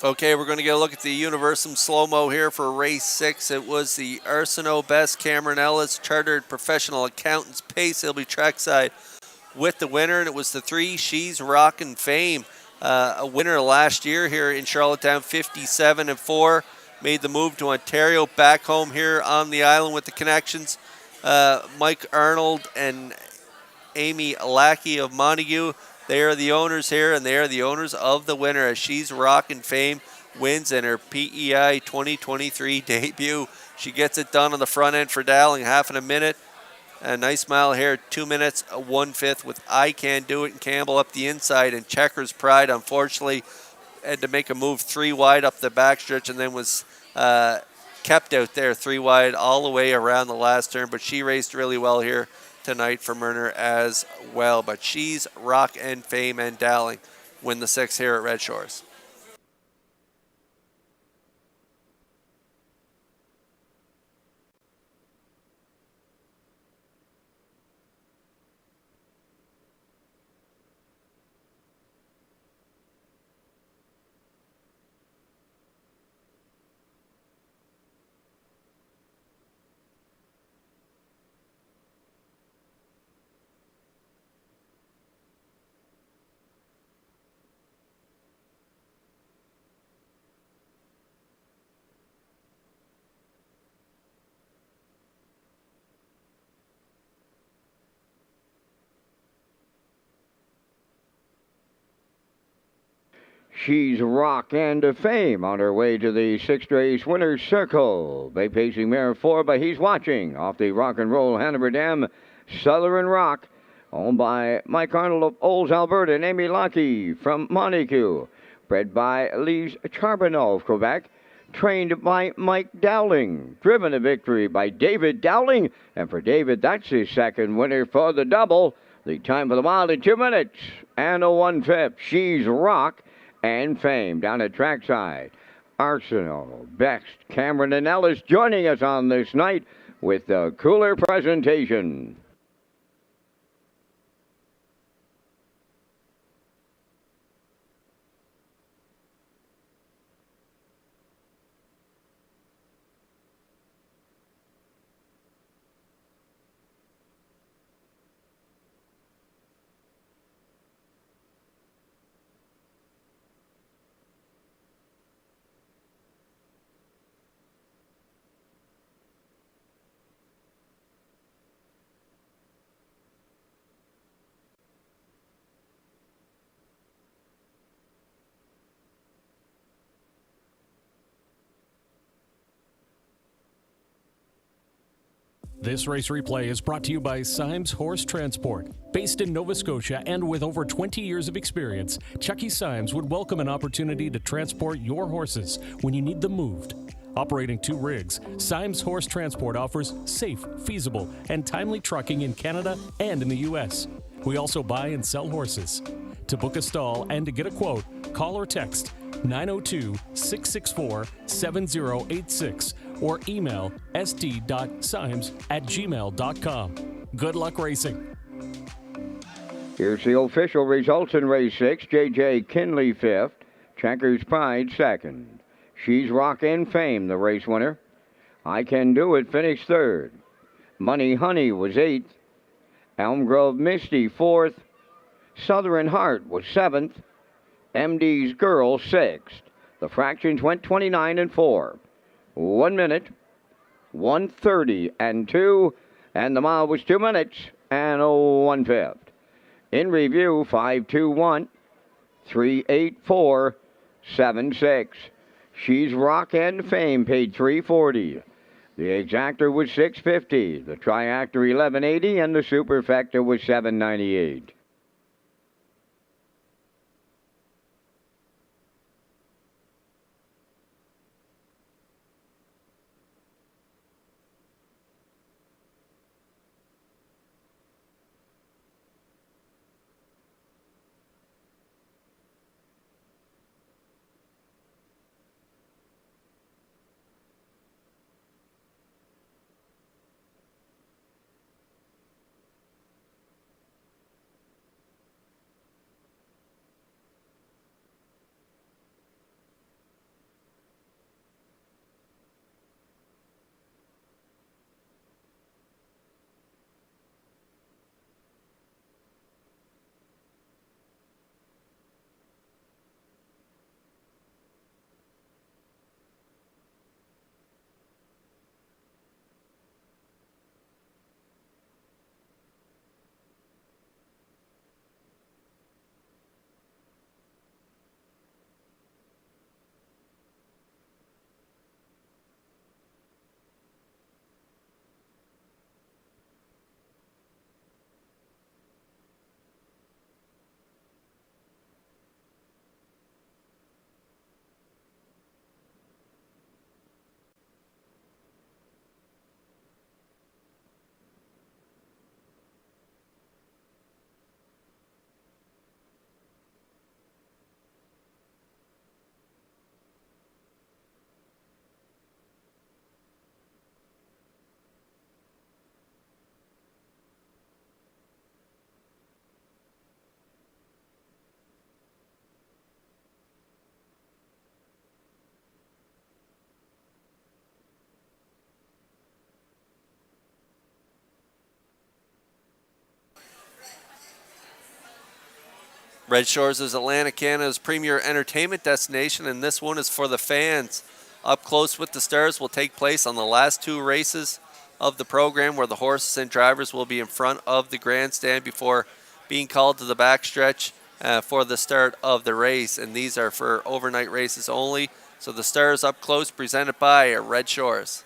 Speaker 1: Okay, we're going to get a look at the Universum slow-mo here for race 6. It was the Arsenault Best Cameron Ellis Chartered Professional Accountants Pace. He'll be trackside with the winner, and it was the 3 She's Rockin' Fame. a winner last year here in Charlottetown, 57-4. Made the move to Ontario, back home here on the island with the connections. Mike Arnold and Amy Lackey of Montague, they are the owners here, and they are the owners of the winner as She's Rockin' Fame wins in her PEI 2023 debut. She gets it done on the front end for Dowling, half in a minute. A nice mile here, 2 minutes, 1/5 with I Can Do It and Campbell up the inside. And Checkers Pride, unfortunately, had to make a move 3 wide up the backstretch and then was kept out there 3 wide all the way around the last turn. But she raced really well here tonight for Myrner as well. But She's Rockin' Fame and Dowling win the 6 here at Red Shores.
Speaker 4: She's Rockin' Fame on her way to the 6th race winner's circle. Bay pacing mare 4, but he's watching off the Rock and Roll Hanover Dam Southern Rock, owned by Mike Arnold of Olds, Alberta, and Amy Lockey from Montague. Bred by Lise Charbonneau of Quebec. Trained by Mike Dowling. Driven to victory by David Dowling. And for David, that's his second winner for the double. The time for the mile in 2 minutes and a 1/5. She's Rockin' Fame down at trackside. Arsenal, Bext, Cameron, and Ellis joining us on this night with the cooler presentation.
Speaker 3: This race replay is brought to you by Symes Horse Transport. Based in Nova Scotia and with over 20 years of experience, Chucky Symes would welcome an opportunity to transport your horses when you need them moved. Operating 2 rigs, Symes Horse Transport offers safe, feasible, and timely trucking in Canada and in the U.S. We also buy and sell horses. To book a stall and to get a quote, call or text 902-664-7086 or email sd.symes@gmail.com. Good luck racing.
Speaker 4: Here's the official results in race 6. J.J. Kinley 5th. Checkers Pride 2nd. She's Rockin' Fame, the race winner. I Can Do It finished 3rd. Money Honey was 8th. Elm Grove Misty 4th. Southern Heart was 7th. MD's Girl 6th. The fractions went 29 and 4. 1 minute, 1:30 and 2, and the mile was 2 minutes and 1/5. In review, 5:21, 3:84, 7:6. She's Rockin' Fame paid $340. The exactor was $650. The triactor $1180, and the superfecta was $798.
Speaker 1: Red Shores is Atlantic, Canada's premier entertainment destination, and this one is for the fans. Up Close with the Stars will take place on the last two races of the program, where the horses and drivers will be in front of the grandstand before being called to the backstretch for the start of the race. And these are for overnight races only. So the Stars Up Close, presented by Red Shores.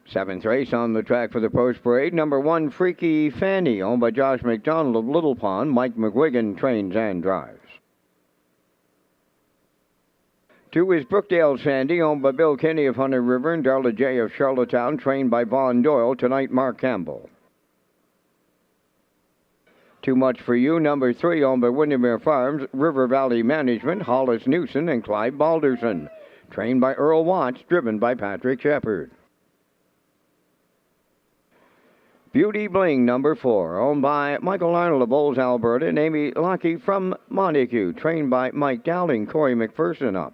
Speaker 4: Seventh race on the track for the post parade. Number 1, Freaky Fanny, owned by Josh McDonald of Little Pond. Mike McGuigan trains and drives. 2 is Brookdale Sandy, owned by Bill Kinney of Hunter River and Darla J. of Charlottetown, trained by Vaughn Doyle. Tonight, Mark Campbell. Too Much for You, number 3, owned by Windermere Farms, River Valley Management, Hollis Newson and Clyde Balderson, trained by Earl Watts, driven by Patrick Shepard. Beauty Bling, number 4, owned by Michael Arnold of Bowles, Alberta, and Amy Lockey from Montague, trained by Mike Dowling, Corey McPherson up.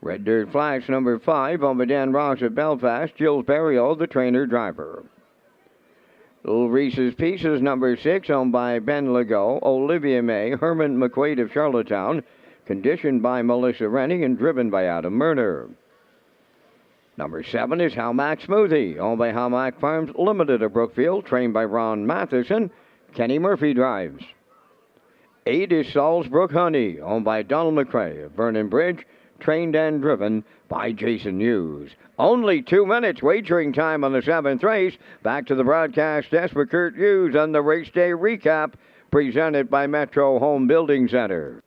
Speaker 4: Red Dirt Flash, number 5, owned by Dan Ross of Belfast, Jill Berrio, the trainer-driver. Little Reese's Pieces, number 6, owned by Ben Legault, Olivia May, Herman McQuaid of Charlottetown, conditioned by Melissa Rennie and driven by Adam Murner. Number 7 is Halmack Smoothie, owned by Halmack Farms Limited of Brookfield, trained by Ron Matheson. Kenny Murphy drives. 8 is Salisbrook Honey, owned by Donald McRae of Vernon Bridge, trained and driven by Jason Hughes. Only 2 minutes wagering time on the 7th race. Back to the broadcast desk with Kurt Hughes on the race day recap, presented by Metro Home Building Center.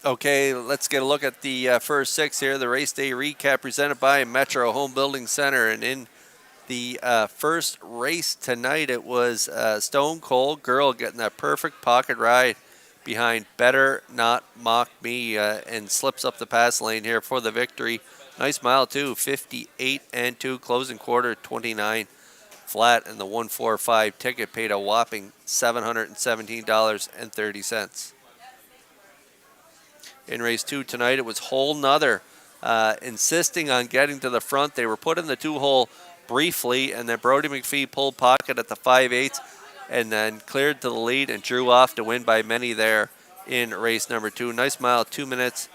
Speaker 1: Okay, let's get a look at the first 6 here. The race day recap presented by Metro Home Building Center. And in the first race tonight, it was Stone Cold Girl getting that perfect pocket ride behind Better Not Mock Me and slips up the pass lane here for the victory. Nice mile, too. 58 and 2, closing quarter 29 flat, and the 145 ticket paid a whopping $717.30. In race 2 tonight, it was Whole Nother insisting on getting to the front. They were put in the 2-hole briefly, and then Brody McPhee pulled pocket at the 5/8 and then cleared to the lead and drew off to win by many there in race number 2. Nice mile, 2 minutes,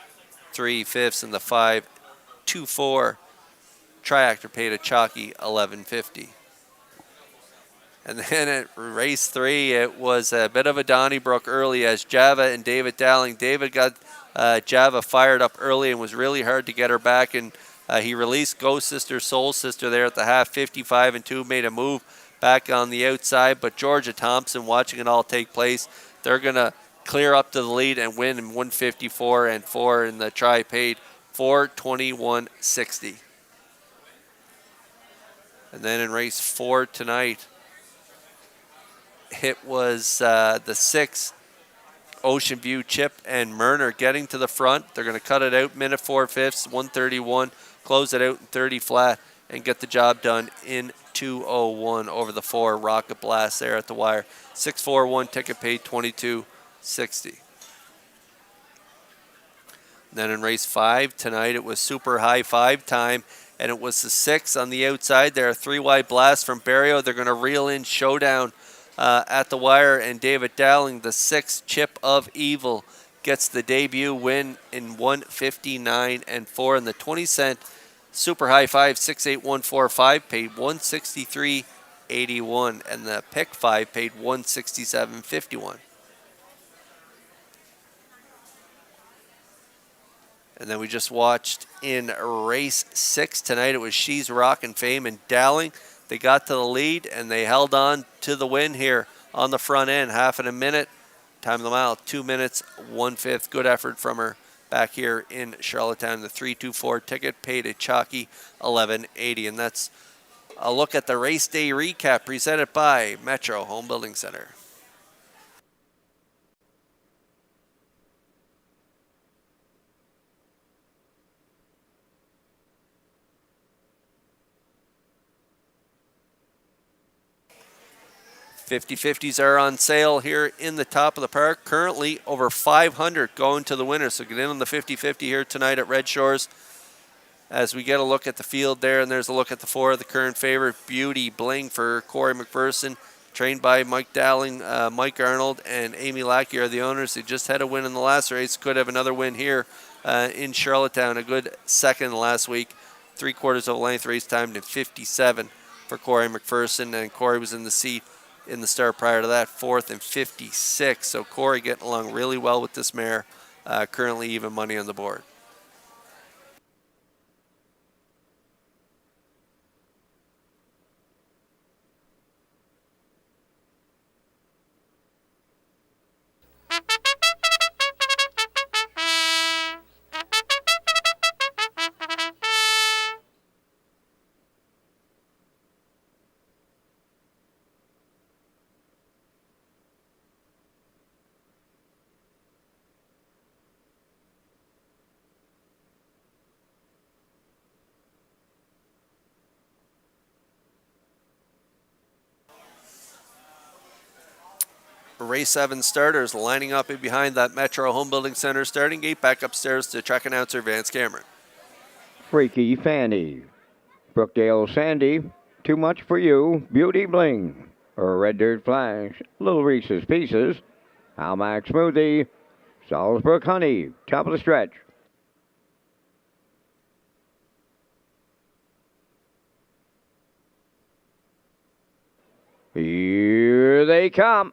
Speaker 1: 3/5, and the 5.24 triactor paid a chalky $11.50. And then at race 3, it was a bit of a Donnybrook early as Java and David Dowling. David got Java fired up early and was really hard to get her back, and he released Ghost Sister, Soul Sister there at the half, 55 and 2, made a move back on the outside, but Georgia Thompson watching it all take place. They're going to clear up to the lead and win in 154 and 4, and the try paid $421.60. And then in race 4 tonight, it was the 6 Ocean View, Chip and Murner getting to the front. They're going to cut it out, minute 4/5, 1:31, close it out in 30 flat, and get the job done in 2:01 over the 4 Rocket Blast there at the wire. 6:41 ticket paid $22.60. Then in race 5 tonight, it was super high 5 time, and it was the 6 on the outside there. 3 wide blast from Barrio. They're going to reel in Showdown at the wire, and David Dowling, the 6 Chip of Evil, gets the debut win in 1:59 and 4. And the 20-cent super high 5 68145 paid $163.81, and the pick 5 paid $167.51. And then we just watched in race 6 tonight. It was She's Rockin' Fame and Dowling. They got to the lead, and they held on to the win here on the front end. Half in a minute. Time of the mile, 2 minutes, 1/5. Good effort from her back here in Charlottetown. The 324 ticket paid a chalky $11.80. And that's a look at the race day recap presented by Metro Home Building Center. $50/50s are on sale here in the top of the park. Currently over 500 going to the winner. So get in on the 50/50 here tonight at Red Shores. As we get a look at the field there, and there's a look at the 4 of the current favorite, Beauty Bling for Corey McPherson, trained by Mike Dowling, Mike Arnold, and Amy Lackey are the owners. They just had a win in the last race. Could have another win here in Charlottetown. A good second last week. 3/4 of a length race timed in 57 for Corey McPherson, and Corey was in the seat in the start prior to that, 4th and 56. So Corey getting along really well with this mare. Currently even money on the board. Race 7 starters lining up in behind that Metro Home Building Center starting gate. Back upstairs to track announcer Vance Cameron.
Speaker 4: Freaky Fanny. Brookdale Sandy. Too Much for You. Beauty Bling. Red Dirt Flash. Little Reese's Pieces. Almac Smoothie. Salisbrook Honey. Top of the stretch. Here they come.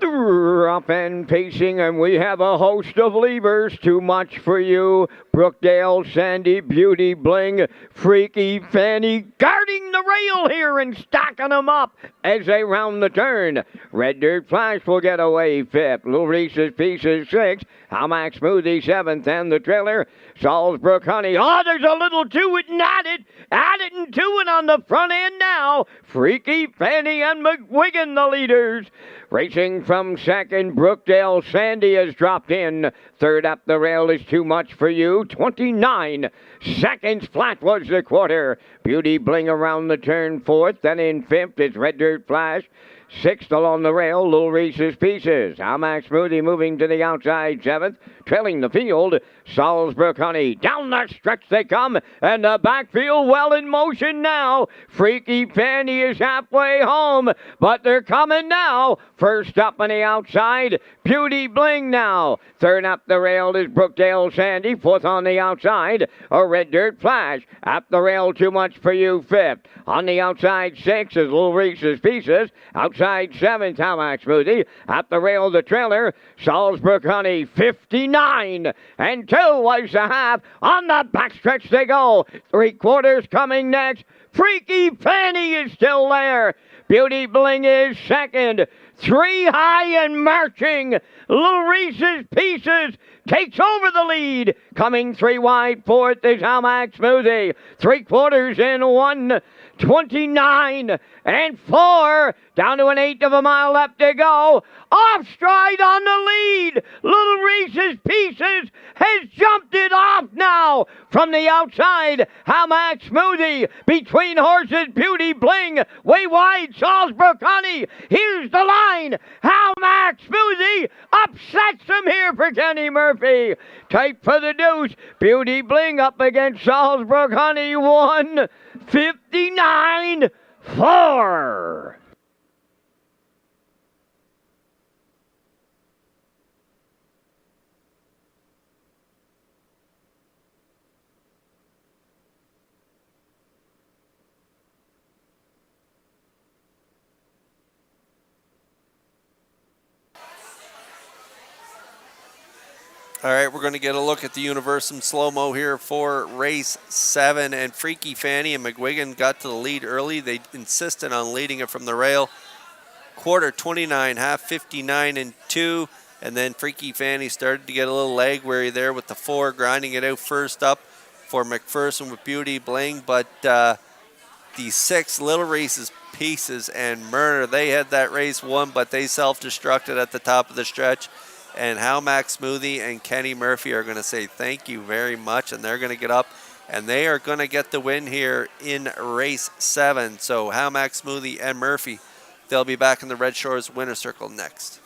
Speaker 4: Up and pacing, and we have a host of levers. Too Much for You, Brookdale, Sandy, Beauty Bling, Freaky Fanny, guarding the rail here and stacking them up as they round the turn. Red Dirt Flash will get away 5th. Little Reese's Pieces 6th. Almac Smoothie 7th, and the trailer, Salisbrook Honey. Oh, there's a little to it and added and to it on the front end now. Freaky Fanny and McWiggin, the leaders. Racing from second, Brookdale Sandy has dropped in. Third up the rail is Too Much for You. 29 seconds flat was the quarter. Beauty Bling around the turn 4th. Then in 5th is Red Dirt Flash. 6th along the rail, Little Reese's Pieces. Almac Smoothie moving to the outside 7th. Trailing the field, Salisbrook Honey. Down the stretch they come, and the backfield well in motion now. Freaky Fanny is halfway home, but they're coming now. First up on the outside, Beauty Bling now. Third up the rail is Brookdale Sandy. 4th on the outside, a Red Dirt Flash. Up the rail, Too Much for You 5th. On the outside 6 is Little Reese's Pieces. Outside 7th, Almac Smoothie. Up the rail, the trailer, Salisbrook Honey. 59 and 2 was the half. On the backstretch they go. 3/4 coming next. Freaky Fanny is still there. Beauty Bling is second. 3 high and marching. Little Reese's Pieces takes over the lead. Coming 3 wide. Fourth is Hamac Smoothie. 3/4 in 1:29 and 4. Down to an 1/8 of a mile left to go. Off stride on the lead. Little Reese's Pieces has jumped it off now from the outside. Hamac Smoothie between horses. Beauty Bling way wide. Salisbury Honey. Here's the line. Hamac Smoothie upsets him here for Kenny Murphy. Tight for the deuce. Beauty Bling up against Salisbury Honey. 1:59.4.
Speaker 1: All right, we're going to get a look at the Universum slow-mo here for race 7. And Freaky Fanny and McGuigan got to the lead early. They insisted on leading it from the rail. Quarter 29, half 59 and 2. And then Freaky Fanny started to get a little leg weary there with the 4, grinding it out first up for McPherson with Beauty Bling. But the 6, Little Reese's Pieces and Murder, they had that race won, but they self-destructed at the top of the stretch. And Hamac Smoothie and Kenny Murphy are going to say thank you very much, and they're going to get up, and they are going to get the win here in race 7. So Hamac Smoothie and Murphy, they'll be back in the Red Shores winner circle next.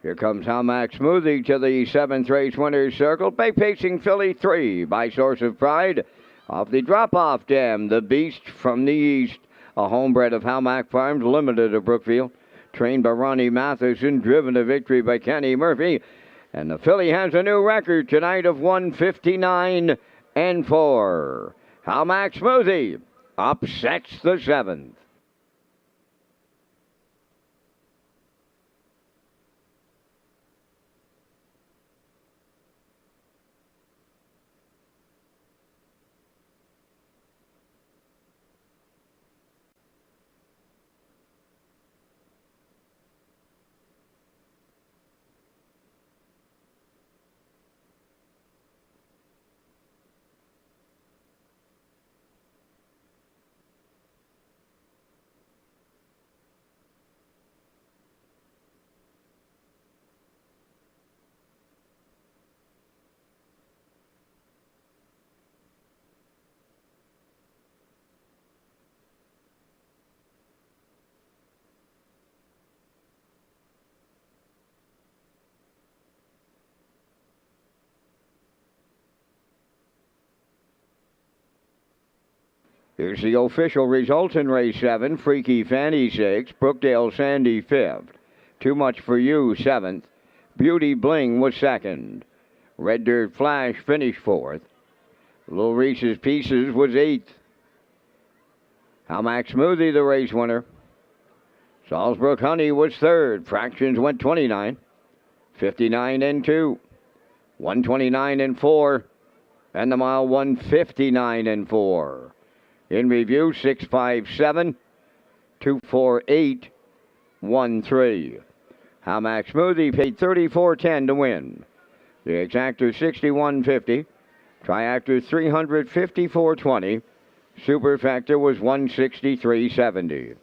Speaker 4: Here comes Hamac Smoothie to the 7th race winner's circle. Bay Pacing Filly 3 by Source of Pride. Off the drop-off dam, the Beast from the East. A homebred of Hamac Farms, limited of Brookfield. Trained by Ronnie Matheson, driven to victory by Kenny Murphy. And the filly has a new record tonight of 1:59.4. Hamac Smoothie upsets the 7th. Here's the official results in race 7. Freaky Fanny 6th, Brookdale Sandy 5th. Too Much for You 7th. Beauty Bling was 2nd. Red Dirt Flash finished 4th. Little Reese's Pieces was 8th. Hamac Smoothie, the race winner. Salisbrook Honey was 3rd. Fractions went 29. 59 and 2. 129 and 4. And the mile 159 and 4. In review, 657, 248, 13. Hamac Smoothie paid $34.10 to win. The exactor $61.50. Triactor $354.20. Superfactor was $163.70.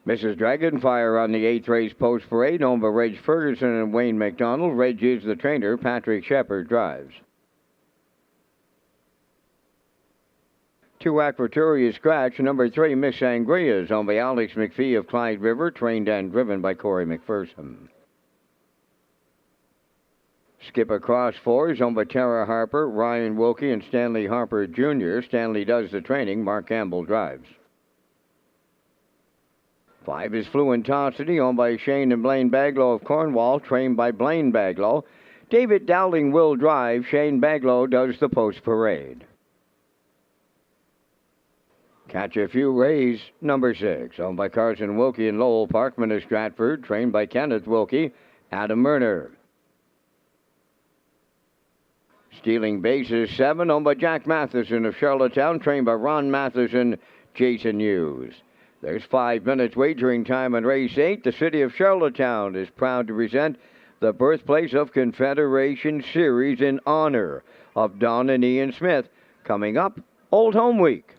Speaker 4: Mrs. Dragonfire on the 8th race post parade, owned by Reg Ferguson and Wayne McDonald. Reg is the trainer. Patrick Shepard drives. 2 Aquatorius Scratch, number 3 Miss Sangria is owned by Alex McPhee of Clyde River, trained and driven by Corey McPherson. Skip Across 4 is owned by Tara Harper, Ryan Wilkie, and Stanley Harper Jr. Stanley does the training. Mark Campbell drives. 5 is Fluentosity, owned by Shane and Blaine Baglow of Cornwall, trained by Blaine Baglow. David Dowling will drive. Shane Baglow does the post parade. Catch a Few Rays, number 6, owned by Carson Wilkie and Lowell Parkman of Stratford, trained by Kenneth Wilkie, Adam Murner. Stealing Bases 7, owned by Jack Matheson of Charlottetown, trained by Ron Matheson, Jason Hughes. There's 5 minutes wagering time on race 8. The city of Charlottetown is proud to present the Birthplace of Confederation Series in honor of Don and Ian Smith. Coming up, Old Home Week.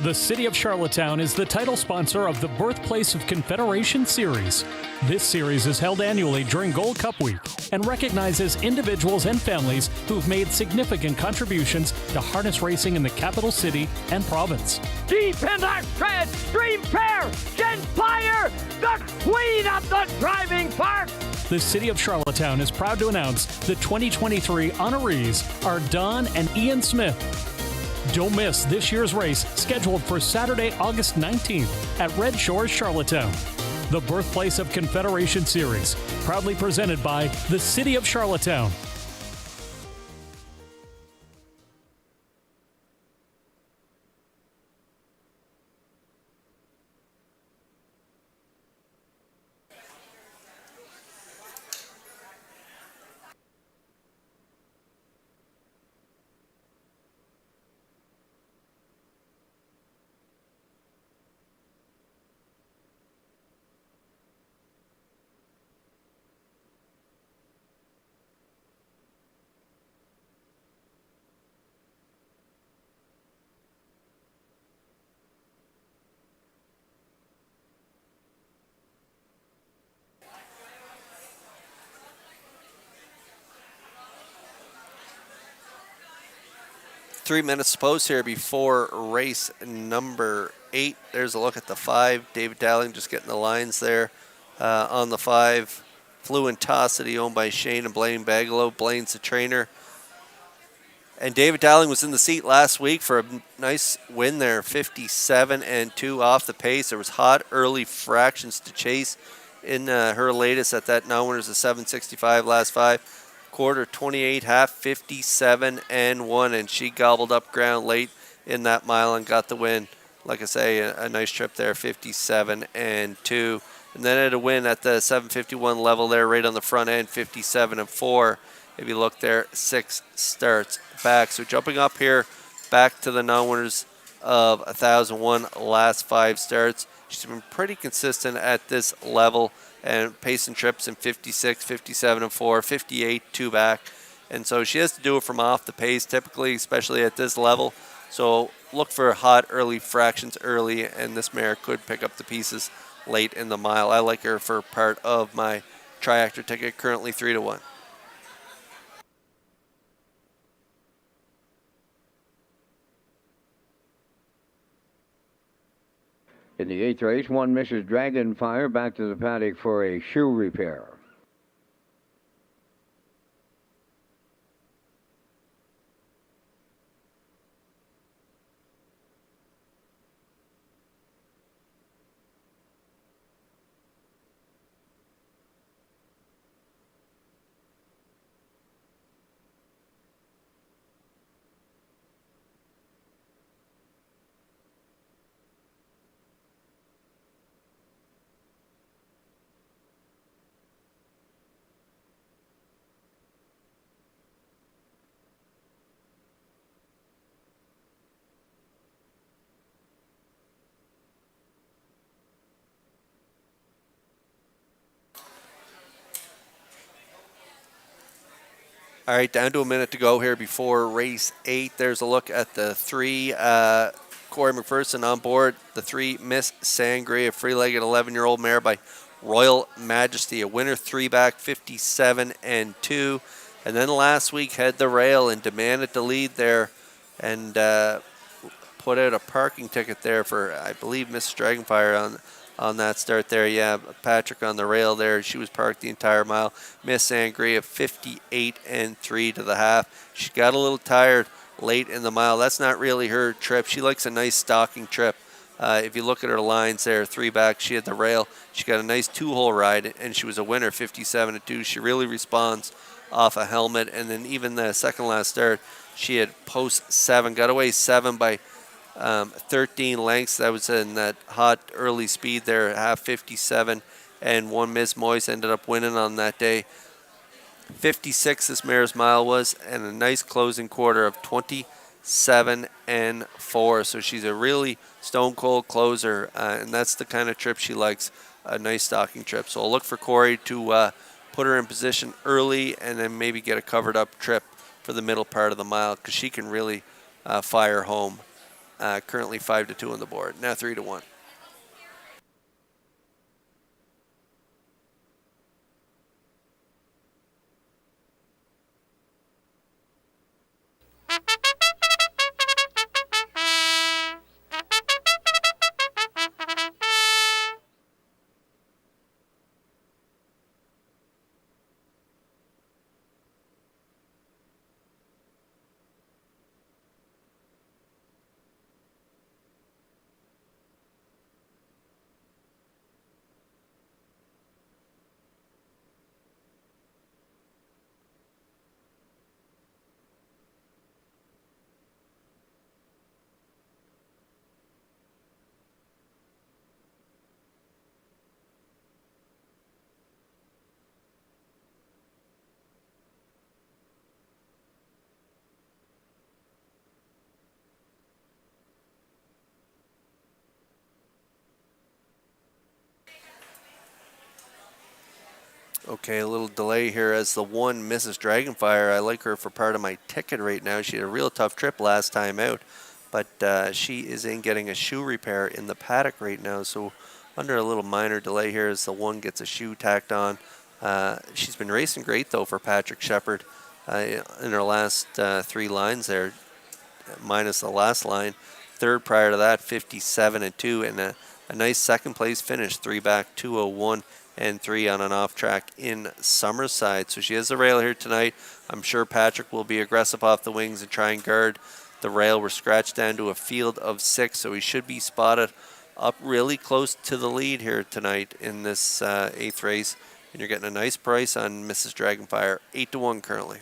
Speaker 3: The City of Charlottetown is the title sponsor of the Birthplace of Confederation Series. This series is held annually during Gold Cup Week and recognizes individuals and families who've made significant contributions to harness racing in the capital city and province.
Speaker 2: Deep in the stretch, Dream Fair, Genspire, the queen of the driving park,
Speaker 3: the City of Charlottetown is proud to announce the 2023 honorees are Don and Ian Smith. Don't miss this year's race, scheduled for Saturday, August 19th at Redshores, Charlottetown. The birthplace of Confederation Series, proudly presented by the City of Charlottetown.
Speaker 1: Three minutes to post here before race number 8. There's a look at the 5. David Dowling just getting the lines there on the 5. Fluentosity, owned by Shane and Blaine Bagalow. Blaine's the trainer. And David Dowling was in the seat last week for a nice win there, 57-2 off the pace. There was hot early fractions to chase in her latest at that non-winners of 765 last 5. Quarter 28, half 57-1, and she gobbled up ground late in that mile and got the win. Like I say, a nice trip there, 57-2. And then had a win at the 751 level there, right on the front end, 57-4. If you look there, 6 starts back. So jumping up here, back to the non-winners of 1001 last 5 starts. She's been pretty consistent at this level and pacing trips in 56, 57-4, 58, 2 back. And so she has to do it from off the pace typically, especially at this level. So look for hot early fractions early, and this mare could pick up the pieces late in the mile. I like her for part of my triactor ticket, currently 3-1.
Speaker 4: In the 8th race, one Mrs. Dragonfire back to the paddock for a shoe repair.
Speaker 1: All right, down to a minute to go here before race 8. There's a look at the 3. Corey McPherson on board. The 3, Miss Sangria, free-legged 11-year-old mare by Royal Majesty. A winner 3 back, 57-2. And then last week had the rail and demanded the lead there and put out a parking ticket there for, I believe, Miss Dragonfire on that start there. Yeah, Patrick on the rail there. She was parked the entire mile. Miss Sangria, 58-3 to the half. She got a little tired late in the mile. That's not really her trip. She likes a nice stalking trip. If you look at her lines there, 3 back, she had the rail. She got a nice 2-hole ride, and she was a winner, 57-2. She really responds off a helmet. And then even the second last start, she had post 7, got away 7 by 13 lengths. That was in that hot early speed there, half 57, and one Ms. Moyes ended up winning on that day. 56 this mare's mile was, and a nice closing quarter of 27-4. So she's a really stone cold closer, and that's the kind of trip she likes, a nice stalking trip. So I'll look for Corey to put her in position early and then maybe get a covered up trip for the middle part of the mile, because she can really fire home. Currently 5-2 on the board. Now 3-1. Okay, a little delay here as the one Mrs. Dragonfire. I like her for part of my ticket right now. She had a real tough trip last time out, but she is in getting a shoe repair in the paddock right now. So under a little minor delay here as the one gets a shoe tacked on. She's been racing great though for Patrick Shepard in her last 3 lines there, minus the last line. Third prior to that, 57-2, and a nice second place finish, 3 back, 2:01 and 3 on an off track in Summerside. So she has the rail here tonight. I'm sure Patrick will be aggressive off the wings and try and guard the rail. We're scratched down to a field of 6, so he should be spotted up really close to the lead here tonight in this 8th race. And you're getting a nice price on Mrs. Dragonfire, 8-1 currently.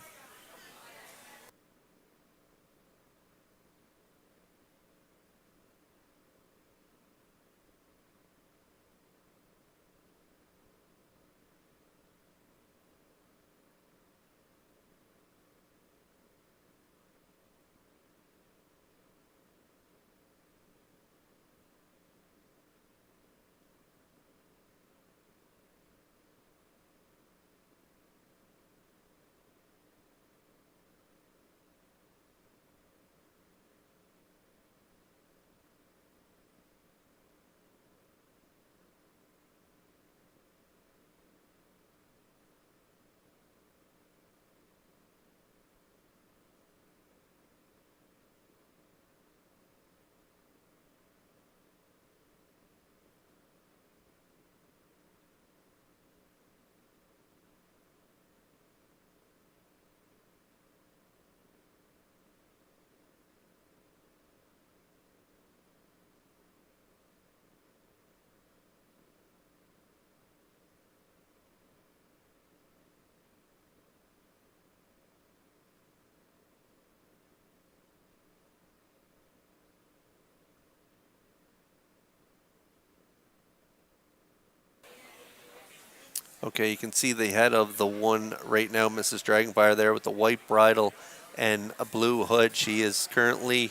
Speaker 1: Okay, you can see the head of the one right now, Mrs. Dragonfire there with the white bridle and a blue hood. She is currently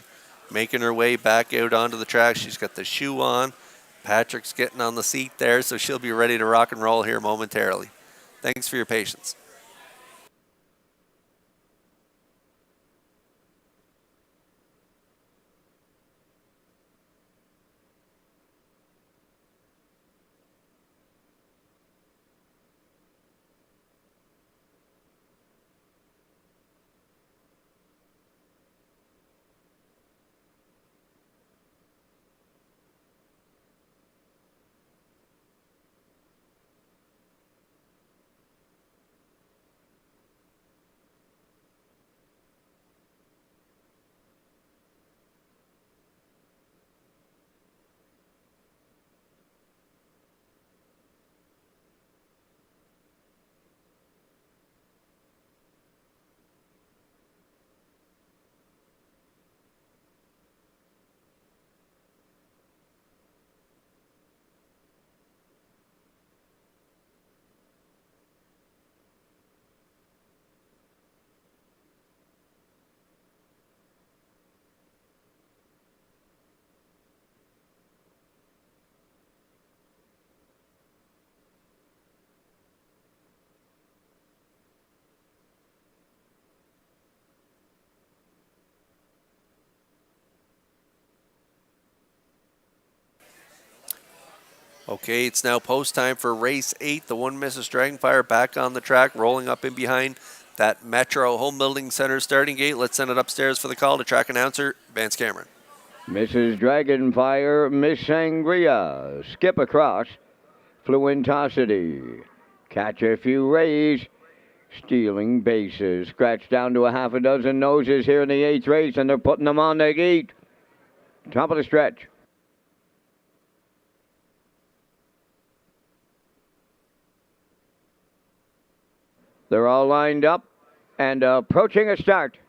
Speaker 1: making her way back out onto the track. She's got the shoe on. Patrick's getting on the seat there, so she'll be ready to rock and roll here momentarily. Thanks for your patience. Okay, it's now post time for race 8. The one Mrs. Dragonfire back on the track, rolling up in behind that Metro Home Building Center starting gate. Let's send it upstairs for the call to track announcer Vance Cameron.
Speaker 4: Mrs. Dragonfire, Miss Sangria, skip across, Fluentosity, catch a few rays, stealing bases, scratch down to a half a dozen noses here in the 8th race, and they're putting them on the gate. Top of the stretch. They're all lined up and approaching a start.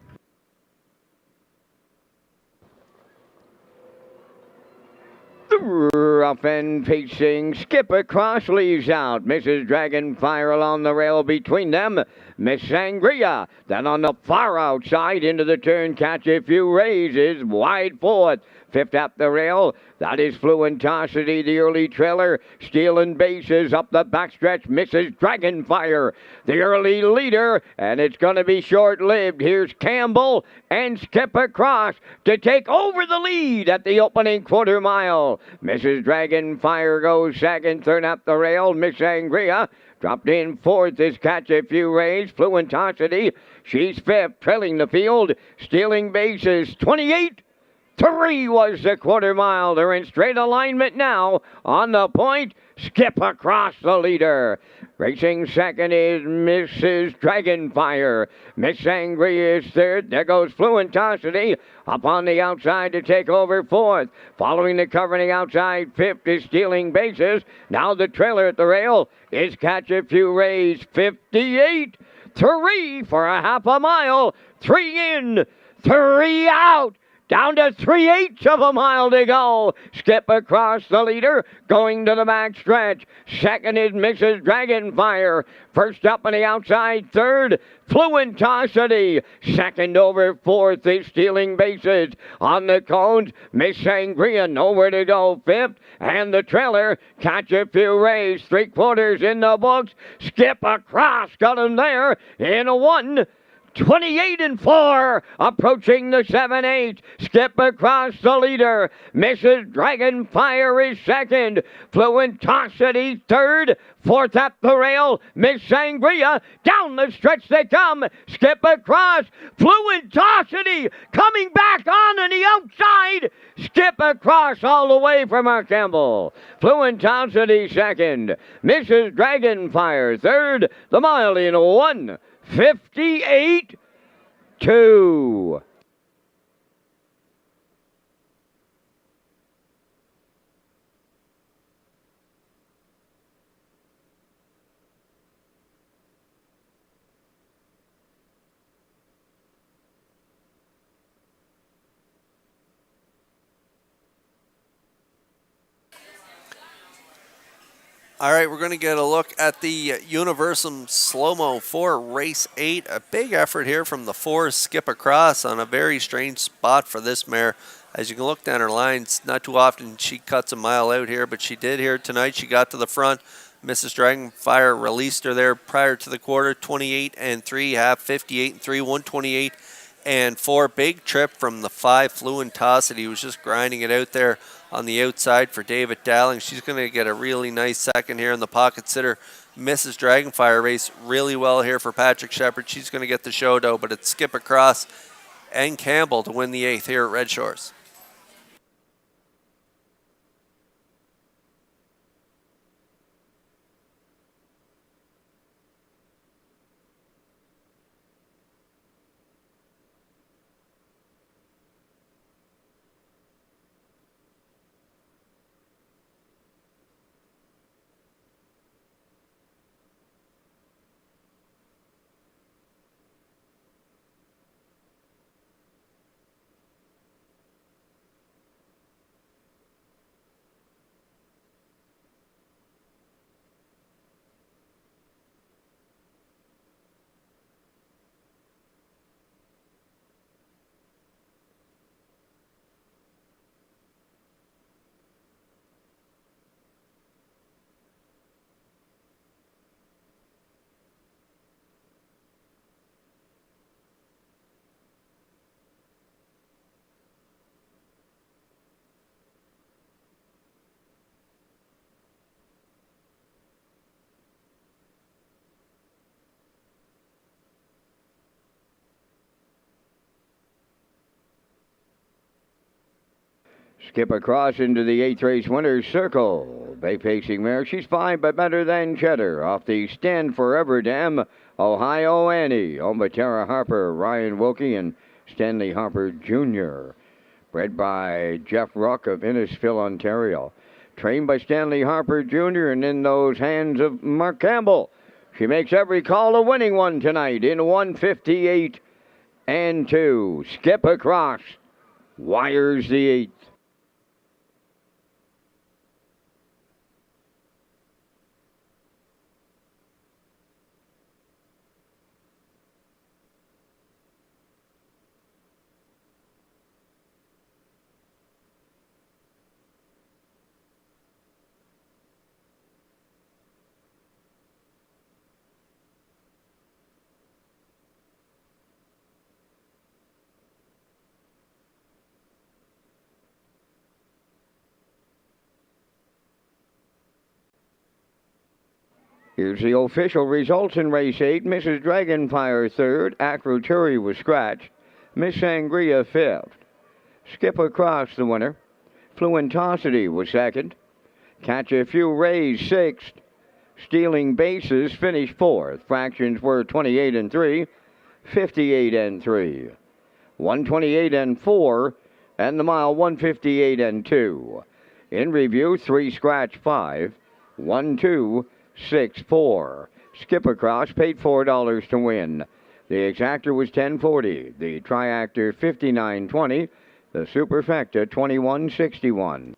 Speaker 4: Rough and pacing, skip across, leaves out. Mrs. Dragonfire along the rail between them. Miss Sangria, then on the far outside into the turn, catch a few raises, wide forward. Fifth up the rail, that is Fluentosity, the early trailer. Stealing bases up the backstretch, misses Dragonfire, the early leader, and it's going to be short-lived. Here's Campbell and Skip Across to take over the lead at the opening quarter mile. Mrs. Dragonfire goes second. Third up the rail, Miss Sangria. Dropped in fourth is Catch a Few Rays. Fluentosity, she's fifth, trailing the field. Stealing bases, 28. 3 was the quarter mile. They're in straight alignment now. On the point, Skip Across the leader. Racing second is Mrs. Dragonfire. Miss Sangria is third. There goes Fluentosity up on the outside to take over fourth. Following the cover on the outside, fifth is Stealing Bases. Now the trailer at the rail is Catch a Few Rays. 58. 3 for a half a mile. 3 in, 3 out. Down to 3/8 of a mile to go. Skip Across the leader, going to the back stretch. Second is Mrs. Dragonfire. First up on the outside, third, Fluentosity. Second over fourth is Stealing Bases. On the cones, Miss Sangria, nowhere to go, fifth. And the trailer, Catch a Few Rays. 3/4 in the books. Skip Across, got him there in a 1:28.4, approaching the 7/8. Skip Across the leader. Mrs. Dragonfire is second. Fluentosity third. Fourth up the rail, Miss Sangria. Down the stretch they come. Skip Across. Fluentosity coming back on the outside. Skip Across all the way from our Campbell. Fluentosity second. Mrs. Dragonfire third. The mile in 1:58.2.
Speaker 1: All right, we're going to get a look at the Universum Slow-Mo for Race 8. A big effort here from the 4 Skip Across on a very strange spot for this mare. As you can look down her lines, not too often she cuts a mile out here, but she did here tonight. She got to the front. Mrs. Dragonfire released her there prior to the quarter, 28-3, half 58-3, 128-4. Big trip from the 5 Fluentosity. He was just grinding it out there on the outside for David Dowling. She's going to get a really nice second here in the pocket sitter. Mrs. Dragonfire raced really well here for Patrick Shepard. She's going to get the show, though, but it's Skip Across and Campbell to win the 8th here at Red Shores.
Speaker 4: Skip Across into the 8th race winner's circle. Bay-pacing mare. She's 5 but better than Cheddar. Off the Stand Forever Dam, Ohio Annie. Owned by Tara Harper, Ryan Wilkie, and Stanley Harper Jr. Bred by Jeff Ruck of Innisfil, Ontario. Trained by Stanley Harper Jr. and in those hands of Mark Campbell. She makes every call a winning one tonight in 1:58.2. Skip Across wires the 8th. Here's the official results in race 8. Mrs. Dragonfire third. Acroturi was scratched. Miss Sangria fifth. Skip Across the winner. Fluentosity was second. Catch a Few Rays sixth. Stealing Bases finished fourth. Fractions were 28 and 3, 58 and 3, 128 and 4, and the mile 158 and 2. In review, 3 scratch 5, 1 2 6 4. Skip Across paid $4 to win. The exactor was 10.40. The triactor 59.20. The superfecta 21.61.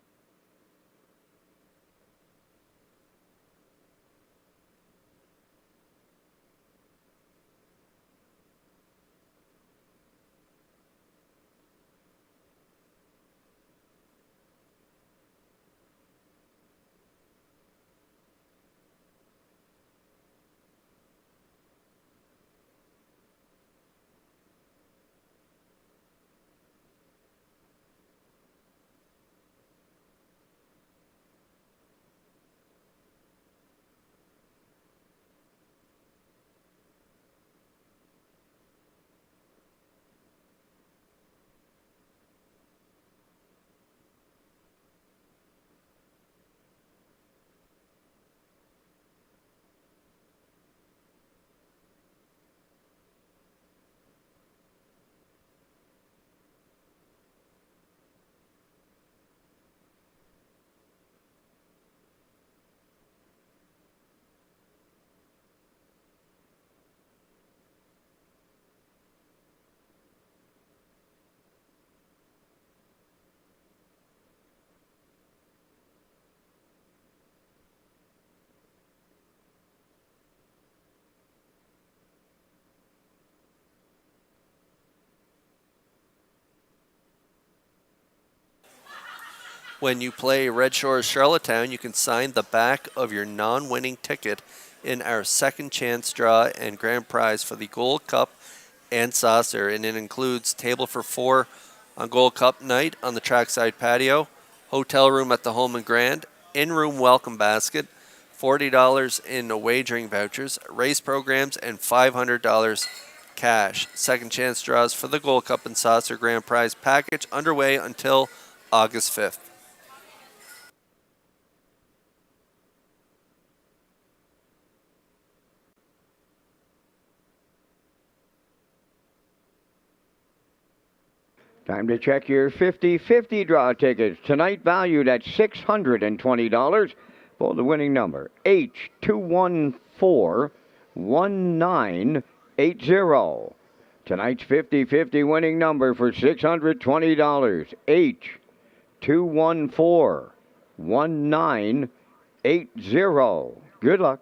Speaker 1: When you play Red Shores Charlottetown, you can sign the back of your non-winning ticket in our second chance draw and grand prize for the Gold Cup and Saucer, and it includes table for 4 on Gold Cup night on the trackside patio, hotel room at the Home and Grand, in-room welcome basket, $40 in wagering vouchers, race programs, and $500 cash. Second chance draws for the Gold Cup and Saucer grand prize package underway until August 5th.
Speaker 4: Time to check your 50-50 draw tickets. Tonight valued at $620 for the winning number H2141980. Tonight's 50-50 winning number for $620. H2141980. Good luck.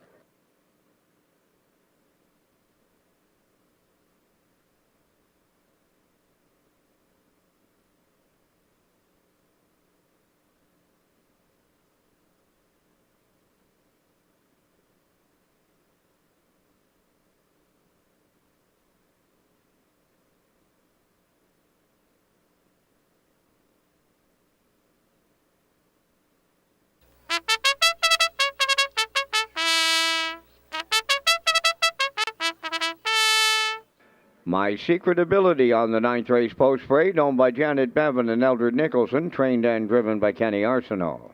Speaker 4: My Secret Ability on the 9th race post parade, owned by Janet Bevan and Eldred Nicholson, trained and driven by Kenny Arsenault.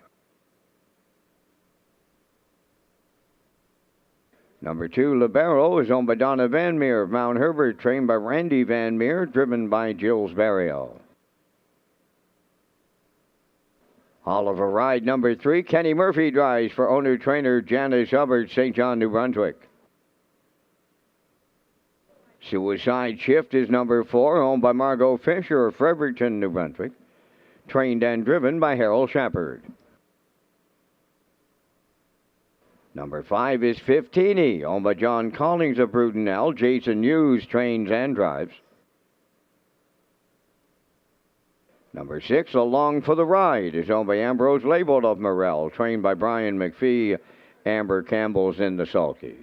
Speaker 4: Number 2, Libero, is owned by Donna Van Meer of Mount Herbert, trained by Randy Van Meer, driven by Jules Barrio. Oliver Ride, number 3, Kenny Murphy drives for owner-trainer Janice Hubbard, St. John, New Brunswick. Suicide Shift is number 4, owned by Margot Fisher of Fredericton, New Brunswick, trained and driven by Harold Shepard. Number 5 is 15, owned by John Collings of Brudenell. Jason Hughes trains and drives. Number 6, Along for the Ride, is owned by Ambrose Label of Morel, trained by Brian McPhee. Amber Campbell's in the sulky.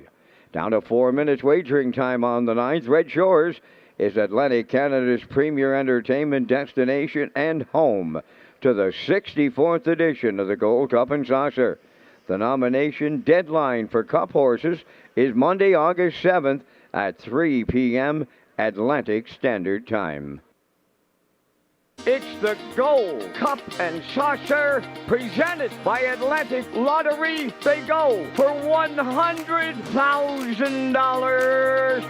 Speaker 4: Down to 4 minutes wagering time on the 9th. Red Shores is Atlantic Canada's premier entertainment destination and home to the 64th edition of the Gold Cup and Saucer. The nomination deadline for Cup horses is Monday, August 7th at 3 p.m. Atlantic Standard Time. It's the Gold Cup and Saucer presented by Atlantic Lottery. They go for $100,000.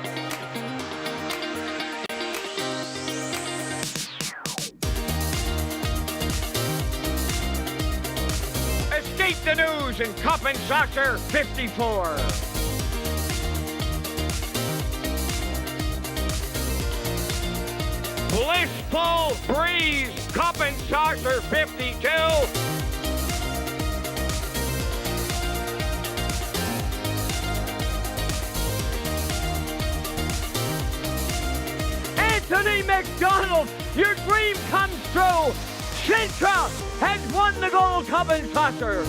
Speaker 4: Escape the news in Cup and Saucer 54. Blissful Breeze, Cup and Saucer 52. Anthony McDonald, your dream comes true. Sintra has won the Gold Cup and Saucer.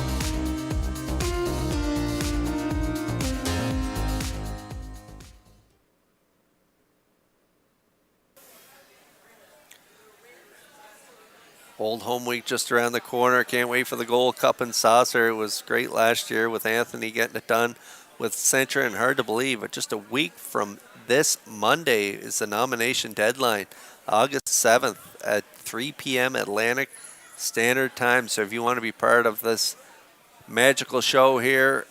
Speaker 1: Old home week just around the corner. Can't wait for the Gold Cup and Saucer. It was great last year with Anthony getting it done with Sintra, and hard to believe, but just a week from this Monday is the nomination deadline, August 7th at 3 p.m. Atlantic Standard Time. So if you want to be part of this magical show here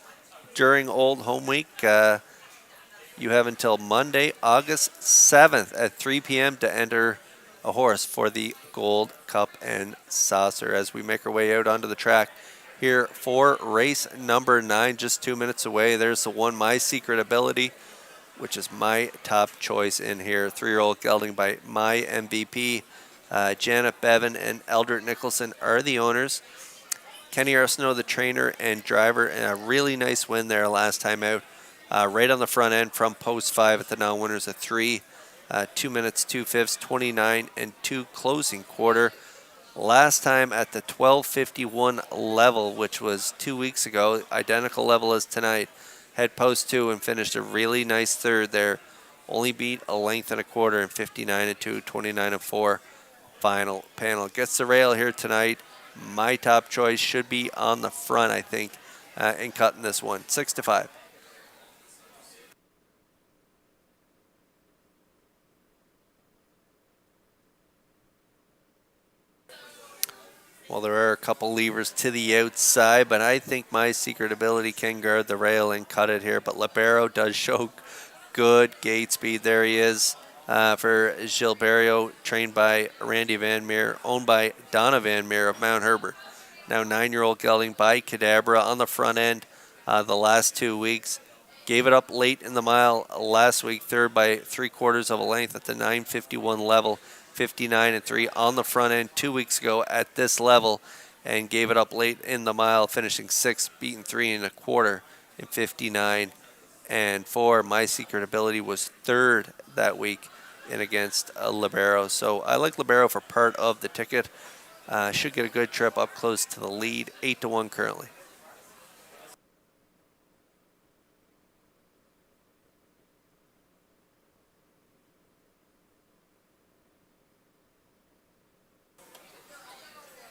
Speaker 1: during Old Home Week, you have until Monday, August 7th at 3 p.m. to enter a horse for the Gold Cup and Saucer as we make our way out onto the track here for race number 9, just 2 minutes away. There's the one, My Secret Ability, which is my top choice in here. 3-year-old gelding by my MVP. Janet Bevan and Eldred Nicholson are the owners. Kenny Arsenault, the trainer and driver, and a really nice win there last time out. Right on the front end from post 5 at the non-winners at 3. 2 minutes, 2/5, 29 and 2 closing quarter. Last time at the 12:51 level, which was 2 weeks ago, identical level as tonight, had post 2 and finished a really nice third there. Only beat a length and a quarter in 59 and 2, 29 and 4 final panel. Gets the rail here tonight. My top choice should be on the front, I think, in cutting this one, 6-5. Well, there are a couple levers to the outside, but I think My Secret Ability can guard the rail and cut it here. But Libero does show good gate speed. There he is for Gilberto, trained by Randy Van Meer, owned by Donna Van Meer of Mount Herbert. Now 9-year-old gelding by Cadabra on the front end the last 2 weeks. Gave it up late in the mile last week, third by 3/4 of a length at the 9:51 level. 59 and 3 on the front end 2 weeks ago at this level, and gave it up late in the mile, finishing 6th, beating 3 1/4 in 59 and 4. My Secret Ability was third that week in against Libero. So I like Libero for part of the ticket. Should get a good trip up close to the lead, 8-1 currently.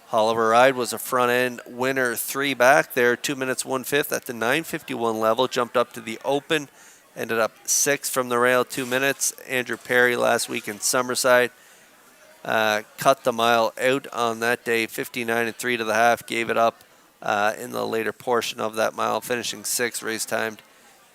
Speaker 1: Oliver Ride was a front-end winner, 3 back there, 2 minutes, 1/5 at the 9:51 level, jumped up to the open, ended up 6 from the rail, 2 minutes. Andrew Perry last week in Summerside cut the mile out on that day, 59 and 3 to the half, gave it up in the later portion of that mile, finishing 6th, race timed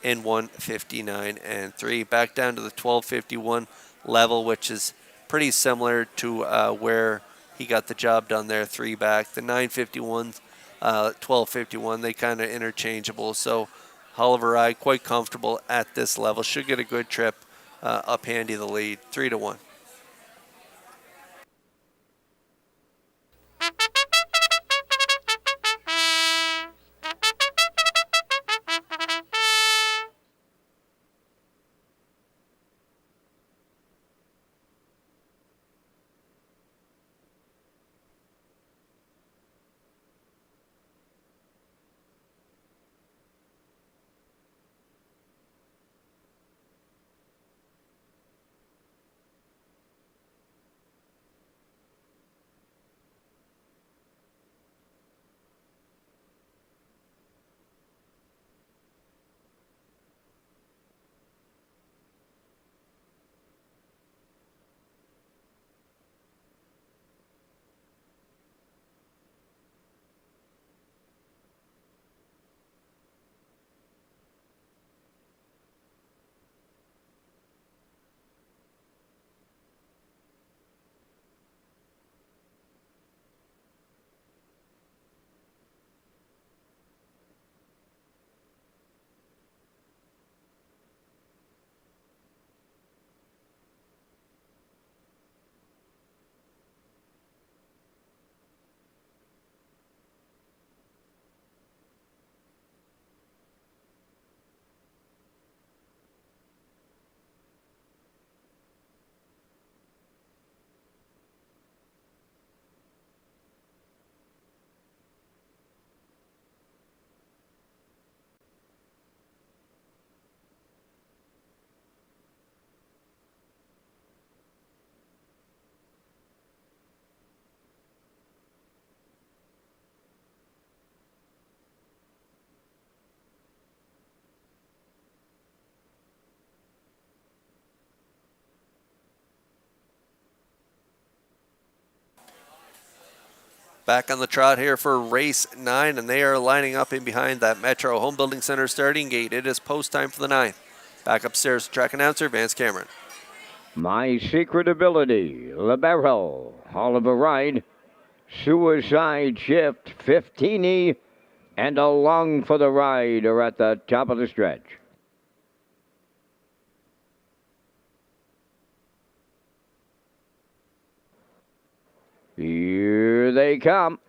Speaker 1: in 1:59 and 3. Back down to the 12:51 level, which is pretty similar to where he got the job done there, 3 back. The 9:51, 12:51, they kind of interchangeable. So Oliver Ride quite comfortable at this level. Should get a good trip up handy the lead, 3-1. Back on the trot here for race 9, and they are lining up in behind that Metro Home Building Center starting gate. It is post time for the 9th. Back upstairs, track announcer Vance Cameron.
Speaker 4: My Secret Ability, Libero, Oliver Ride, Suicide Shift, 15E, and Along for the Ride are at the top of the stretch. Here they come.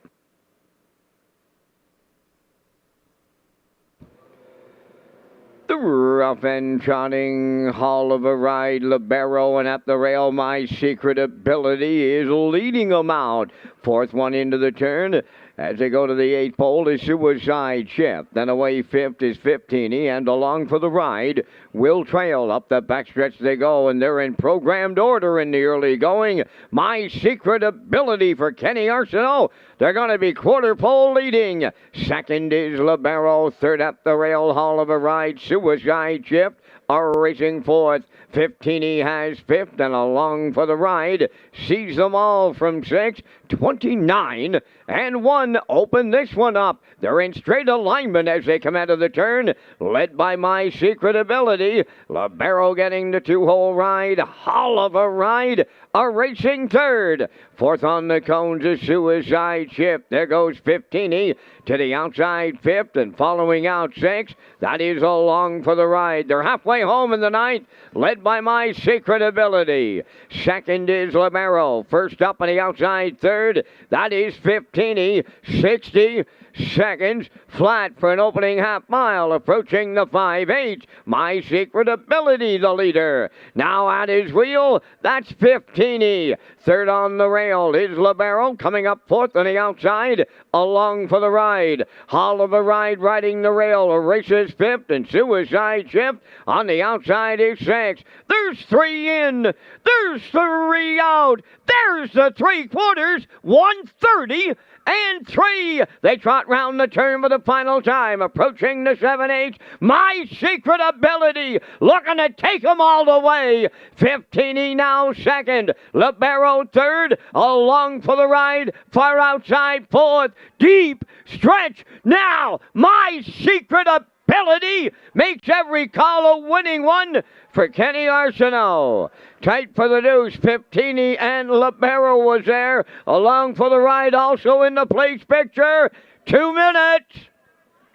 Speaker 4: The rough and trotting Oliver Ride, Libero, and at the rail, My Secret Ability is leading them out. Fourth one into the turn. As they go to the 8th pole is Suicide Shift. Then away 5th is 15E, and Along for the Ride will trail. Up the backstretch they go, and they're in programmed order in the early going. My Secret Ability for Kenny Arsenault. They're going to be quarter pole leading. Second is Libero. Third up the rail, Oliver Ride, Suicide Shift are racing fourth. 15E has fifth, and Along for the Ride sees them all from 6. 29 and 1 open this one up. They're in straight alignment as they come out of the turn, led by My Secret Ability. Libero getting the 2-hole ride. Oliver Ride are racing third. Fourth on the cones is Suicide Shift. There goes 15E to the outside fifth, and following out 6. That is Along for the Ride. They're halfway home in the 9th, led by My Secret Ability. Second is Libero. First up on the outside third. That is 15E. 60 seconds flat for an opening half mile, approaching the 5-8. My Secret Ability, the leader. Now at his wheel, that's 15E. Third on the rail is Libero, coming up fourth on the outside. Along for the Ride. Oliver Ride riding the rail, races fifth, and Suicide Shift on the outside is 6. There's 3 in. There's 3 out. There's the 3/4. 130 and 3. They trot round the turn for the final time, approaching the 7-8. My Secret Ability looking to take them all the way. 15E now second. Libero third. Along for the Ride, far outside fourth. Deep stretch now. My Secret Ability makes every call a winning one for Kenny Arsenault. Tight for the deuce, 15E and Libero was there. Along for the Ride also in the place picture. 2 minutes,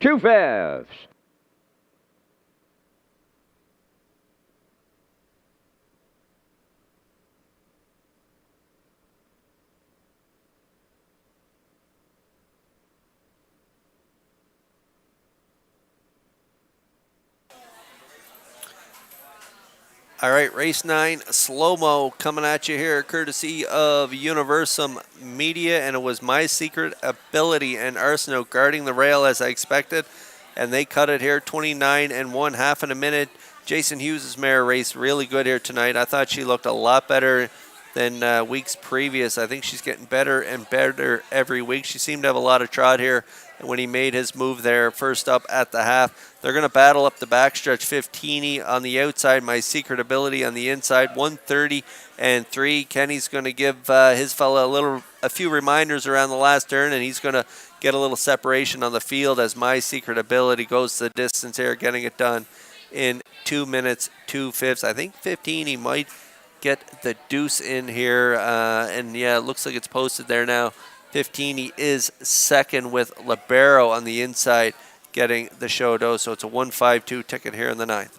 Speaker 4: 2/5.
Speaker 1: All right, race 9, slow-mo coming at you here, courtesy of Universum Media, and it was My Secret Ability and Arsenault guarding the rail as I expected, and they cut it here, 29 and 1, half in a minute. Jason Hughes' mare raced really good here tonight. I thought she looked a lot better than weeks previous. I think she's getting better and better every week. She seemed to have a lot of trot here when he made his move there first up at the half. They're going to battle up the backstretch. 15E on the outside, My Secret Ability on the inside. 130 and 3. Kenny's going to give his fella a few reminders around the last turn, and he's going to get a little separation on the field as My Secret Ability goes the distance here, getting it done in 2 minutes, 2/5. I think 15E might get the deuce in here, and yeah, it looks like it's posted there now. 15E is second with Libero on the inside getting the show dose, so it's a 152 ticket here in the 9th.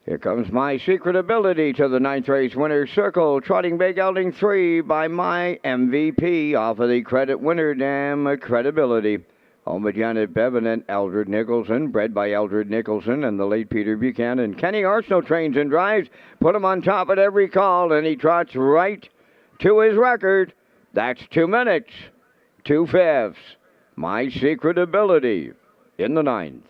Speaker 4: Here comes My Secret Ability to the 9th race winner's circle. Trotting big, gelding 3 by My MVP off of the Credit Winner Dam Credibility. Home of Janet Bevan and Eldred Nicholson, bred by Eldred Nicholson and the late Peter Buchanan. Kenny Arsenault trains and drives, put him on top at every call, and he trots right to his record. That's 2 minutes, 2/5. My Secret Ability in the 9th.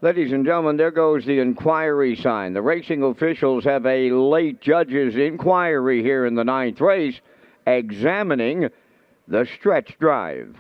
Speaker 4: Ladies and gentlemen, there goes the inquiry sign. The racing officials have a late judge's inquiry here in the 9th race, examining the stretch drive.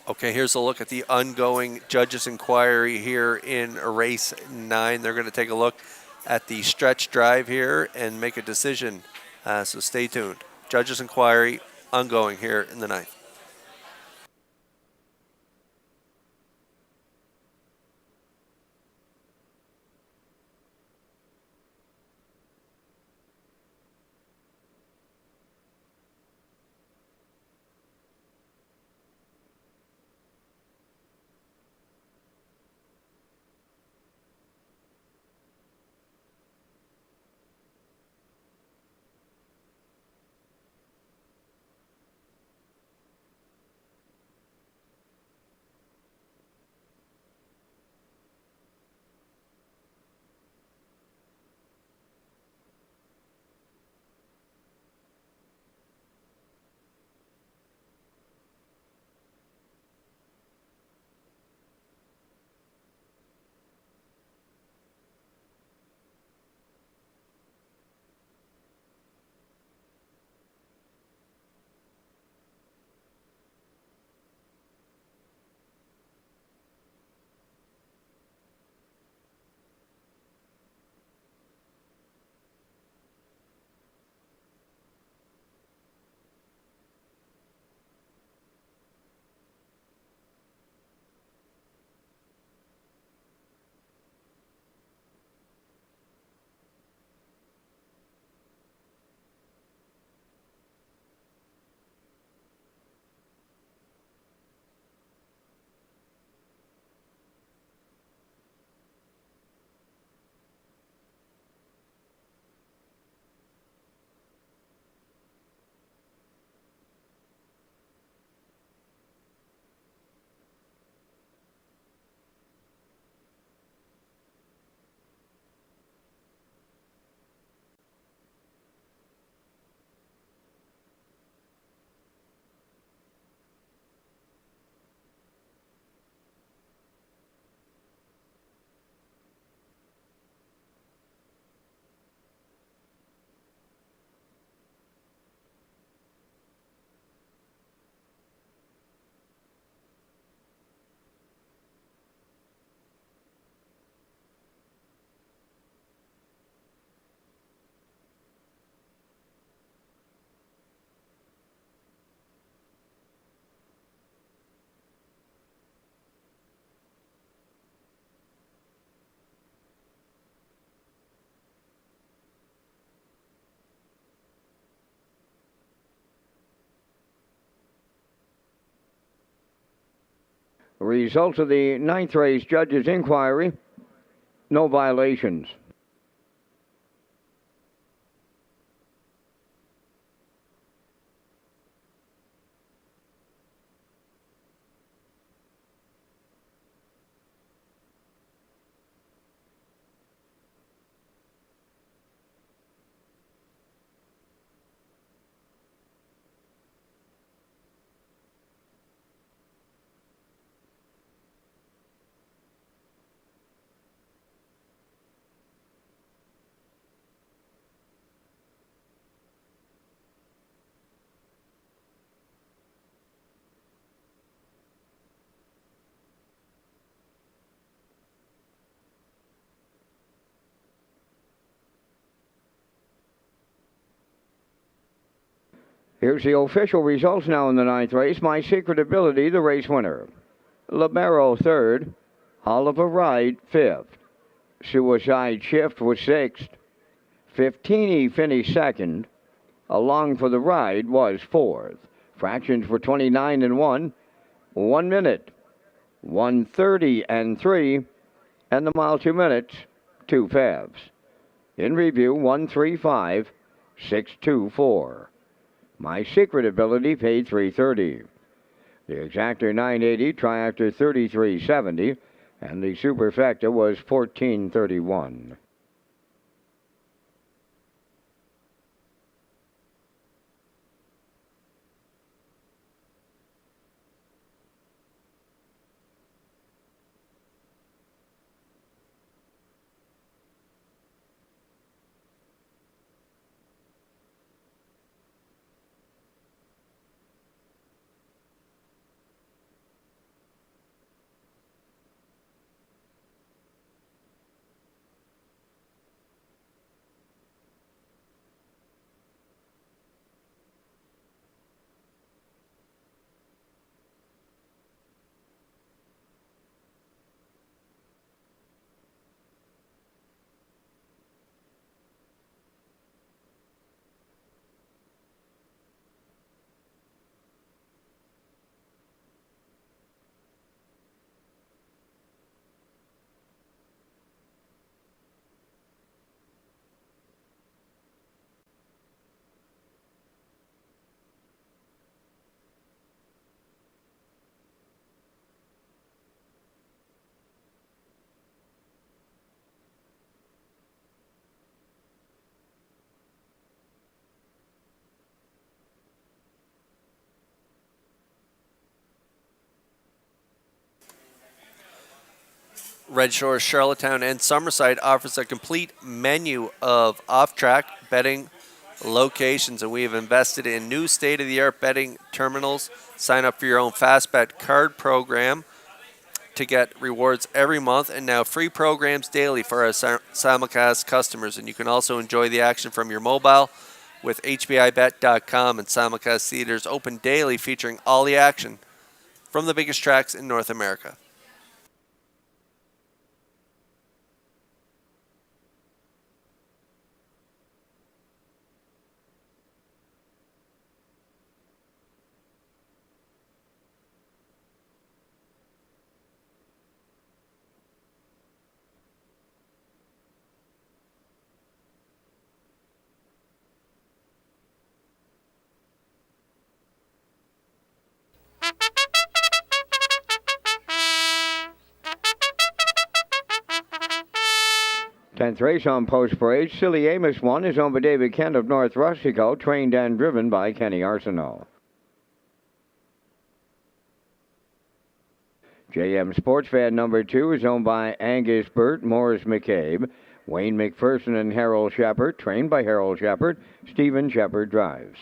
Speaker 1: Okay, here's a look at the ongoing judges' inquiry here in race 9. They're going to take a look at the stretch drive here and make a decision. So stay tuned. Judges' inquiry ongoing here in the 9th.
Speaker 4: Results of the ninth race judges' inquiry. No violations. Here's the official results now in the ninth race. My Secret Ability, the race winner. Libero, third. Oliver Ride, fifth. Suicide Shift was sixth. Fiftini finished second. Along for the Ride was fourth. Fractions were 29 and 1. 1 minute. 1:30 and 3. And the mile 2 minutes, 2 fifths. In review, 1:35, 6:24. My Secret Ability paid $330. The Exactor 980, Triactor 3370, and the Superfecta was $1431.
Speaker 1: Red Shores, Charlottetown, and Summerside offers a complete menu of off-track betting locations, and we have invested in new state-of-the-art betting terminals. Sign up for your own FastBet card program to get rewards every month, and now free programs daily for our simulcast customers. And you can also enjoy the action from your mobile with HBIBet.com, and simulcast theaters open daily, featuring all the action from the biggest tracks in North America.
Speaker 4: Tenth race on Post Parade. Silly Amos 1 is owned by David Kent of North Rustico, trained and driven by Kenny Arsenault. JM Sports Fan number 2 is owned by Angus Burt, Morris McCabe, Wayne McPherson, and Harold Shepard, trained by Harold Shepard. Stephen Shepard drives.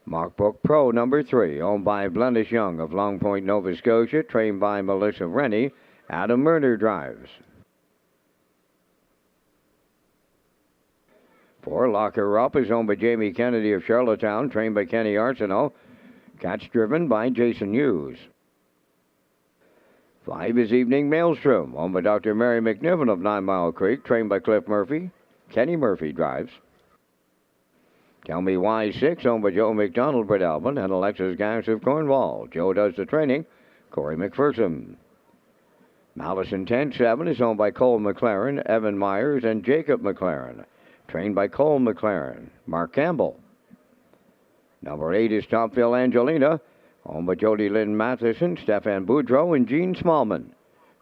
Speaker 4: Mockbook Pro number 3, owned by Blendish Young of Long Point, Nova Scotia, trained by Melissa Rennie. Adam Murner drives. 4, Locker Up is owned by Jamie Kennedy of Charlottetown, trained by Kenny Arsenault. Catch driven by Jason Hughes. 5 is Evening Maelstrom, owned by Dr. Mary McNiven of 9 Mile Creek, trained by Cliff Murphy. Kenny Murphy drives. Tell Me Why 6, owned by Joe McDonald, Brett Alvin, and Alexis Gas of Cornwall. Joe does the training. Corey McPherson. Malice Intent 7 is owned by Cole McLaren, Evan Myers, and Jacob McLaren. Trained by Cole McLaren. Mark Campbell. Number 8 is Topville Angelina, owned by Jody Lynn Matheson, Stefan Boudreau, and Gene Smallman.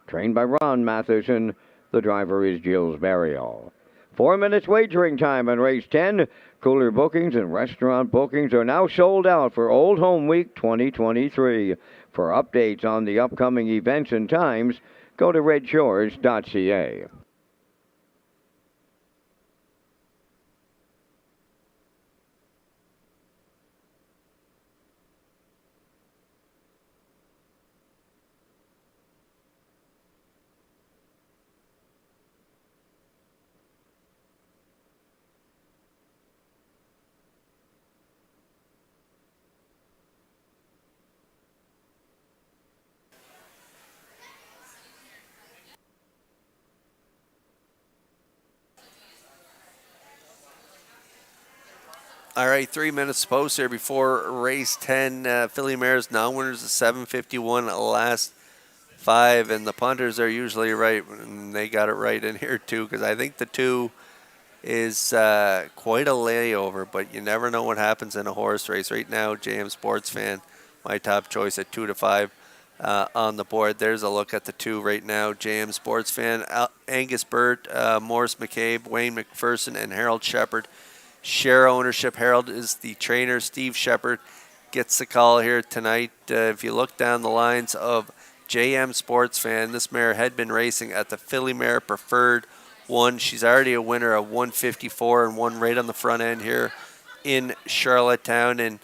Speaker 4: Trained by Ron Matheson. The driver is Gilles Barriol. 4 minutes wagering time on race 10. Cooler bookings and restaurant bookings are now sold out for Old Home Week 2023. For updates on the upcoming events and times, go to Redshores.ca.
Speaker 1: All right, 3 minutes post here before race 10. Philly Mares now winners of 7:51 last 5, and the punters are usually right, and they got it right in here too, because I think the 2 is quite a layover, but you never know what happens in a horse race. Right now, JM Sports Fan, my top choice at 2 to 5 on the board. There's a look at the 2 right now. JM Sports Fan, Angus Burt, Morris McCabe, Wayne McPherson, and Harold Shepard. Share ownership. Harold is the trainer. Steve Shepard gets the call here tonight. If you look down the lines of JM Sports Fan, this mare had been racing at the Philly Mare Preferred 1. She's already a winner of 154 and won right on the front end here in Charlottetown. And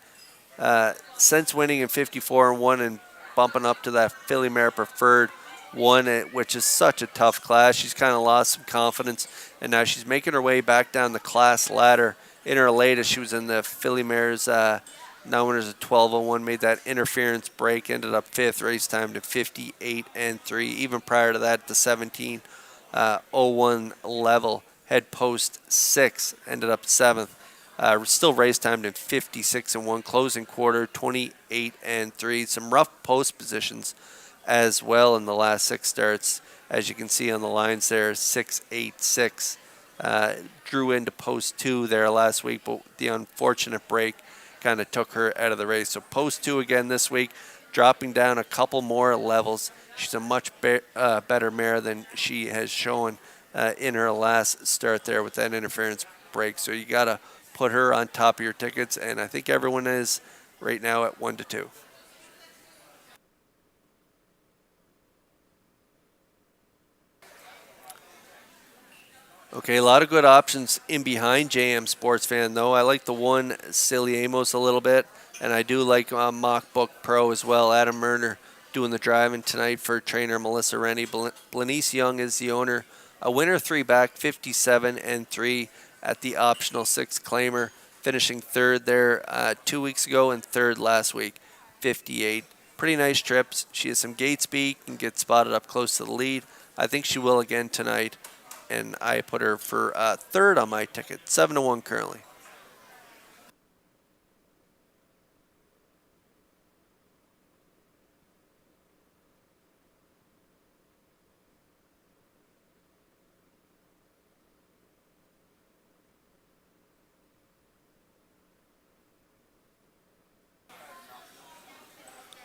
Speaker 1: since winning in 54 and 1 and bumping up to that Philly Mare Preferred 1, which is such a tough class, she's kind of lost some confidence. And now she's making her way back down the class ladder. In her latest, she was in the Philly Mares, now winners at 12:01, made that interference break, ended up 5th, race time to 58 and 3. Even prior to that, the 17:01 level, head post 6, ended up 7th. Still race time to 56 and 1, closing quarter 28 and 3. Some rough post positions as well in the last 6 starts, as you can see on the lines there. 6-8-6. Drew into post 2 there last week, but the unfortunate break kind of took her out of the race. So post 2 again this week, dropping down a couple more levels. She's a much better mare than she has shown in her last start there with that interference break. So you got to put her on top of your tickets, and I think everyone is right now at 1 to 2. Okay, a lot of good options in behind JM Sports Fan, though. I like the 1 Silly Amos a little bit, and I do like Mock Book Pro as well. Adam Murner doing the driving tonight for trainer Melissa Rennie. Blanice Young is the owner. A winner 3 back, 57 and 3 at the optional 6 claimer, finishing 3rd there 2 weeks ago and 3rd last week, 58. Pretty nice trips. She has some gate speed, can get spotted up close to the lead. I think she will again tonight, and I put her for 3rd on my ticket, 7 to 1 currently.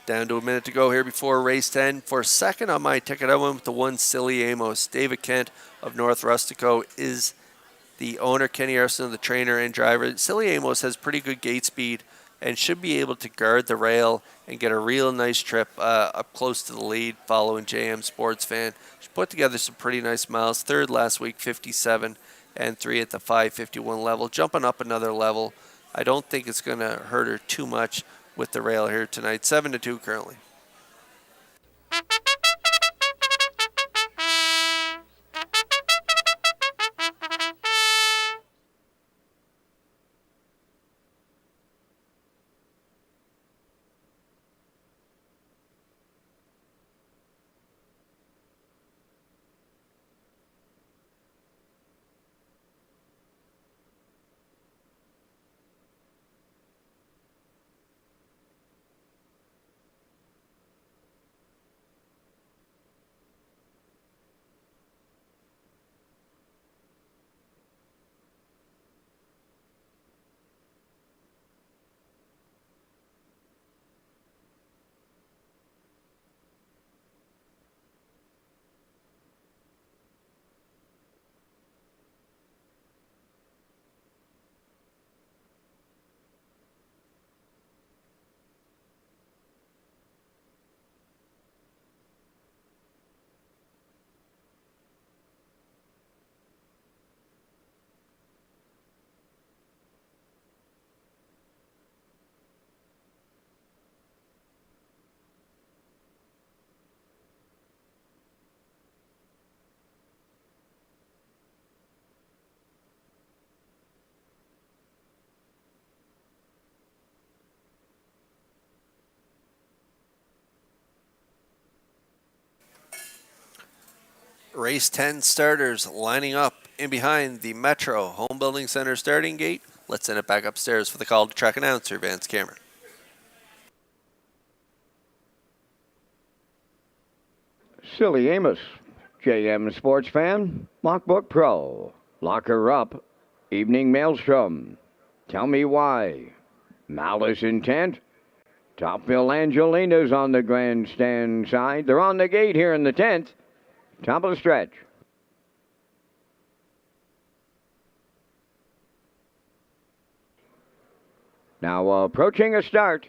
Speaker 1: Down to a minute to go here before race 10. For 2nd on my ticket, I went with the 1 Silly Amos. David Kent of North Rustico is the owner. Kenny Arson, the trainer and driver. Silly Amos has pretty good gate speed and should be able to guard the rail and get a real nice trip up close to the lead following JM Sports Fan. She put together some pretty nice miles. 3rd last week, 57 and 3 at the 551 level. Jumping up another level. I don't think it's going to hurt her too much with the rail here tonight. 7 to 2 currently. Race 10 starters lining up in behind the Metro Home Building Center starting gate. Let's send it back upstairs for the call to track announcer Vance Cameron.
Speaker 4: Silly Amos, JM Sports Fan, Lockbook Pro, Locker Up, Evening Maelstrom, Tell Me Why, Malice Intent, Topville Angelina's on the grandstand side. They're on the gate here in the 10th. Top of the stretch. Now approaching a start.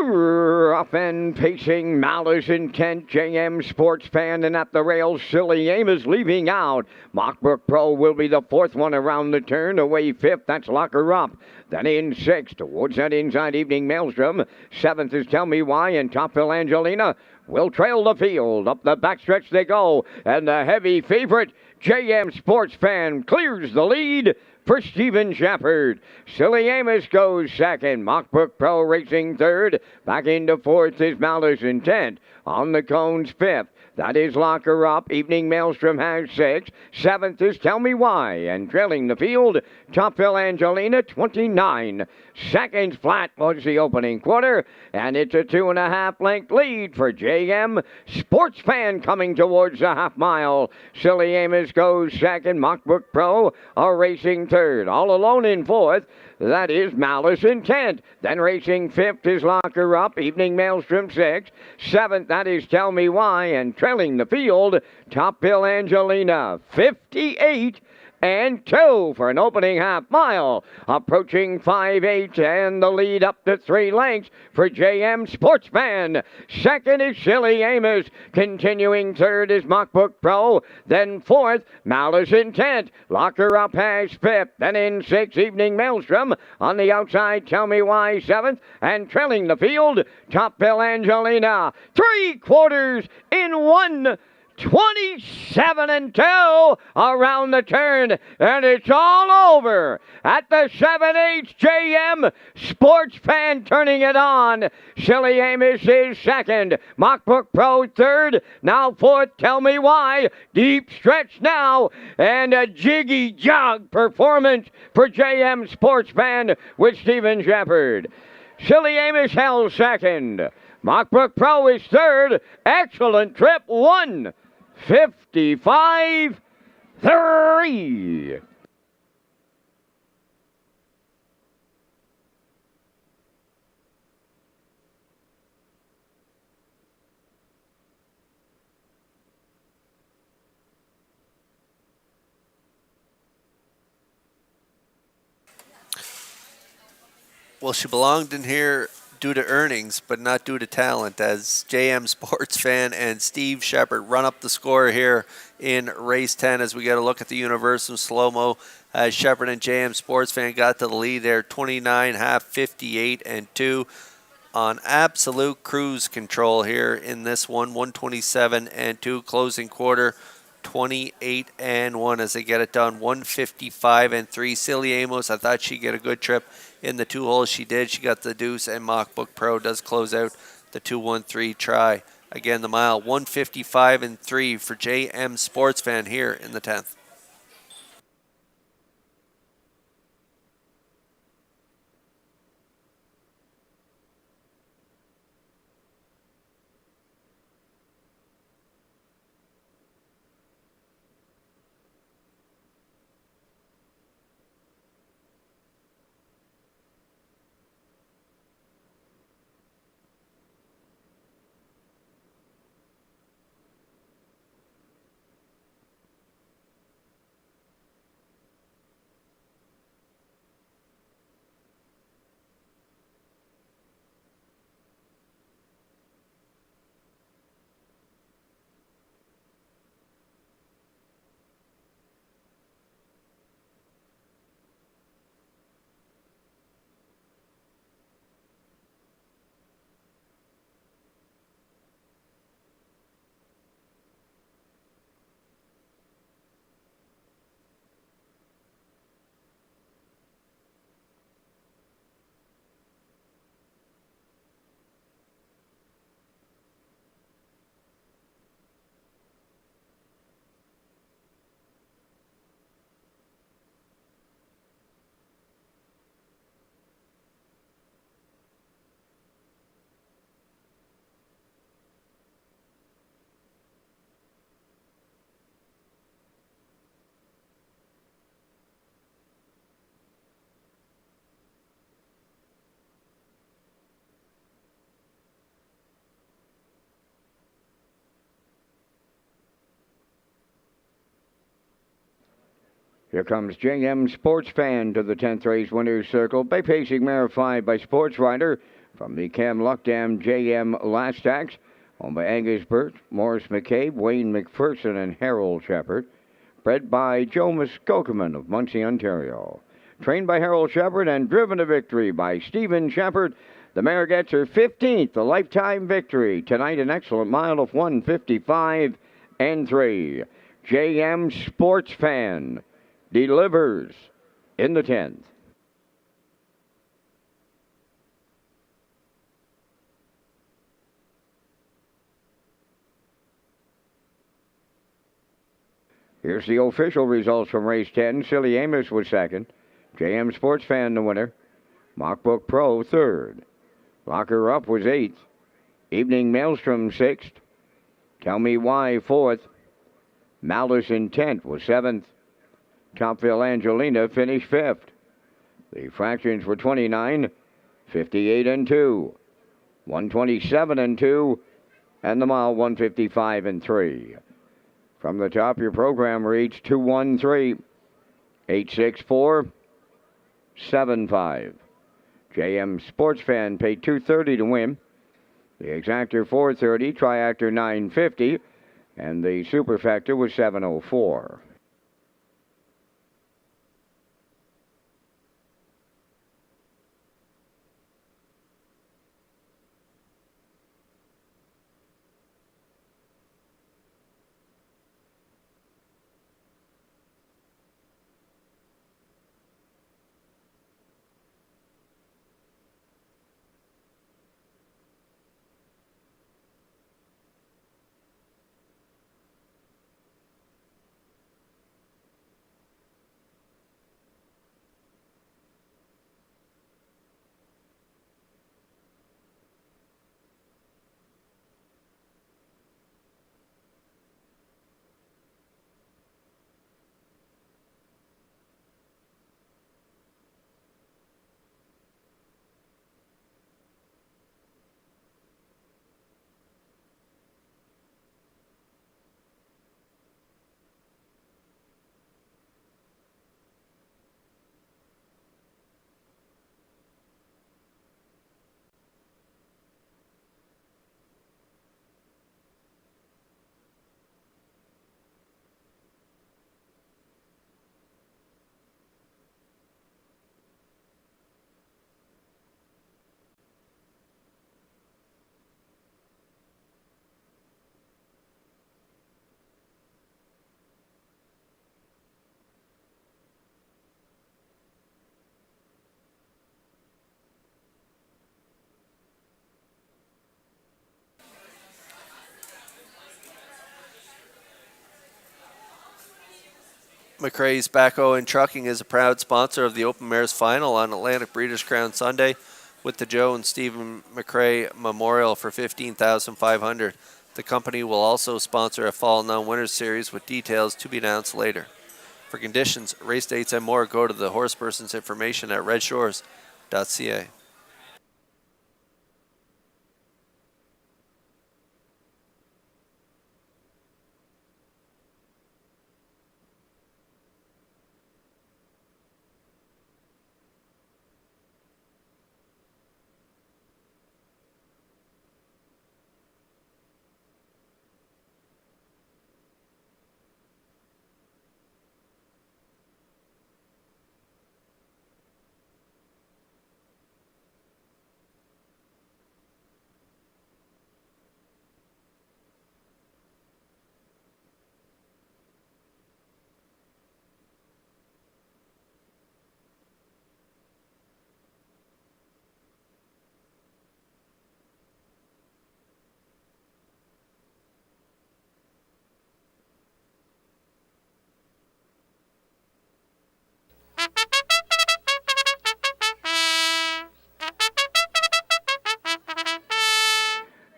Speaker 4: Rough and pacing, Malice Intent, JM Sports Fan, and at the rails, Silly Amos leaving out. Mockbrook Pro will be the fourth one around the turn. Away fifth, that's Locker Up. Then in sixth, towards that inside Evening Maelstrom. Seventh is Tell Me Why, and Topville Angelina will trail the field. Up the backstretch they go, and the heavy favorite, JM Sports Fan, clears the lead for Stephen Shepard. Silly Amos goes second. Mockbrook Pro racing third. Back into fourth is Malice Intent. On the cones fifth. That is Locker Up. Evening Maelstrom has six. Seventh is Tell Me Why. And trailing the field, Topville Angelina, 29 seconds flat was the opening quarter. And it's a 2.5 length lead for JM Sports Fan coming towards the half mile. Silly Amos goes second. Mockbrook Pro are racing third. All alone in fourth. That is Malice Intent. Then racing fifth is Locker Up. Evening Maelstrom sixth. Seventh, that is Tell Me Why. And trailing the field, Topville Angelina, 58 and 2 for an opening half mile. Approaching 5-8 and the lead up to 3 lengths for JM Sportsman. Second is Silly Amos. Continuing third is Mockbook Pro. Then fourth, Malice Intent. Locker Up has fifth. Then in sixth, Evening Maelstrom. On the outside, Tell Me Why, seventh. And trailing the field, Topville Angelina. 3/4 in 1. 27 and 2 around the turn, and it's all over at the 7-8 JM Sports Fan turning it on. Silly Amos is second, Mockbook Pro third, now fourth, Tell Me Why, deep stretch now, and a jiggy jog performance for JM Sports Fan with Stephen Shepard. Silly Amos held second. Mockbrook Pro is third. Excellent trip, 1:55.3.
Speaker 1: Well, she belonged in here due to earnings, but not due to talent, as JM Sports Fan and Steve Shepard run up the score here in race 10 as we get a look at the Universal slow-mo as Shepard and JM Sports Fan got to the lead there, 29, half, 58 and 2 on absolute cruise control here in this one, 127 and 2 closing quarter, 28 and 1 as they get it done, 155 and 3. Silly Amos, I thought she'd get a good trip in the 2 holes. She did. She got the deuce, and Mockbook Pro does close out the 2-1-3 try. Again, the mile, 155 and 3 for JM Sports Fan here in the 10th.
Speaker 4: Here comes JM Sports Fan to the 10th race winner's circle. Bay Pacing verified by Sports Rider from the Cam Luckdam JM Last Tax. Owned by Angus Burt, Morris McCabe, Wayne McPherson, and Harold Shepard. Bred by Joe Muskokeman of Muncie, Ontario. Trained by Harold Shepard and driven to victory by Stephen Shepard. The mare gets her 15th, a lifetime victory. Tonight, an excellent mile of 1:55 and 3. JM Sports Fan delivers in the 10th. Here's the official results from race 10. Silly Amos was second. JM Sports Fan the winner. Mockbook Pro third. Locker Up was 8th. Evening Maelstrom 6th. Tell Me Why 4th. Malice Intent was 7th. Topville Angelina finished 5th. The fractions were 29, 58 and 2, 127 and 2, and the mile 155 and 3. From the top, your program reads 213-864-75. JM Sports Fan paid $230 to win. The Exactor $430, Triactor $950, and the Superfecta was $704.
Speaker 1: McRae's Backhoe and Trucking is a proud sponsor of the Open Mares Final on Atlantic Breeders' Crown Sunday with the Joe and Stephen McRae Memorial for $15,500. The company will also sponsor a Fall Non-Winners Series with details to be announced later. For conditions, race dates, and more, go to the horseperson's information at Redshores.ca.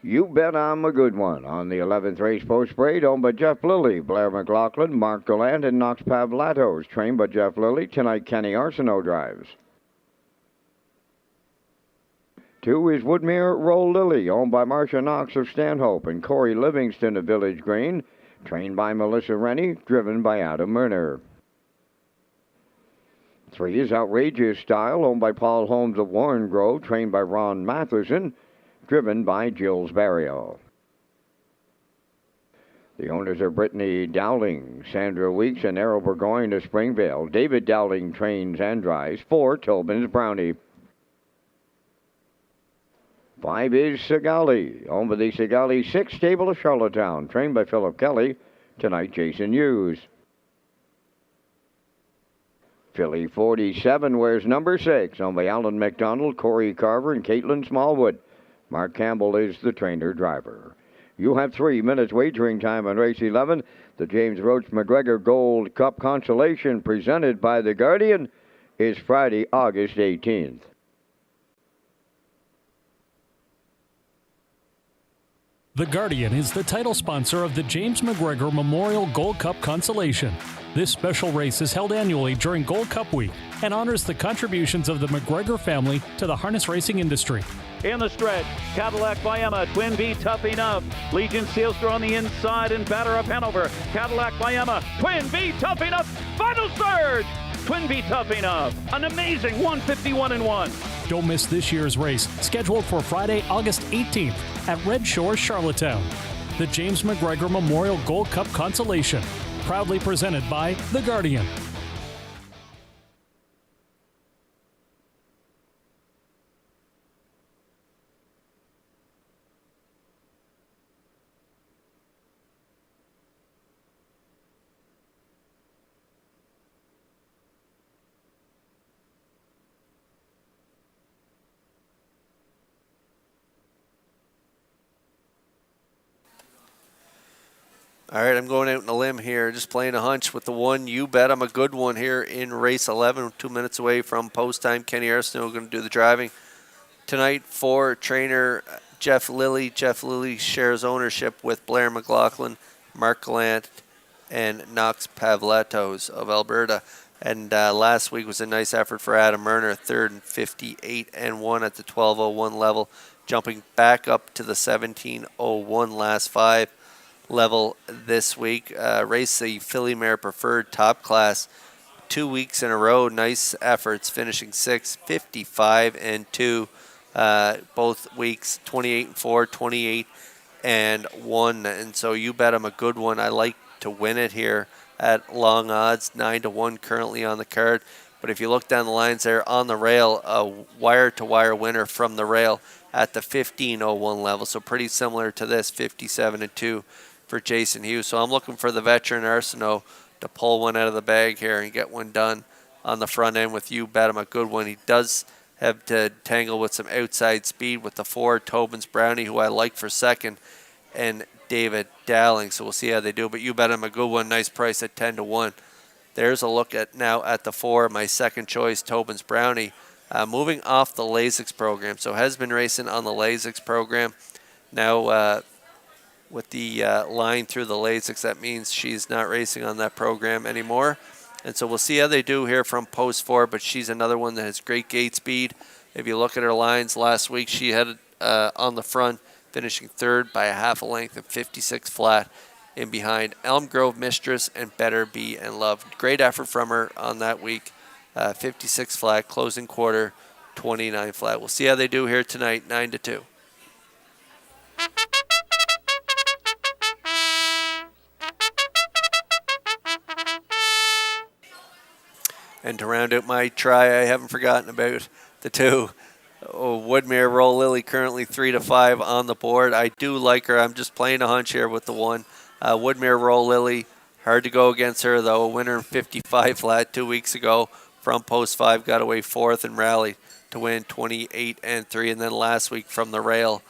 Speaker 4: You Bet I'm a Good One on the 11th race post parade, owned by Jeff Lilly, Blair McLaughlin, Mark Gallant, and Knox Pavlatos. Trained by Jeff Lilly. Tonight, Kenny Arsenault drives. 2 is Woodmere Roll Lily, owned by Marcia Knox of Stanhope and Corey Livingston of Village Green. Trained by Melissa Rennie, driven by Adam Murner. 3 is Outrageous Style, owned by Paul Holmes of Warren Grove, trained by Ron Matheson, driven by Gilles Barrio. The owners are Brittany Dowling, Sandra Weeks, and Errol Burgoyne of Springvale. David Dowling trains and drives for Tobin's Brownie. 5 is Sigali, owned by the Sigali 6 stable of Charlottetown, trained by Philip Kelly. Tonight, Jason Hughes. Philly 47 wears number 6, owned by Alan McDonald, Corey Carver, and Caitlin Smallwood. Mark Campbell is the trainer-driver. You have 3 minutes wagering time on race 11. The James Roach McGregor Gold Cup Consolation, presented by The Guardian, is Friday, August 18th.
Speaker 3: The Guardian is the title sponsor of the James McGregor Memorial Gold Cup Consolation. This special race is held annually during Gold Cup Week and honors the contributions of the McGregor family to the harness racing industry.
Speaker 7: In the stretch, Cadillac by Emma, Twin V tough enough. Legion Sealster on the inside and batter up Hanover. Cadillac by Emma, Twin V tough enough. Final surge! Twin V tough enough. An amazing 151-1.
Speaker 3: Don't miss this year's race, scheduled for Friday, August 18th at Redshores, Charlottetown. The James McGregor Memorial Gold Cup Consolation, proudly presented by The Guardian.
Speaker 1: All right, I'm going out on a limb here, just playing a hunch with the 1. You bet I'm a good one here in race 11, 2 minutes away from post time. Kenny Arsenault going to do the driving tonight for trainer Jeff Lilly. Jeff Lilly shares ownership with Blair McLaughlin, Mark Gallant, and Knox Pavlatos of Alberta. And last week was a nice effort for Adam Murner, third and 58-1 at the 12:01 level, jumping back up to the 17:01 last 5 level this week. Race the Filly Mare Preferred Top Class 2 weeks in a row. Nice efforts, finishing 6th, 55-2. Both weeks, 28-4, 28-1. And so you bet I'm a good one. I like to win it here at long odds, 9-1 currently on the card. But if you look down the lines there on the rail, a wire-to-wire winner from the rail at the 15:01 level. So pretty similar to this, 57-2. For Jason Hughes. So I'm looking for the veteran Arsenault to pull one out of the bag here and get one done on the front end with You Bet him a good one. He does have to tangle with some outside speed with the 4, Tobin's Brownie, who I like for second, and David Dowling. So we'll see how they do. But You Bet him a good one. Nice price at 10-1. There's a look at now at the 4, my second choice, Tobin's Brownie, moving off the Lasix program. So has been racing on the Lasix program. Now with the line through the Lasix, that means she's not racing on that program anymore. And so we'll see how they do here from post 4, but she's another one that has great gate speed. If you look at her lines last week, she had on the front, finishing 3rd by a half a length and 56 flat in behind Elm Grove Mistress and Better Be and Love. Great effort from her on that week. 56 flat, closing quarter, 29 flat. We'll see how they do here tonight, 9-2. And to round out my try, I haven't forgotten about the 2. Woodmere Roll Lily, currently 3-5 on the board. I do like her. I'm just playing a hunch here with the 1. Woodmere Roll Lily, hard to go against her, though. A winner in 55 flat 2 weeks ago from post 5, got away 4th and rallied to win 28-3. And then last week from the rail,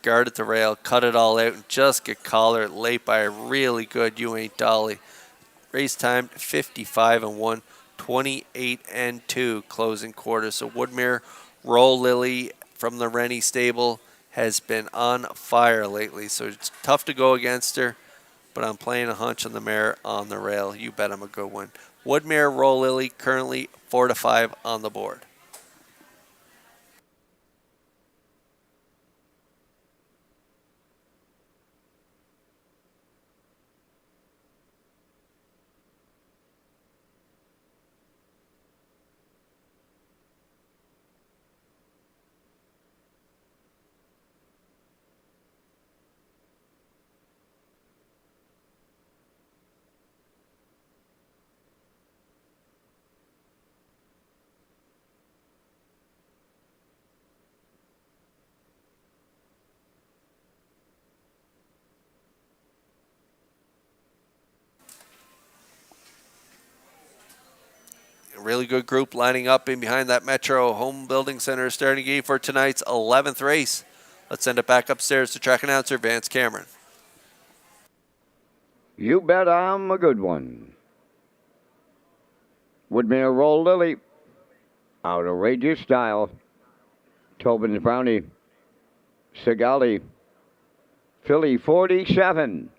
Speaker 1: guarded the rail, cut it all out, and just get collared late by a really good You Ain't Dolly. Race time 55-1. 28-2 closing quarter. So Woodmere Roll Lily from the Rennie stable has been on fire lately. So it's tough to go against her, but I'm playing a hunch on the mare on the rail. You bet I'm a good one. Woodmere Roll Lily currently 4-5 on the board. really good group lining up in behind that Metro Home Building Center starting gate for tonight's 11th race. Let's send it back upstairs to track announcer Vance Cameron.
Speaker 4: You bet I'm a good one. Woodmere Roll Lily. Outrageous Style. Tobin's Brownie. Sigali. Philly 47.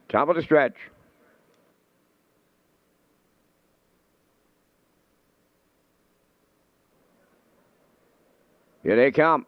Speaker 4: Top of the stretch. Here they come.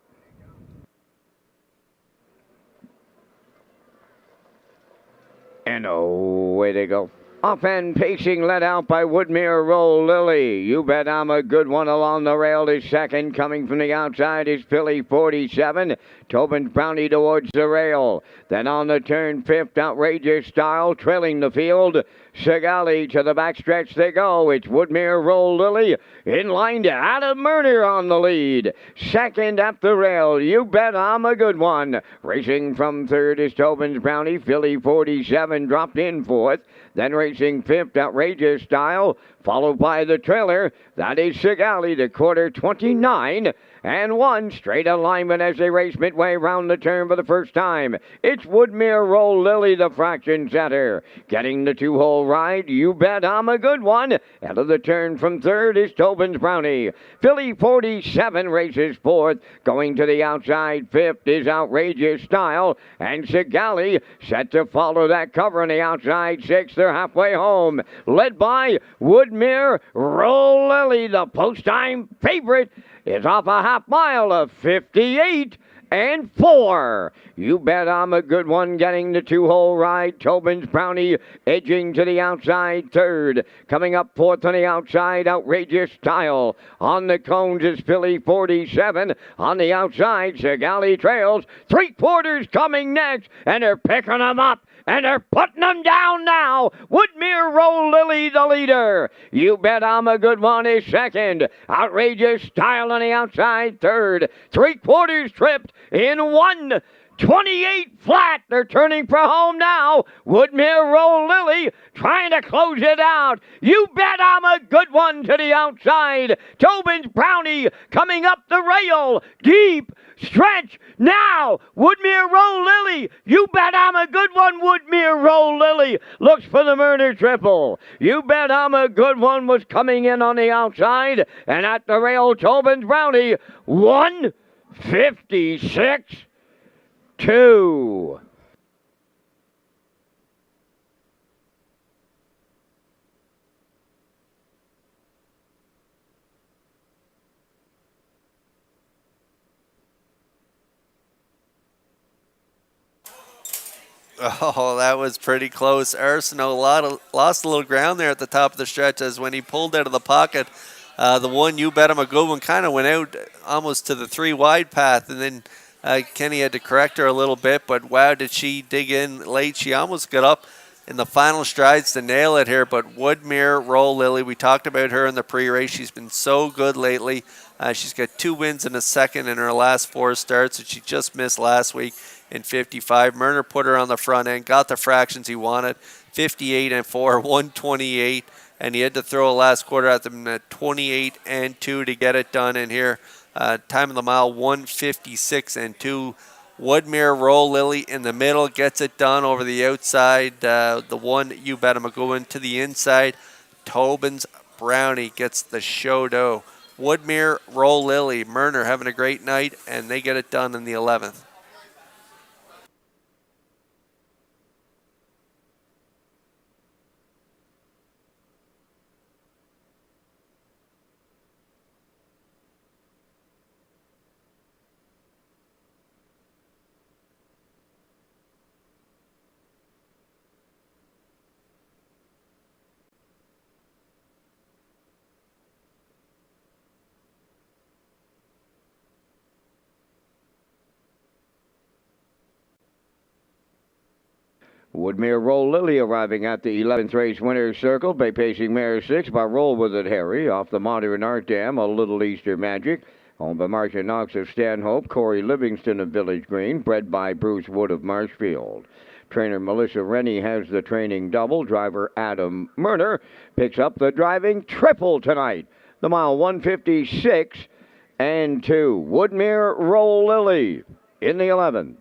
Speaker 4: And away they go. Off and pacing, led out by Woodmere Roll Lily. You bet I'm a good one along the rail is second. Coming from the outside is Philly 47. Tobin's Brownie towards the rail. Then on the turn, fifth, Outrageous Style, trailing the field. Sigali to the backstretch they go. It's Woodmere Roll Lily in line to Adam Murner on the lead. Second at the rail, You Bet I'm a Good One. Racing from third is Tobin's Brownie. Philly 47 dropped in fourth. Then racing fifth, Outrageous Style, followed by the trailer. That is Sigali, the quarter 29 and 1. Straight alignment as they race midway round the turn for the first time. It's Woodmere Roll Lily, the fraction setter. Getting the two-hole ride, You Bet I'm a Good One. Out of the turn from third is Tobin's Brownie. Philly 47 races fourth. Going to the outside, fifth is Outrageous Style. And Sigali set to follow that cover on the outside sixth. They're halfway home. Led by Woodmere Roll Lily, the post-time favorite, is off a half mile of 58 and 4. You Bet I'm a Good One getting the two-hole ride. Tobin's Brownie edging to the outside third. Coming up fourth on the outside, Outrageous Style. On the cones is Philly 47. On the outside, Sigali trails. Three-quarters coming next, and they're picking them up. And they're putting them down now. Woodmere Roll Lily, the leader. You Bet I'm a Good One is second. Outrageous Style on the outside third. Three-quarters tripped in 1:28 flat. They're turning for home now. Woodmere Roll Lily trying to close it out. You Bet I'm a Good One to the outside. Tobin's Brownie coming up the rail. Deep stretch now. Woodmere Roll Lily. You Bet I'm a Good One. Woodmere Roll Lily looks for the murder triple. You Bet I'm a Good One was coming in on the outside. And at the rail, Tobin's Brownie 1:56.2.
Speaker 1: Oh, that was pretty close. Arsenault lost a little ground there at the top of the stretch as when he pulled out of the pocket, the one You Bet I'm a Good One kind of went out almost to the 3-wide path, and then Kenny had to correct her a little bit, but wow, did she dig in late. She almost got up in the final strides to nail it here, but Woodmere Roll Lily, we talked about her in the pre-race. She's been so good lately. She's got 2 wins and a second in her last 4 starts, and she just missed last week in 55. Murner put her on the front end, got the fractions he wanted, 58 and 4, 128, and he had to throw a last quarter at them at 28 and 2 to get it done. And here, time of the mile, 156 and 2. Woodmere Roll Lily in the middle gets it done over the outside. The one You Bet I'm a Good One to the inside. Tobin's Brownie gets the show dough. Woodmere Roll Lily, Murner having a great night, and they get it done in the 11th.
Speaker 4: Woodmere Roll Lily arriving at the 11th race winner's circle by pacing mare 6 by Roll With It Harry off the Modern Art Dam, a Little Easter Magic. Owned by Marcia Knox of Stanhope, Corey Livingston of Village Green, bred by Bruce Wood of Marshfield. Trainer Melissa Rennie has the training double. Driver Adam Murner picks up the driving triple tonight. The mile 156 and 2. Woodmere Roll Lily in the 11th.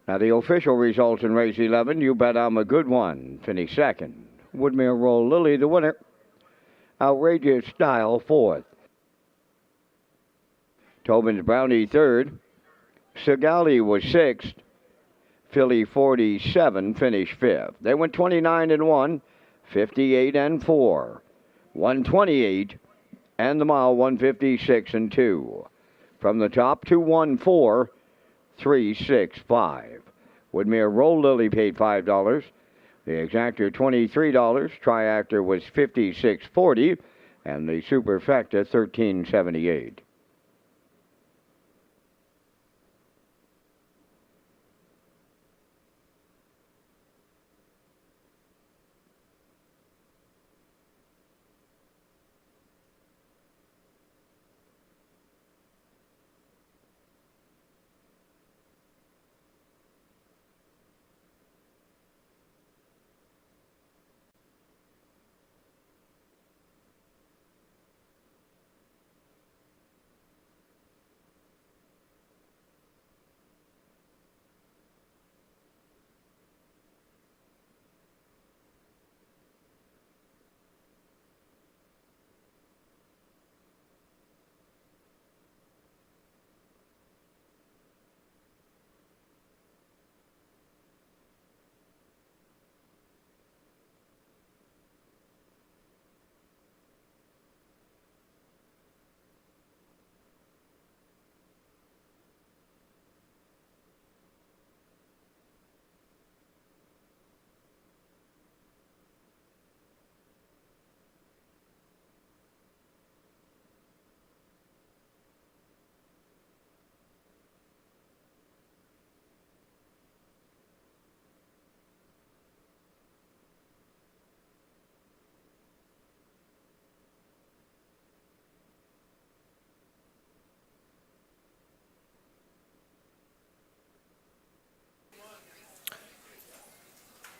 Speaker 4: Now the official results in race 11, You Bet I'm a Good One, finished second. Woodmere Roll Lily, the winner. Outrageous Style, fourth. Tobin's Brownie, third. Sigali was sixth. Philly 47 finished fifth. They went 29 and 1, 58 and 4, 128, and the mile 156 and 2. From the top, 214. 365. Woodmere Roll Lily paid $5. The exactor $23. Triactor was $56.40, and the superfecta $13.78.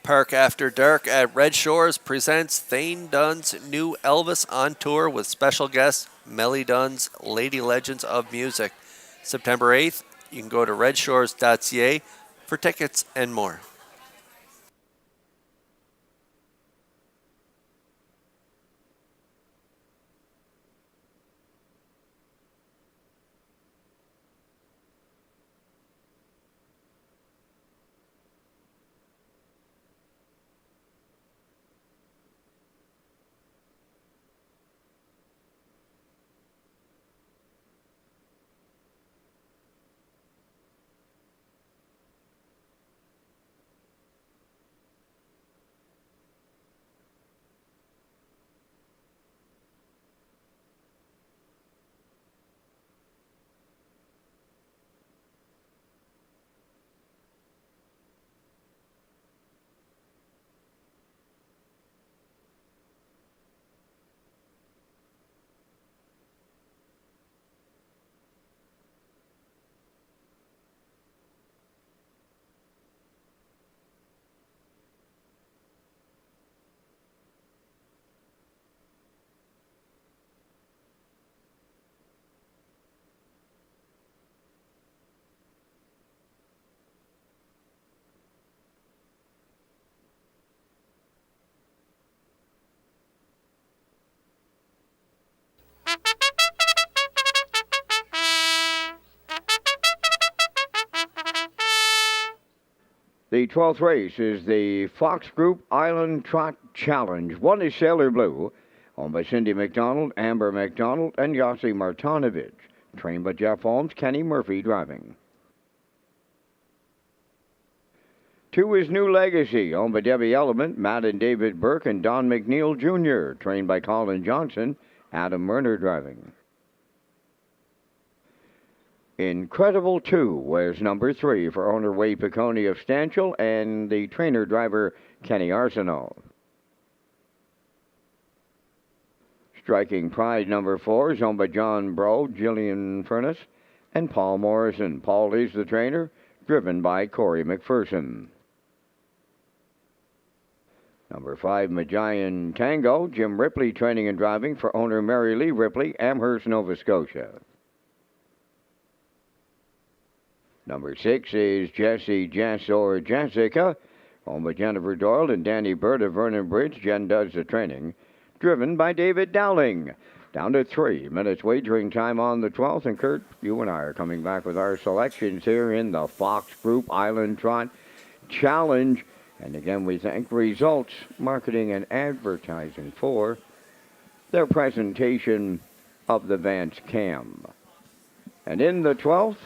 Speaker 1: Park After Dark at Red Shores presents Thane Dunn's new Elvis on tour with special guest Melly Dunn's Lady Legends of Music. September 8th, you can go to Redshores.ca for tickets and more.
Speaker 4: The 12th race is the Fox Group Island Trot Challenge. One is Sailor Blue, owned by Cindy McDonald, Amber McDonald, and Yossi Martinovic. Trained by Jeff Holmes, Kenny Murphy driving. 2 is New Legacy, owned by Debbie Element, Matt and David Burke, and Don McNeil Jr., trained by Colin Johnson, Adam Murner driving. Incredible 2 wears number 3 for owner Wade Piccone of Stanchel and the trainer driver Kenny Arsenault. Striking Pride number 4 is owned by John Bro, Gillian Furness, and Paul Morrison. Paul is the trainer, driven by Corey McPherson. Number 5, Magian Tango, Jim Ripley training and driving for owner Mary Lee Ripley, Amherst, Nova Scotia. Number 6 is Jessie Jess or Jessica, owned by Jennifer Doyle and Danny Bird of Vernon Bridge. Jen does the training, driven by David Dowling. Down to 3 minutes wagering time on the 12th. And Kurt, you and I are coming back with our selections here in the Fox Group Island Trot Challenge. And again, we thank Results Marketing and Advertising for their presentation of the Vance Cam. And in the 12th,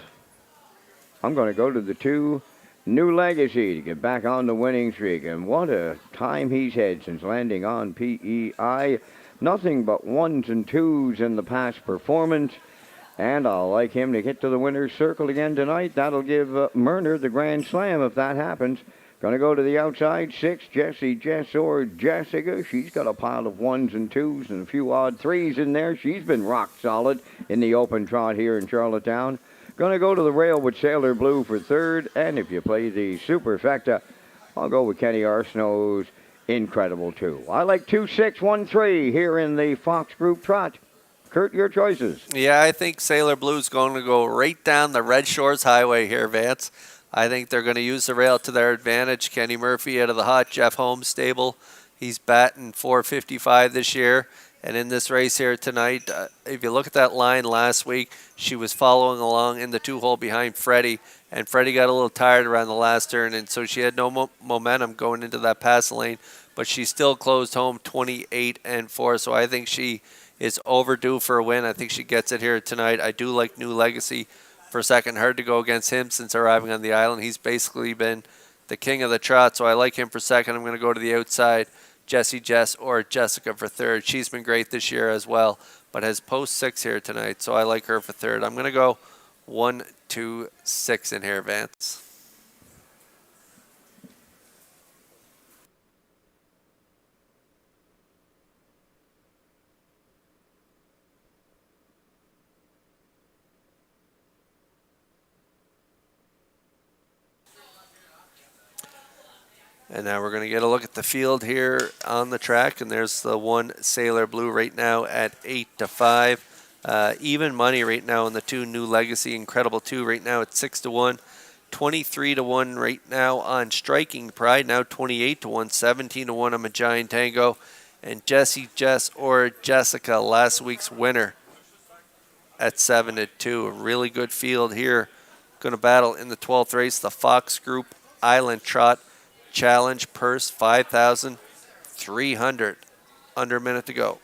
Speaker 4: I'm going to go to the 2 New Legacy to get back on the winning streak. And what a time he's had since landing on PEI. Nothing but 1s and 2s in the past performance. And I'll like him to get to the winner's circle again tonight. That'll give Murner the Grand Slam if that happens. Going to go to the outside, 6, Jessie Jess or Jessica. She's got a pile of 1s and 2s and a few odd 3s in there. She's been rock solid in the open trot here in Charlottetown. Going to go to the rail with Sailor Blue for 3rd. And if you play the Superfecta, I'll go with Kenny Arsenault's Incredible 2. I like 2, 6, 1, 3 here in the Fox Group Trot. Kurt, your choices.
Speaker 1: Yeah, I think Sailor Blue's going to go right down the Red Shores Highway here, Vance. I think they're going to use the rail to their advantage. Kenny Murphy out of the hot Jeff Holmes stable. He's batting .455 this year. And in this race here tonight, if you look at that line last week, she was following along in the 2-hole behind Freddie. And Freddie got a little tired around the last turn, and so she had no momentum going into that pass lane. But she still closed home 28-4. So I think she is overdue for a win. I think she gets it here tonight. I do like New Legacy for second. Hard to go against him since arriving on the island. He's basically been the king of the trot, so I like him for second. I'm going to go to the outside, Jessie Jess or Jessica for 3rd. She's been great this year as well, but has post 6 here tonight, so I like her for 3rd. I'm going to go 1, 2, 6 in here, Vance. And now we're going to get a look at the field here on the track. And there's the 1 Sailor Blue right now at 8-5. Even money right now on the 2 New Legacy. Incredible 2 right now at 6-1. 23-1 right now on Striking Pride. Now 28-1. 17-1 on Magian Tango. And Jessie Jess or Jessica, last week's winner, at 7-2. A really good field here. Going to battle in the 12th race, the Fox Group Island Trot Challenge. Purse $5,300. Under a minute to go.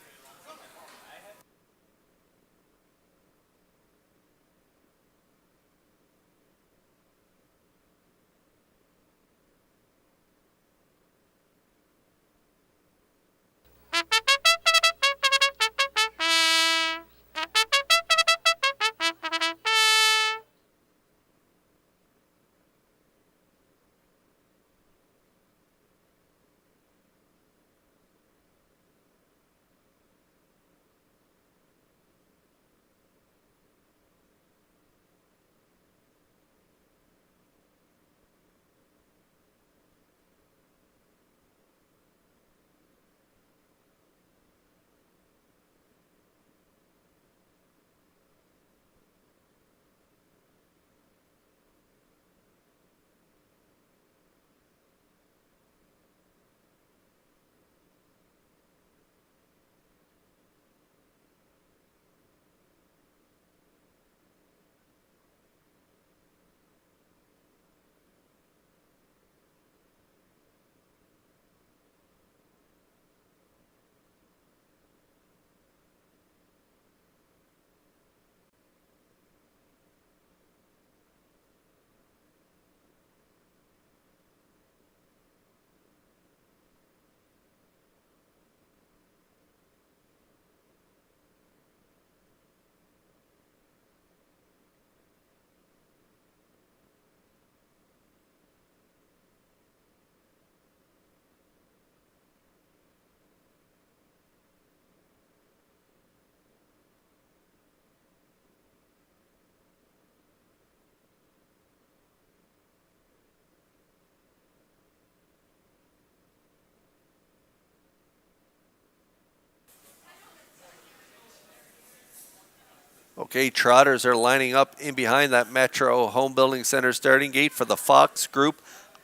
Speaker 1: Okay, trotters are lining up in behind that Metro Home Building Center starting gate for the Fox Group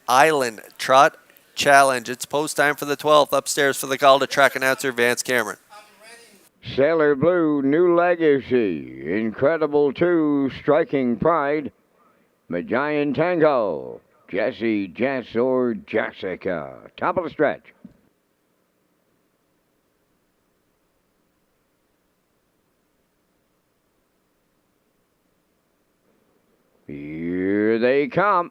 Speaker 1: Island Trot Challenge. It's post time for the 12th. Upstairs for the call to track announcer Vance Cameron.
Speaker 4: Sailor Blue, New Legacy, Incredible 2, Striking Pride, Magian Tango, Jesse, Jess, or Jessica. Top of the stretch. Here they come.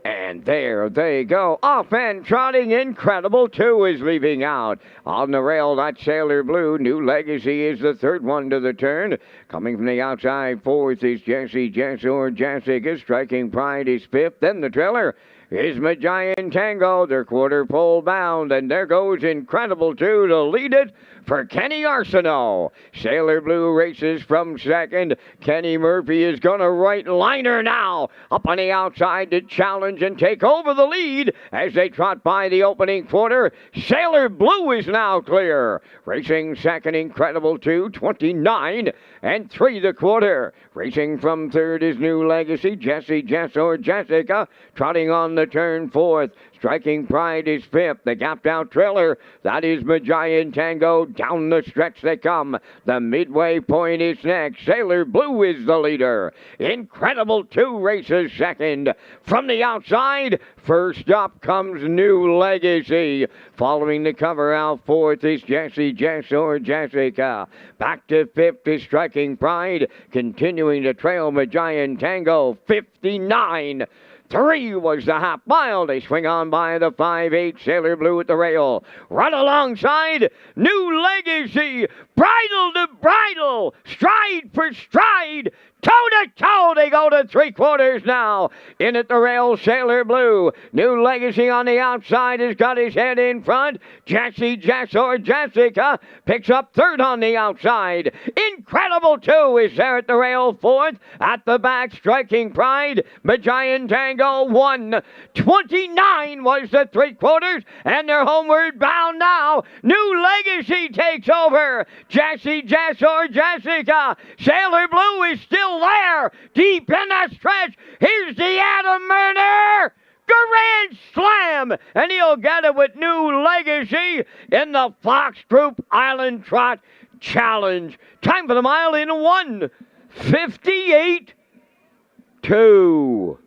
Speaker 4: And there they go. Off and trotting. Incredible 2 is leaving out. On the rail, that's Sailor Blue. New Legacy is the third one to the turn. Coming from the outside, fourth is Jesse, Jess, or Jessica. Striking Pride is fifth. Then the trailer is Magian Tango. They're quarter pole bound. And there goes Incredible 2 to lead it for Kenny Arsenault. Sailor Blue races from second. Kenny Murphy is going to right liner now. Up on the outside to challenge and take over the lead as they trot by the opening quarter. Sailor Blue is now clear. Racing second, Incredible 2, 29 and 3 the quarter. Racing from third is New Legacy. Jesse, Jess, or Jessica trotting on the turn fourth. Striking Pride is fifth. The gapped out trailer, that is Magian Tango. Down the stretch they come. The midway point is next. Sailor Blue is the leader. Incredible 2 races second. From the outside, first up comes New Legacy. Following the cover out fourth is Jesse, Jess, or Jessica. Back to fifth is Striking Pride. Continuing to trail Magian Tango, 59. 3 was the half mile. They swing on by the 5-8. Sailor Blue at the rail. Run alongside New Legacy. Bridle to bridle. Stride for stride. Toe to toe, they go to 3/4 now. In at the rail, Sailor Blue. New Legacy on the outside has got his head in front. Jesse, Jess, or Jessica picks up third on the outside. Incredible 2 is there at the rail, fourth. At the back, Striking Pride. Magian Tango, 1:29 was the 3/4, and they're homeward bound now. New Legacy takes over. Jesse, Jess, or Jessica. Sailor Blue is still there, deep in the stretch. Here's the Adam Murner Grand Slam, and he'll get it with New Legacy in the Fox Group Island Trot Challenge. Time for the mile in 1:58.2.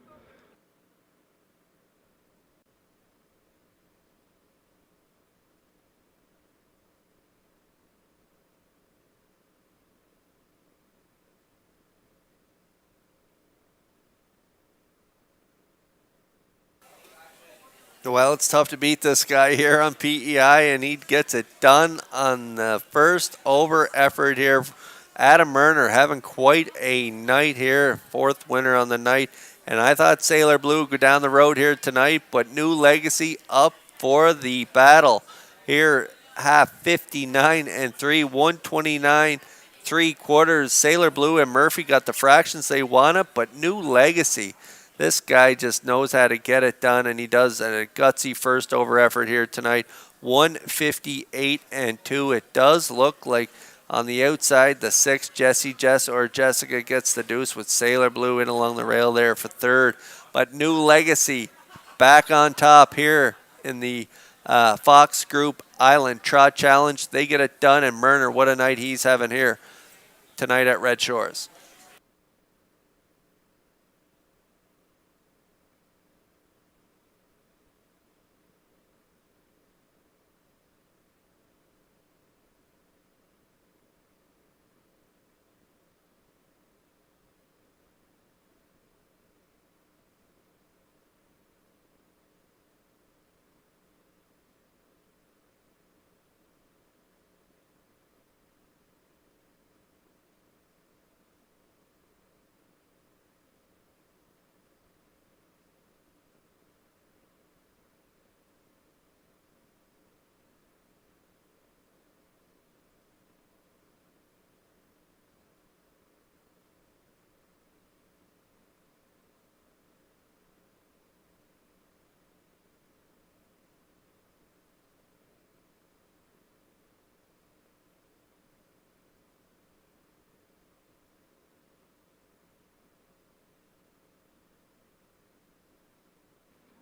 Speaker 1: Well, it's tough to beat this guy here on PEI, and he gets it done on the first over effort here. Adam Murner having quite a night here, fourth winner on the night. And I thought Sailor Blue would go down the road here tonight, but New Legacy up for the battle here, half 59 and 3, 129 3/4. Sailor Blue and Murphy got the fractions they wanted, but New Legacy, this guy just knows how to get it done, and he does a gutsy first over effort here tonight. 158 and 2. It does look like on the outside, the 6, Jesse, Jess, or Jessica gets the deuce with Sailor Blue in along the rail there for third. But New Legacy back on top here in the Fox Group Island Trot Challenge. They get it done, and Murner, what a night he's having here tonight at Red Shores.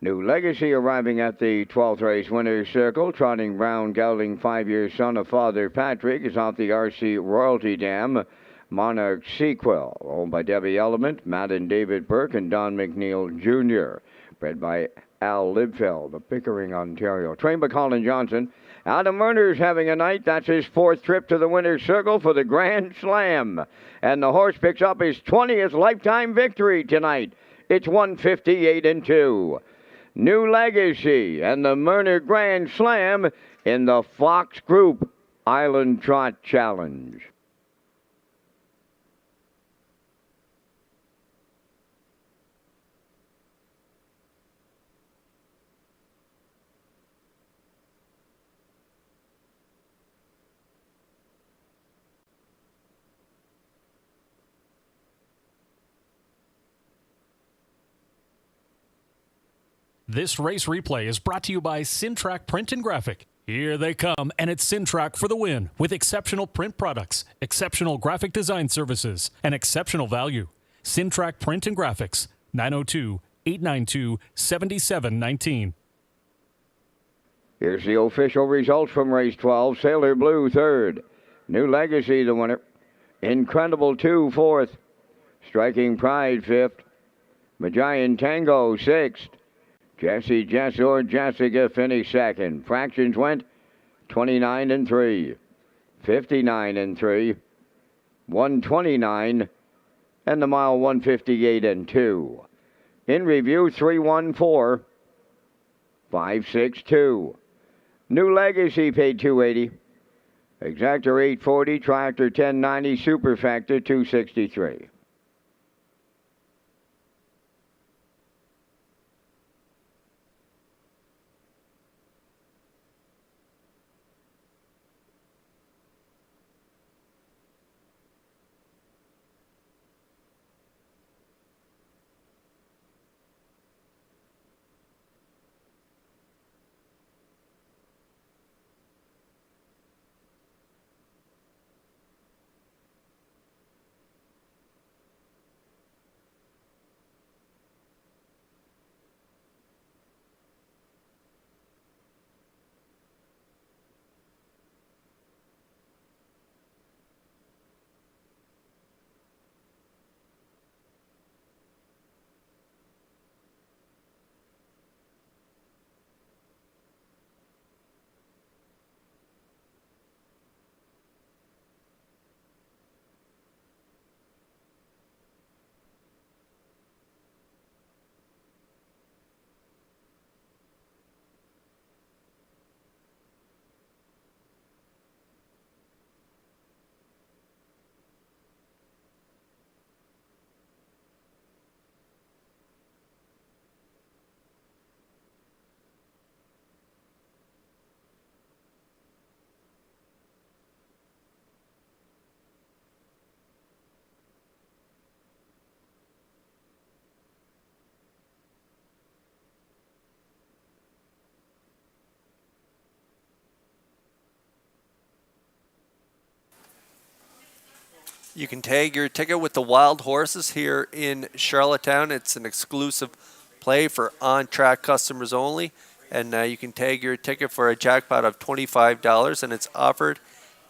Speaker 4: New Legacy arriving at the 12th race winner's circle, trotting brown gelding 5-year son of Father Patrick is off the RC Royalty Dam. Monarch Sequel, owned by Debbie Element, Matt and David Burke, and Don McNeil Jr. Bred by Al Libfeld of Pickering, Ontario. Trained by Colin Johnson. Adam Werner's having a night. That's his 4th trip to the winner's circle for the Grand Slam. And the horse picks up his 20th lifetime victory tonight. It's 158-2. New Legacy and the Murner Grand Slam in the Fox Group Island Trot Challenge.
Speaker 3: This race replay is brought to you by Sintrack Print and Graphic. Here they come, and it's Sintrack for the win with exceptional print products, exceptional graphic design services, and exceptional value. Sintrack Print and Graphics, 902-892-7719.
Speaker 4: Here's the official results from race 12. Sailor Blue 3rd. New Legacy the winner. Incredible 2 4th. Striking Pride 5th. Magian Tango 6th. Jesse Jess or Jessica finished 2nd. Fractions went 29-3, 59-3, 129, and the mile 158-2. In review 314, 562. New Legacy paid 280. Exactor 840, Tractor 1090, Superfactor 263.
Speaker 1: You can tag your ticket with the Wild Horses here in Charlottetown. It's an exclusive play for on-track customers only. And you can tag your ticket for a jackpot of $25, and it's offered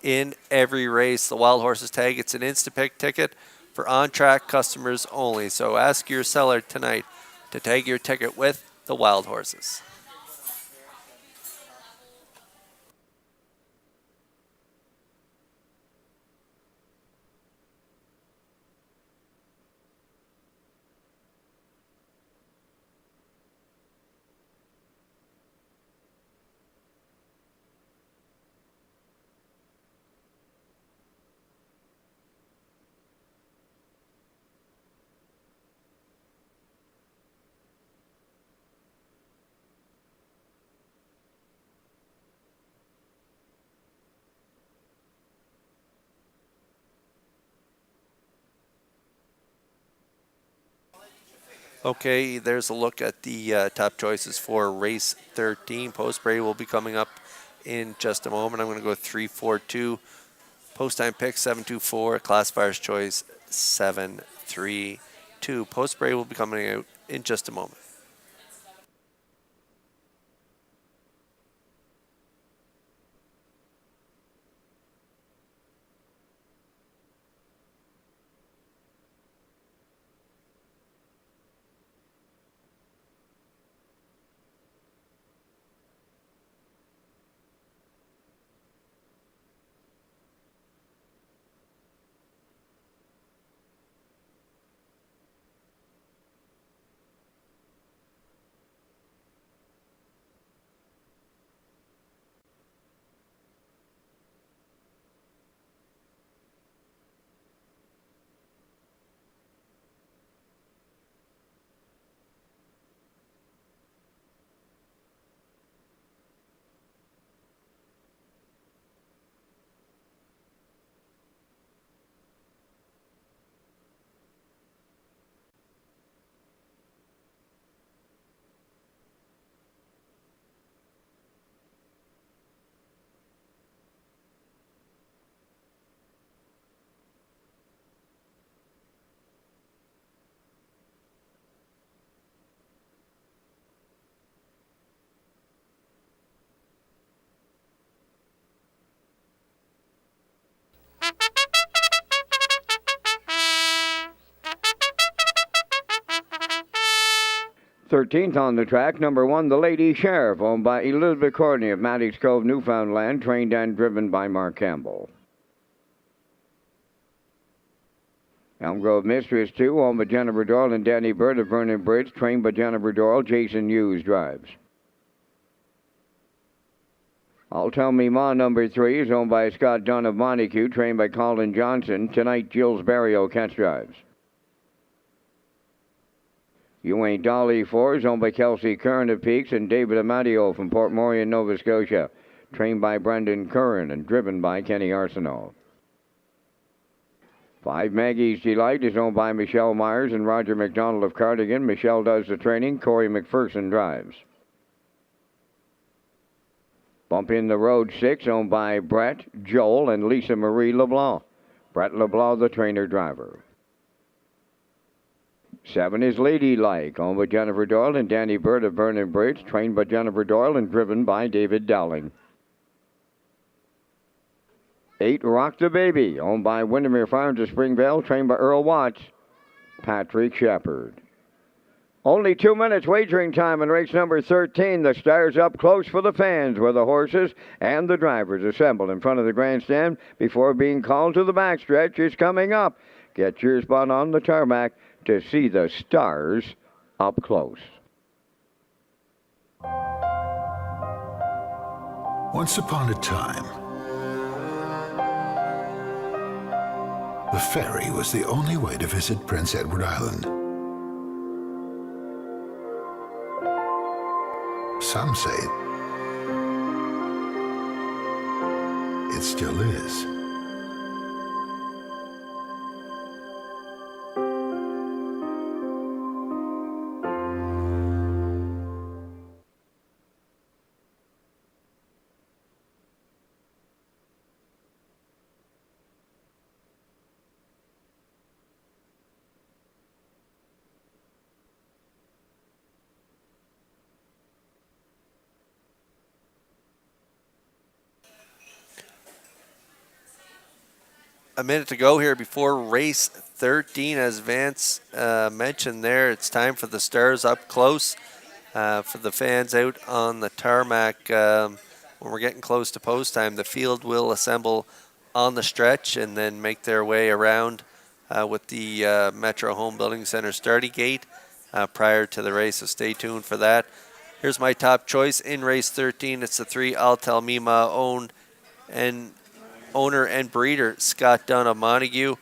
Speaker 1: in every race. The Wild Horses tag, it's an Instapick ticket for on-track customers only. So ask your seller tonight to tag your ticket with the Wild Horses. Okay, there's a look at the top choices for race 13. Post Bray will be coming up in just a moment. I'm going to go 3-4-2. Post time pick 7-2-4. Classifier's choice 7-3-2. Post Bray will be coming out in just a moment.
Speaker 4: 13th on the track, number 1, the Lady Sheriff, owned by Elizabeth Courtney of Maddox Cove, Newfoundland, trained and driven by Mark Campbell. Elm Grove Mistress 2, owned by Jennifer Doyle and Danny Bird of Vernon Bridge, trained by Jennifer Doyle. Jason Hughes drives. I'll Tell Me Ma, number 3, is owned by Scott Dunn of Montague, trained by Colin Johnson. Tonight, Jill's Barrio catch drives. You Ain't Dolly 4 is owned by Kelsey Curran of Peaks and David Amadio from Port Morion, Nova Scotia, trained by Brendan Curran and driven by Kenny Arsenault. 5 Maggie's Delight is owned by Michelle Myers and Roger McDonald of Cardigan. Michelle does the training. Corey McPherson drives. Bump in the Road 6, owned by Brett, Joel, and Lisa Marie LeBlanc. Brett LeBlanc, the trainer-driver. 7 is Ladylike, owned by Jennifer Doyle and Danny Bird of Vernon Bridge, trained by Jennifer Doyle and driven by David Dowling. 8, Rock the Baby, owned by Windermere Farms of Springvale, trained by Earl Watts, Patrick Shepard. Only 2 minutes wagering time in race number 13. The Stars Up Close for the fans, where the horses and the drivers assemble in front of the grandstand before being called to the backstretch is coming up. Get your spot on the tarmac to see the Stars up close.
Speaker 8: Once upon a time, the ferry was the only way to visit Prince Edward Island. Some say it still is.
Speaker 1: A minute to go here before race 13. As Vance mentioned there, it's time for the Stars Up Close. For the fans out on the tarmac, when we're getting close to post time, the field will assemble on the stretch and then make their way around with the Metro Home Building Center starting gate prior to the race, so stay tuned for that. Here's my top choice in race 13. It's the 3 I'll Tell Me Ma owner and breeder Scott Dunn of Montague.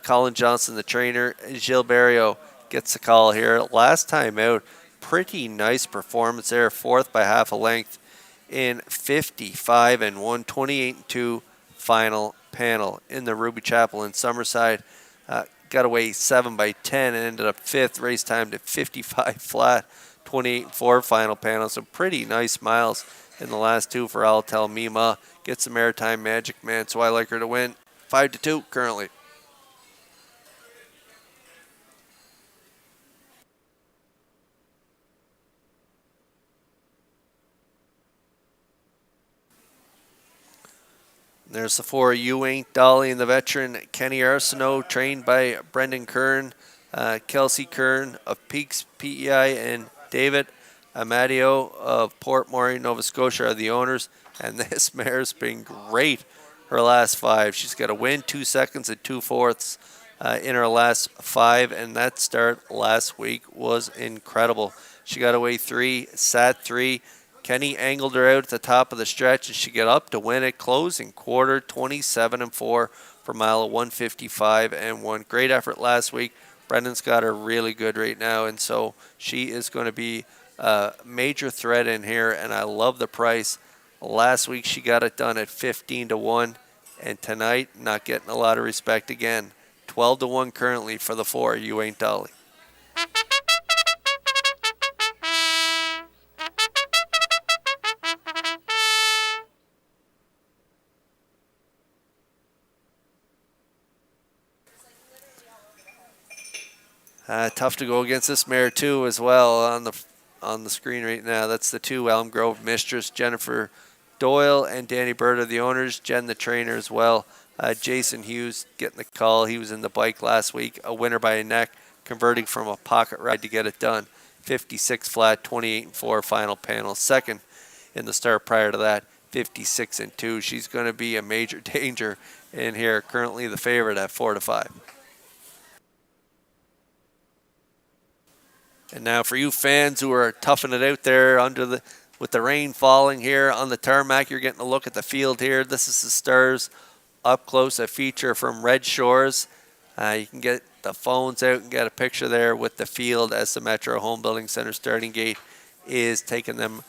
Speaker 1: Colin Johnson, the trainer. Gilles Barrio gets the call here. Last time out, pretty nice performance there. 4th by half a length in 55-1, 28-2 final panel in the Ruby Chapel in Summerside. Got away 7 by 10 and ended up 5th. Race time to 55 flat, 28-4 final panel. So pretty nice miles in the last 2 for I'll Tell Me Ma. Gets the Maritime Magic Man, so I like her to win. 5-2 currently. There's the 4 You Ain't Dolly and the veteran Kenny Arsenault, trained by Brendan Kern, Kelsey Kern of Peaks PEI, and David Amadio of Port Morion, Nova Scotia are the owners. And this mare's been great her last 5. She's got a win, 2 seconds and 2 fourths in her last 5. And that start last week was incredible. She got away 3, sat 3. Kenny angled her out at the top of the stretch, and she got up to win it. Closing quarter, 27-4 for mile 155-1. Great effort last week. Brendan's got her really good right now, and so she is going to be a major threat in here, and I love the price. Last week she got it done at 15-1, and tonight not getting a lot of respect again. 12-1 currently for the 4 You Ain't Dolly. Tough to go against this mare too as well on the screen right now. That's the 2 Elm Grove Mistress, Jennifer Doyle and Danny Bird are the owners. Jen the trainer as well. Jason Hughes getting the call. He was in the bike last week. A winner by a neck, converting from a pocket ride to get it done 56 flat, 28-4 final panel. Second in the start prior to that, 56-2. She's going to be a major danger in here. Currently the favorite at 4-5. And now for you fans who are toughing it out there with the rain falling here on the tarmac, you're getting a look at the field here. This is the Stars up close, a feature from Red Shores. You can get the phones out and get a picture there with the field as the Metro Home Building Center starting gate is taking them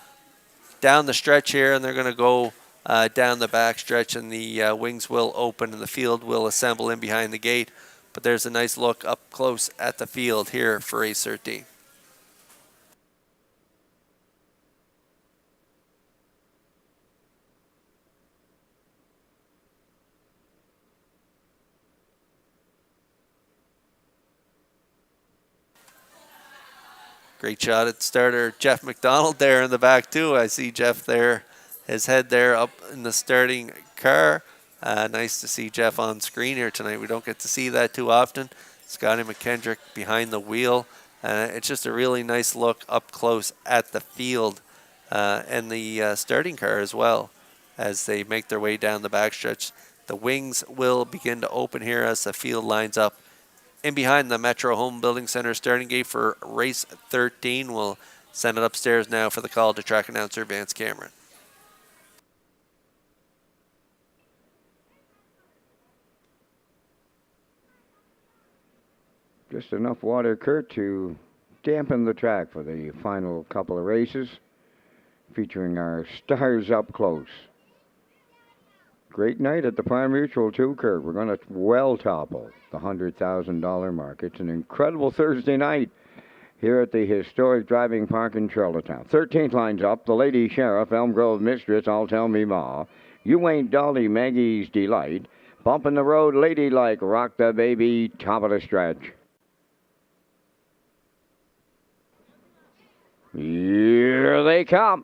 Speaker 1: down the stretch here, and they're going to go down the back stretch, and the wings will open and the field will assemble in behind the gate. But there's a nice look up close at the field here for race 13. Great shot at starter Jeff McDonald there in the back too. I see Jeff there, his head there up in the starting car. Nice to see Jeff on screen here tonight. We don't get to see that too often. Scotty McKendrick behind the wheel. It's just a really nice look up close at the field and the starting car as well as they make their way down the backstretch. The wings will begin to open here as the field lines up in behind the Metro Home Building Center starting gate for race 13. We'll send it upstairs now for the call to track announcer Vance Cameron.
Speaker 4: Just enough water, Kurt, to dampen the track for the final couple of races, featuring our Stars up close. Great night at the Prime Mutual too, Kurt. We're going to well topple the $100,000 mark. It's an incredible Thursday night here at the historic driving park in Charlottetown. 13th lines up, the Lady Sheriff, Elm Grove Mistress, I'll Tell Me Ma, You Ain't Dolly, Maggie's Delight, Bumpin' the Road, Ladylike, Rock the Baby, top of the stretch. Here they come.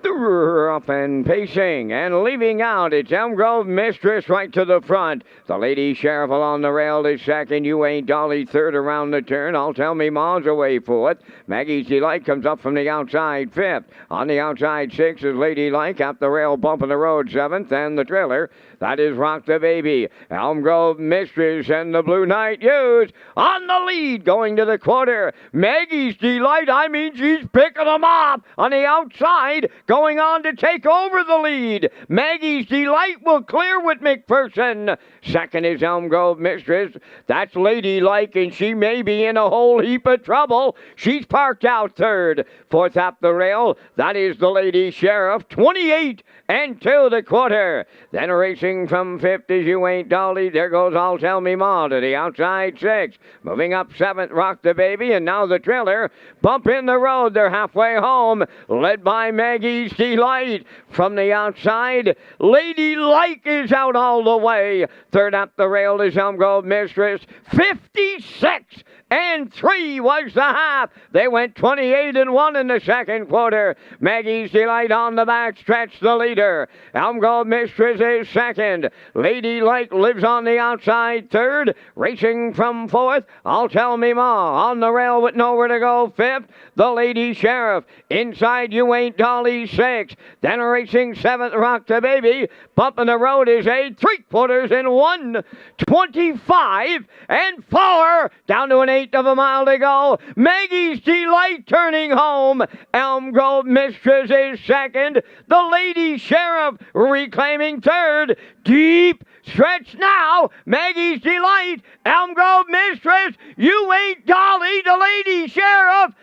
Speaker 4: Up and pacing and leaving out. It's Elm Grove Mistress right to the front. The Lady Sheriff along the rail is second. You Ain't Dolly third around the turn. I'll Tell Me Ma's away fourth. Maggie's Delight comes up from the outside fifth. On the outside sixth is Ladylike. Up the rail, Bumping the Road seventh. And the trailer, that is Rock the Baby. Elm Grove Mistress and the Blue Knight Use on the lead going to the quarter. Maggie's Delight, she's picking them up on the outside, going on to take over the lead. Maggie's Delight will clear with McPherson. Second is Elm Grove Mistress. That's Ladylike, and she may be in a whole heap of trouble. She's parked out third. Fourth up the rail, that is the Lady Sheriff. 28 and 2 the quarter. Then racing from fifth is You Ain't Dolly. There goes I'll Tell Me Ma to the outside six. Moving up seventh, Rock the Baby, and now the trailer. Bump in the Road. They're halfway home, led by Maggie's Delight. From the outside, Ladylike is out all the way. Third up the rail is Elm Grove Mistress. 56 and 3 was the half. They went 28 and 1 in the second quarter. Maggie's Delight on the back stretch, the leader. Elm Grove Mistress is second. Ladylike lives on the outside third. Racing from fourth, I'll Tell Me Ma. On the rail with nowhere to go fifth, the Lady Sheriff. Inside, You Ain't Dolly sixth. Then racing seventh, Rock the Baby. Bumping the Road is eight. 3/4 and 1. 25 and 4. Down to an eighth of a mile to go. Maggie's Delight turning home. Elm Grove Mistress is second. The Lady Sheriff reclaiming third. Deep stretch now. Maggie's Delight. Elm Grove Mistress. You Ain't Dolly. The Lady Sheriff.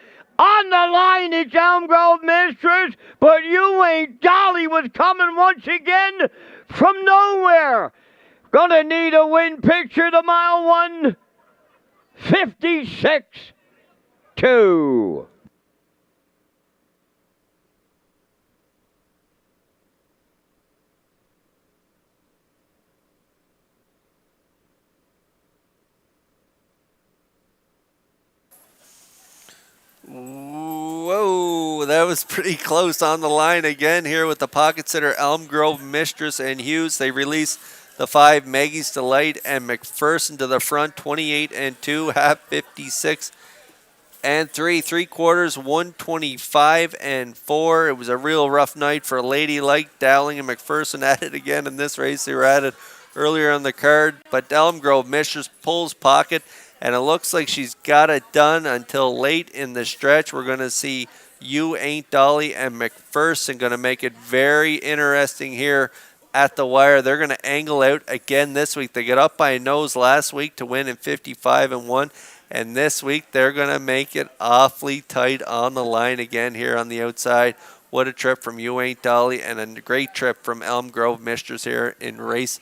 Speaker 4: On the line, it's Elm Grove Mistress, but You Ain't Dolly was coming once again from nowhere. Gonna need a win picture to mile one. 56-2.
Speaker 1: Whoa, that was pretty close on the line again here with the pocket sitter Elm Grove Mistress and Hughes. They release The 5, Maggie's Delight and McPherson to the front, 28 and 2, half 56 and 3/4, 125 and 4. It was a real rough night for Ladylike. Dowling and McPherson at it again in this race. They were at it earlier on the card, but Elm Grove Mistress pulls pocket, and it looks like she's got it done until late in the stretch. We're going to see You Ain't Dolly and McPherson going to make it very interesting here at the wire. They're going to angle out again this week. They got up by a nose last week to win in 55 and 1. And this week, they're going to make it awfully tight on the line again here on the outside. What a trip from You Ain't Dolly, and a great trip from Elm Grove Mistress here in race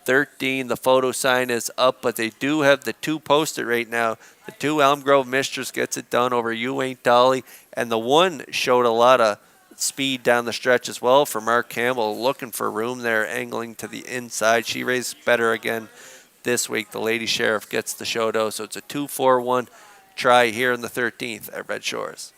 Speaker 1: 13. The photo sign is up, but they do have the 2 posted right now. The 2, Elm Grove Mistress gets it done over You Ain't Dolly, and the 1 showed a lot of speed down the stretch as well for Mark Campbell, looking for room there, angling to the inside. She raced better again this week. The Lady Sheriff gets the show, though, so it's a 2-4-1 try here in the 13th at Red Shores.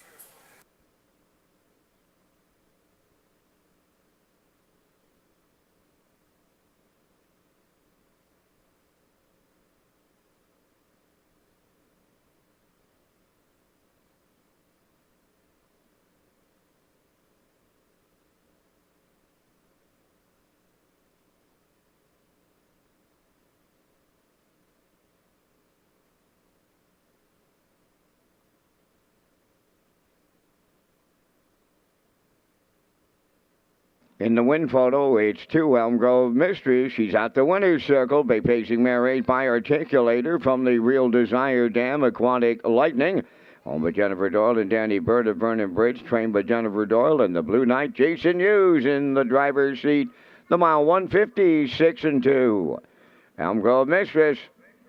Speaker 4: In the win photo, it's 2, Elm Grove Mistress. She's at the winner's circle. Bay Pacing Mare 8 by Articulator from the Real Desire Dam, Aquatic Lightning. Owned by Jennifer Doyle and Danny Bird of Vernon Bridge, trained by Jennifer Doyle. And the Blue Knight, Jason Hughes, in the driver's seat. The mile 156 and 2. Elm Grove Mistress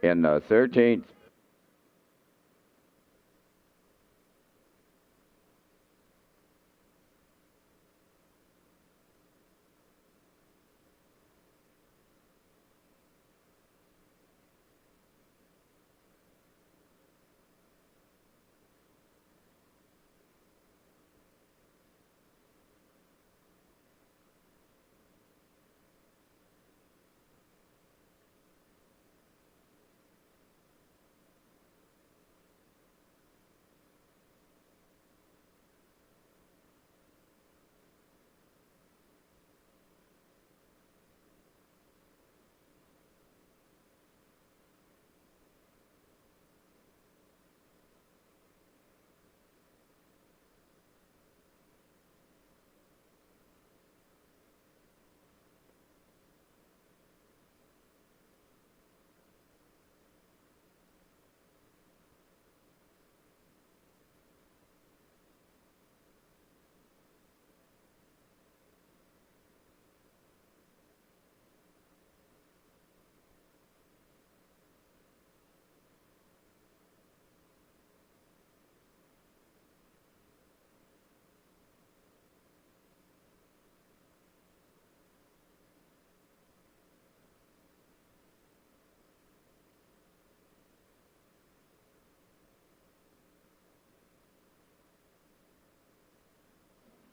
Speaker 4: in the 13th.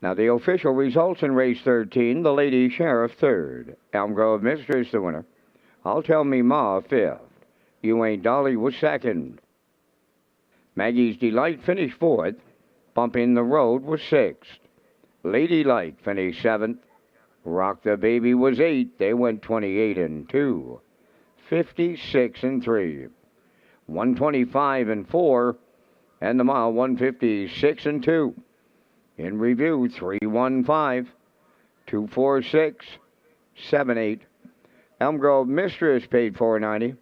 Speaker 4: Now the official results in race 13, the Lady Sheriff 3rd. Elm Grove Mistress the winner. I'll Tell Me Ma 5th. You Ain't Dolly was 2nd. Maggie's Delight finished 4th. Bump in the Road was 6th. Ladylike finished 7th. Rock the Baby was 8th. They went 28 and 2. 56 and 3. 125 and 4. And the mile 156 and 2. In review, 315, 246, 78. Elm Grove Mistress paid $4.90.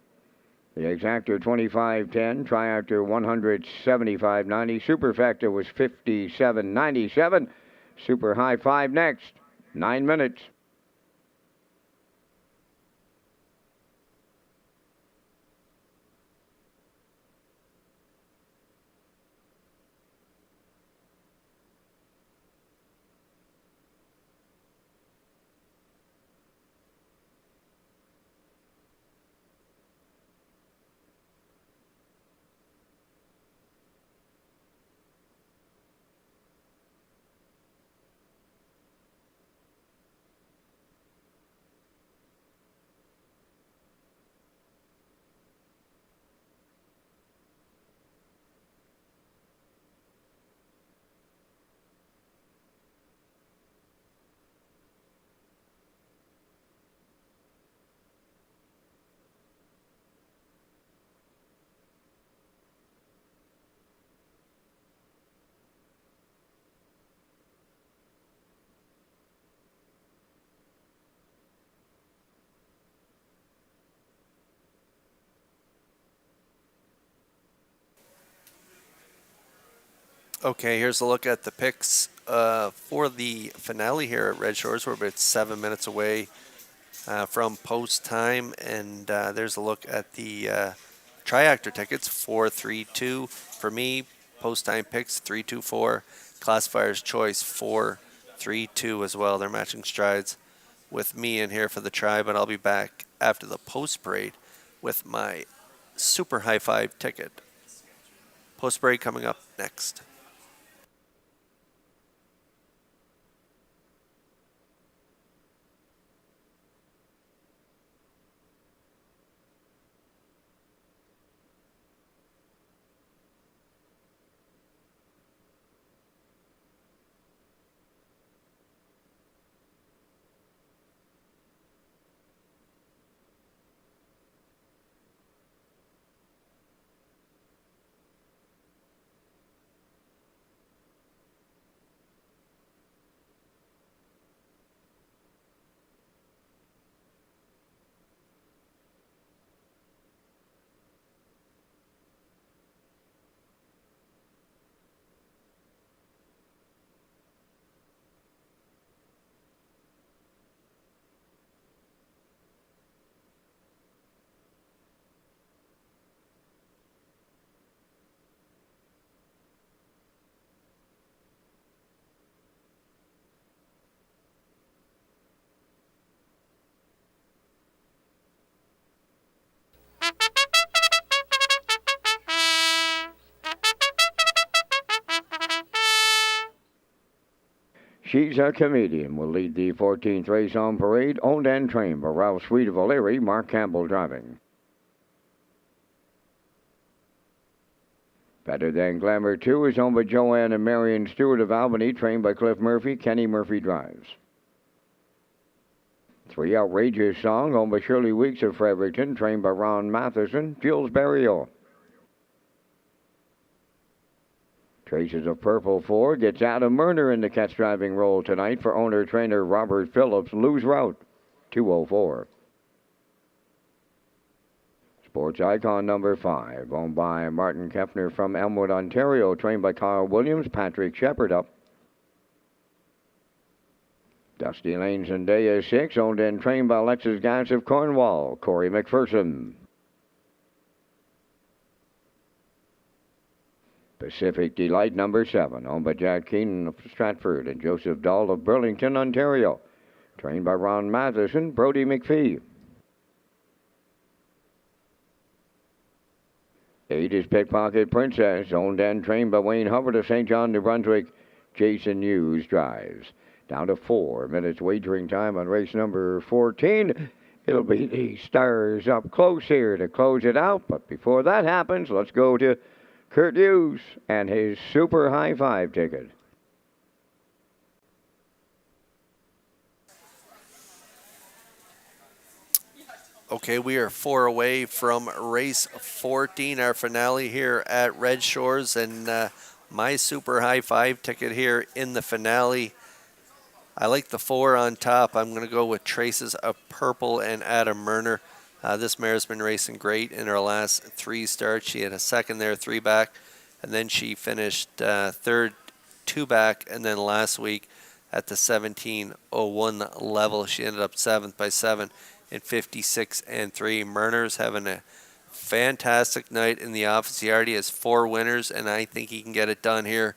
Speaker 4: The exactor 25.10. Triactor 175.90. Superfactor was 57.97. Super High 5 next. 9 minutes.
Speaker 1: Okay, here's a look at the picks for the finale here at Red Shores. We're about 7 minutes away from post time, and there's a look at the triactor tickets. 4-3-2 for me. Post time picks 3-2-4. Classifier's choice 4-3-2 as well. They're matching strides with me in here for the try, but I'll be back after the post parade with my super high five ticket. Post parade coming up next.
Speaker 4: She's a Comedian will lead the 14th race on parade, owned and trained by Ralph Sweet of O'Leary, Mark Campbell driving. Better Than Glamour 2 is owned by Joanne and Marion Stewart of Albany, trained by Cliff Murphy. Kenny Murphy drives. Three Outrageous Song, owned by Shirley Weeks of Fredericton, trained by Ron Matheson. Jules Burial. Traces of Purple 4 gets Adam Murner in the catch driving role tonight for owner-trainer Robert Phillips. Lose route, 204. Sports Icon number 5, owned by Martin Kefner from Elmwood, Ontario, trained by Carl Williams. Patrick Shepard up. Dusty Lanes and Day is 6, owned and trained by Alexis Gass of Cornwall. Corey McPherson. Pacific Delight number 7, owned by Jack Keenan of Stratford and Joseph Dahl of Burlington, Ontario. Trained by Ron Matheson. Brody McPhee. 8 is Pickpocket Princess, owned and trained by Wayne Hubbard of St. John, New Brunswick. Jason Hughes drives. Down to 4 minutes wagering time on race number 14. It'll be the Stars Up Close here to close it out. But before that happens, let's go to Kurt Hughes and his super high five ticket.
Speaker 1: Okay, we are 4 away from race 14, our finale here at Red Shores, and my super high five ticket here in the finale. I like the 4 on top. I'm going to go with Traces of Purple and Adam Murner. This mare's been racing great in her last 3 starts. She had a second there, 3 back, and then she finished third, 2 back, and then last week at the 17:01 level, she ended up 7th by 7 in 56-3. Murner's having a fantastic night in the office. He already has 4 winners, and I think he can get it done here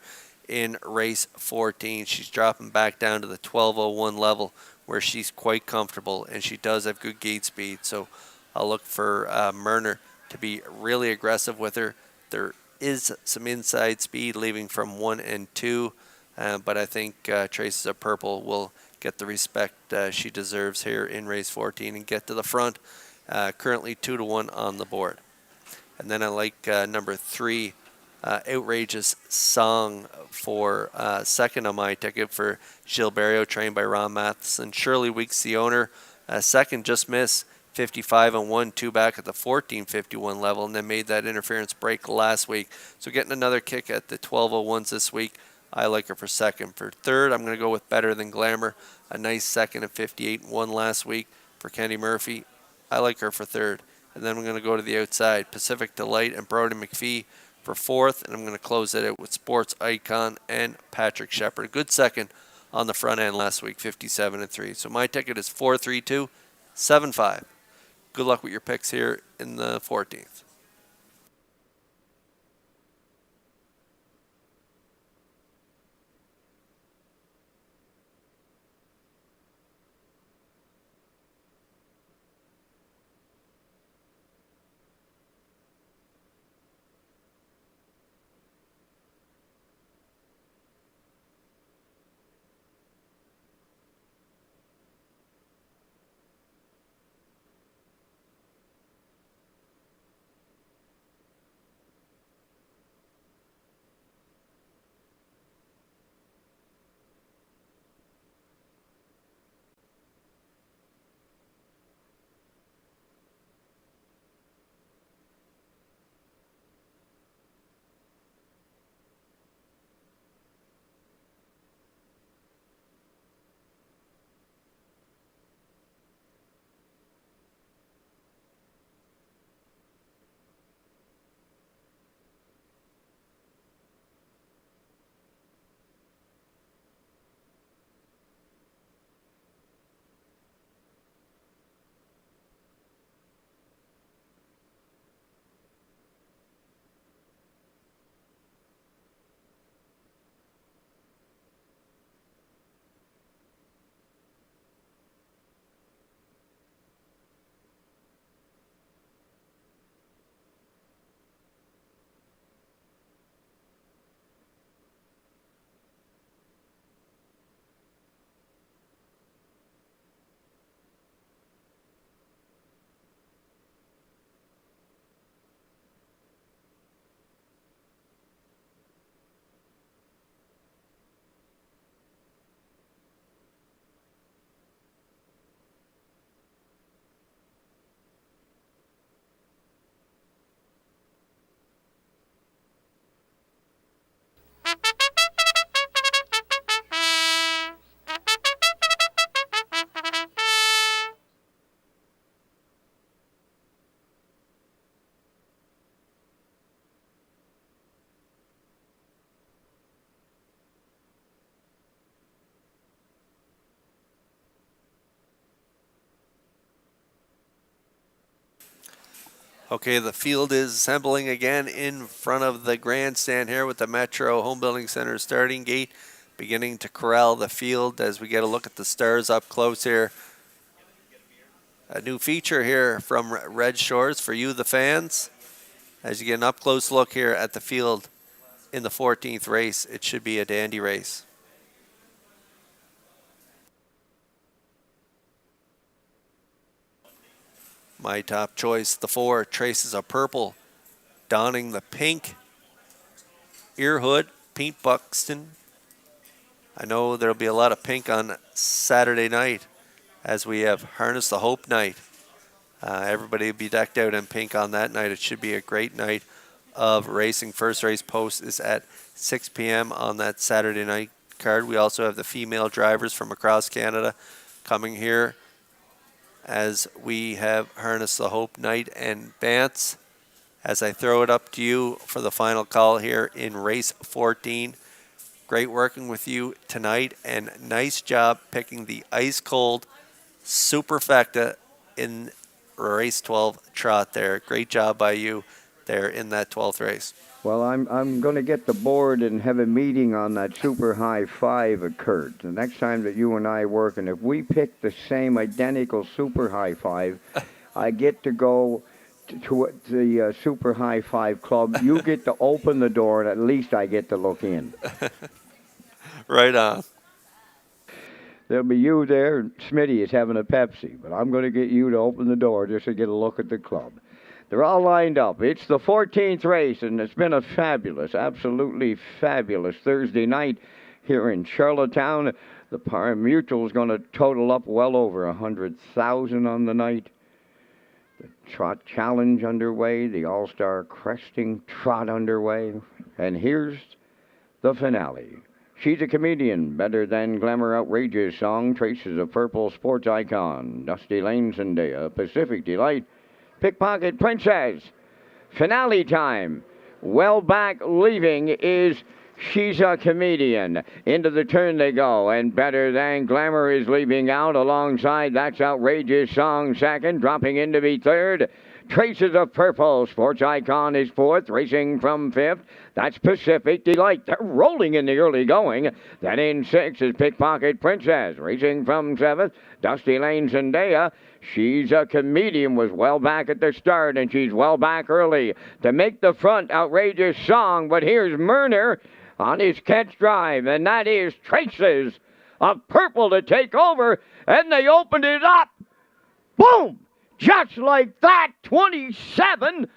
Speaker 1: in race 14. She's dropping back down to the 12:01 level where she's quite comfortable, and she does have good gate speed. So I'll look for Murner to be really aggressive with her. There is some inside speed leaving from 1 and 2, but I think Traces of Purple will get the respect she deserves here in race 14 and get to the front. Currently 2-1 on the board. And then I like number 3, Outrageous Song for second on my ticket for Gilles Barrio, trained by Ron Matheson. Shirley Weeks, the owner. Second, just missed 55-1, 2 back at the 14:51 level, and then made that interference break last week. So getting another kick at the 12:01s this week. I like her for second. For third, I'm going to go with Better Than Glamour. A nice second at 58-1 last week for Kenny Murphy. I like her for third. And then we're going to go to the outside. Pacific Delight and Brody McPhee for fourth, and I'm going to close it out with Sports Icon and Patrick Shepard. Good second on the front end last week, 57-3. So my ticket is 43275. Good luck with your picks here in the 14th. Okay, the field is assembling again in front of the grandstand here with the Metro Home Building Center starting gate beginning to corral the field as we get a look at the stars up close here. A new feature here from Red Shores for you, the fans. As you get an up-close look here at the field in the 14th race, it should be a dandy race. My top choice, the 4, Traces of Purple, donning the pink ear hood, Pete Buxton. I know there'll be a lot of pink on Saturday night as we have Harness the Hope night. Everybody will be decked out in pink on that night. It should be a great night of racing. First race post is at 6 p.m. on that Saturday night card. We also have the female drivers from across Canada coming here as we have Harness the Hope night and Bants. As I throw it up to you for the final call here in race 14. Great working with you tonight, and nice job picking the ice-cold Superfecta in race 12 trot there. Great job by you there in that 12th race.
Speaker 4: Well, I'm going to get the board and have a meeting on that super high 5 Kurt. The next time that you and I work, and if we pick the same identical super high 5, I get to go to the super high 5 club. You get to open the door, and at least I get to look in.
Speaker 1: Right on.
Speaker 4: There'll be you there, and Smitty is having a Pepsi, but I'm going to get you to open the door just to get a look at the club. They're all lined up. It's the 14th race, and it's been a fabulous, absolutely fabulous Thursday night here in Charlottetown. The Par Mutual is going to total up well over 100,000 on the night. The Trot Challenge underway, the All-Star Cresting Trot underway, and here's the finale. She's a Comedian, Better Than Glamour Outrageous song, Traces of Purple, Sports Icon, Dusty Lane Zendaya, Pacific Delight, Pickpocket Princess. Finale time. Well back leaving is She's a Comedian. Into the turn they go, and Better Than Glamour is leaving out alongside That's Outrageous Song second, dropping in to be third. Traces of Purple, Sports Icon is fourth, racing from fifth. That's Pacific Delight. They're rolling in the early going. Then in sixth is Pickpocket Princess, racing from seventh. Dusty Lane Zendaya. She's a Comedian was well back at the start, and she's well back early to make the front. Outrageous Song, but here's Murner on his catch drive, and that is Traces of Purple to take over, and they opened it up. Boom! Just like that, 27-4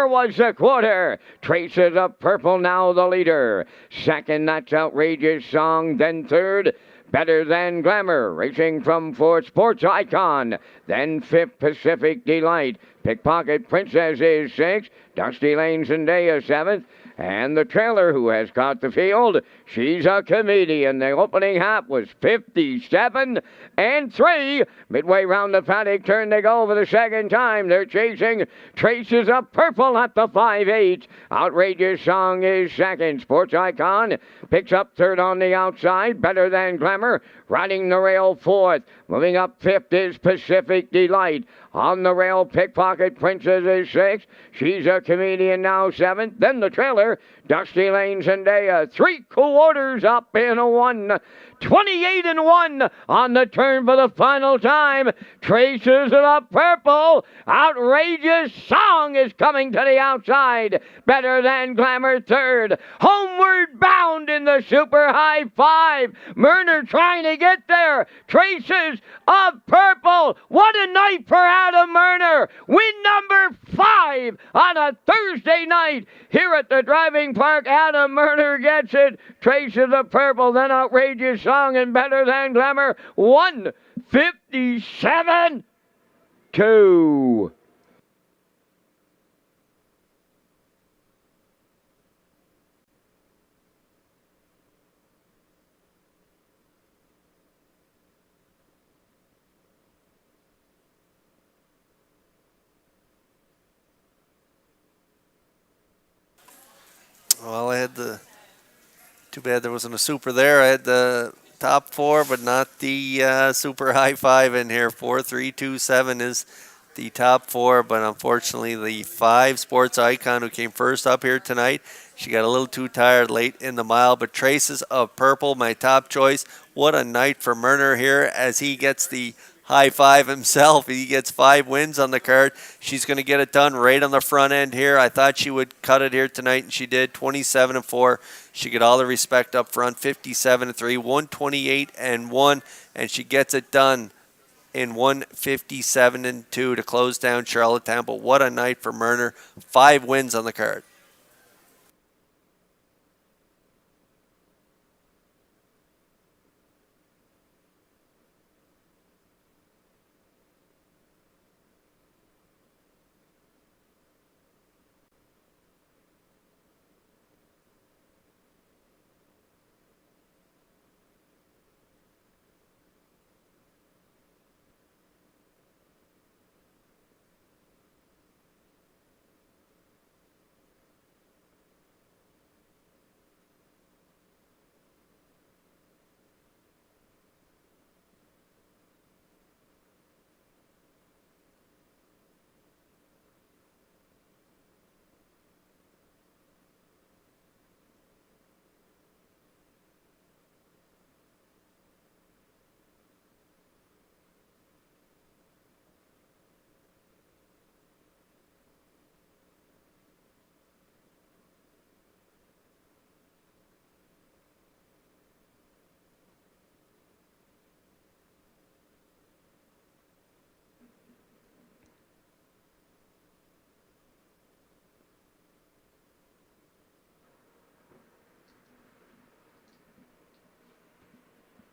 Speaker 4: was the quarter. Traces of Purple now the leader. Second, That's Outrageous Song. Then third, Better Than Glamour, racing from fourth, Sports Icon. Then fifth, Pacific Delight. Pickpocket Princess is sixth. Dusty Lane Zendaya seventh. And the trailer who has caught the field, She's a Comedian. The opening half was 57-3. Midway round the paddock turn they go for the second time. They're chasing Traces of Purple at the 5-8. Outrageous Song is second. Sports Icon picks up third on the outside. Better Than Glamour riding the rail fourth. Moving up fifth is Pacific Delight. On the rail, Pickpocket Princess is sixth. She's a Comedian now seventh. Then the trailer, Dusty Lane Zendaya. 3/4 up in a 1. 28-1 on the turn for the final time. Traces of Purple. Outrageous Song is coming to the outside. Better Than Glamour third. Homeward bound in the super high 5. Murner trying to get there. Traces of Purple. What a night for Adam Murner. Win number 5 on a Thursday night here at the driving park. Adam Murner gets it. Traces of Purple, then Outrageous Song and Better Than Glamour. 157-2.
Speaker 1: Well, I had too bad there wasn't a super there. I had the top 4, but not the super high 5 in here. 4-3-2-7 is the top 4, but unfortunately the 5 Sports Icon who came first up here tonight, she got a little too tired late in the mile, but Traces of Purple, my top choice. What a night for Murner here as he gets the high 5 himself. He gets 5 wins on the card. She's going to get it done right on the front end here. I thought she would cut it here tonight, and she did. 27-4. She get all the respect up front. 57-3, 128-1, and she gets it done in 157-2 to close down Charlottetown. But what a night for Murner. 5 wins on the card.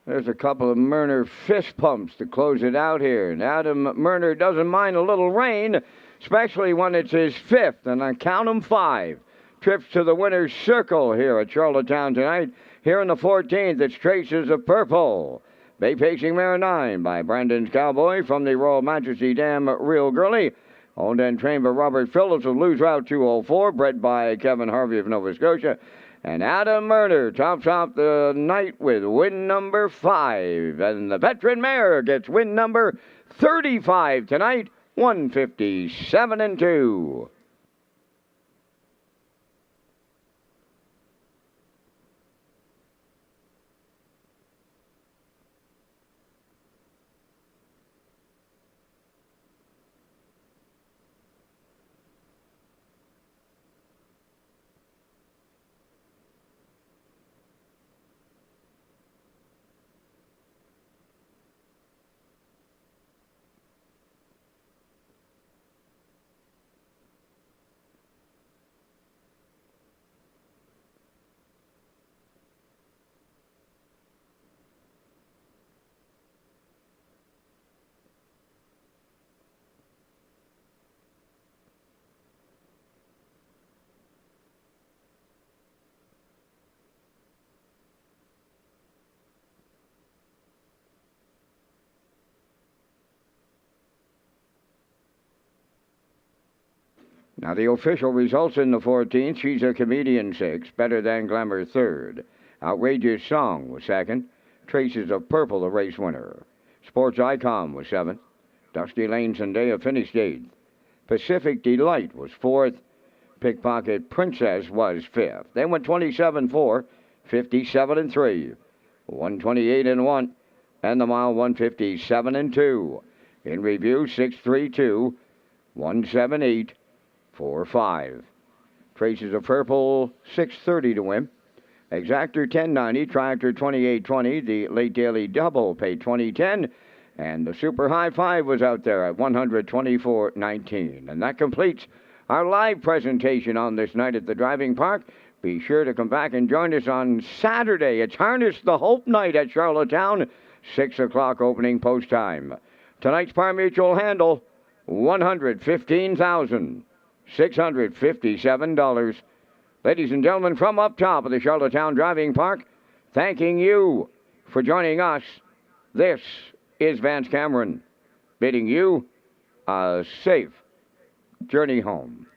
Speaker 4: There's a couple of Murner fist pumps to close it out here. And Adam Murner doesn't mind a little rain, especially when it's his 5th, and I count them 5. Trips to the winner's circle here at Charlottetown tonight. Here in the 14th, it's Traces of Purple. Bay Pacing Mare 9 by Brandon's Cowboy from the Royal Majesty Dam Real Girly. Owned and trained by Robert Phillips of Lose Route 204, bred by Kevin Harvey of Nova Scotia. And Adam Murner tops off the night with win number 5. And the veteran mare gets win number 35 tonight, 157-2. Now the official results in the 14th. She's a Comedian 6, Better Than Glamour 3rd. Outrageous Song was 2nd. Traces of Purple, the race winner. Sports Icon was 7th. Dusty Lane Zendaya finished 8th. Pacific Delight was 4th. Pickpocket Princess was 5th. They went 27-4, 57-3, 128-1, and the mile 157-2. In review, 632, 178. 4-5. Traces of Purple, 630 to win. Exactor 1090, Tractor 2820, the late daily double paid 2010, and the Super High Five was out there at 124.19. And that completes our live presentation on this night at the driving park. Be sure to come back and join us on Saturday. It's Harness the Hope Night at Charlottetown, 6 o'clock opening post time. Tonight's Par Mutual handle, $115,657. Ladies and gentlemen, from up top of the Charlottetown Driving Park, thanking you for joining us. This is Vance Cameron, bidding you a safe journey home.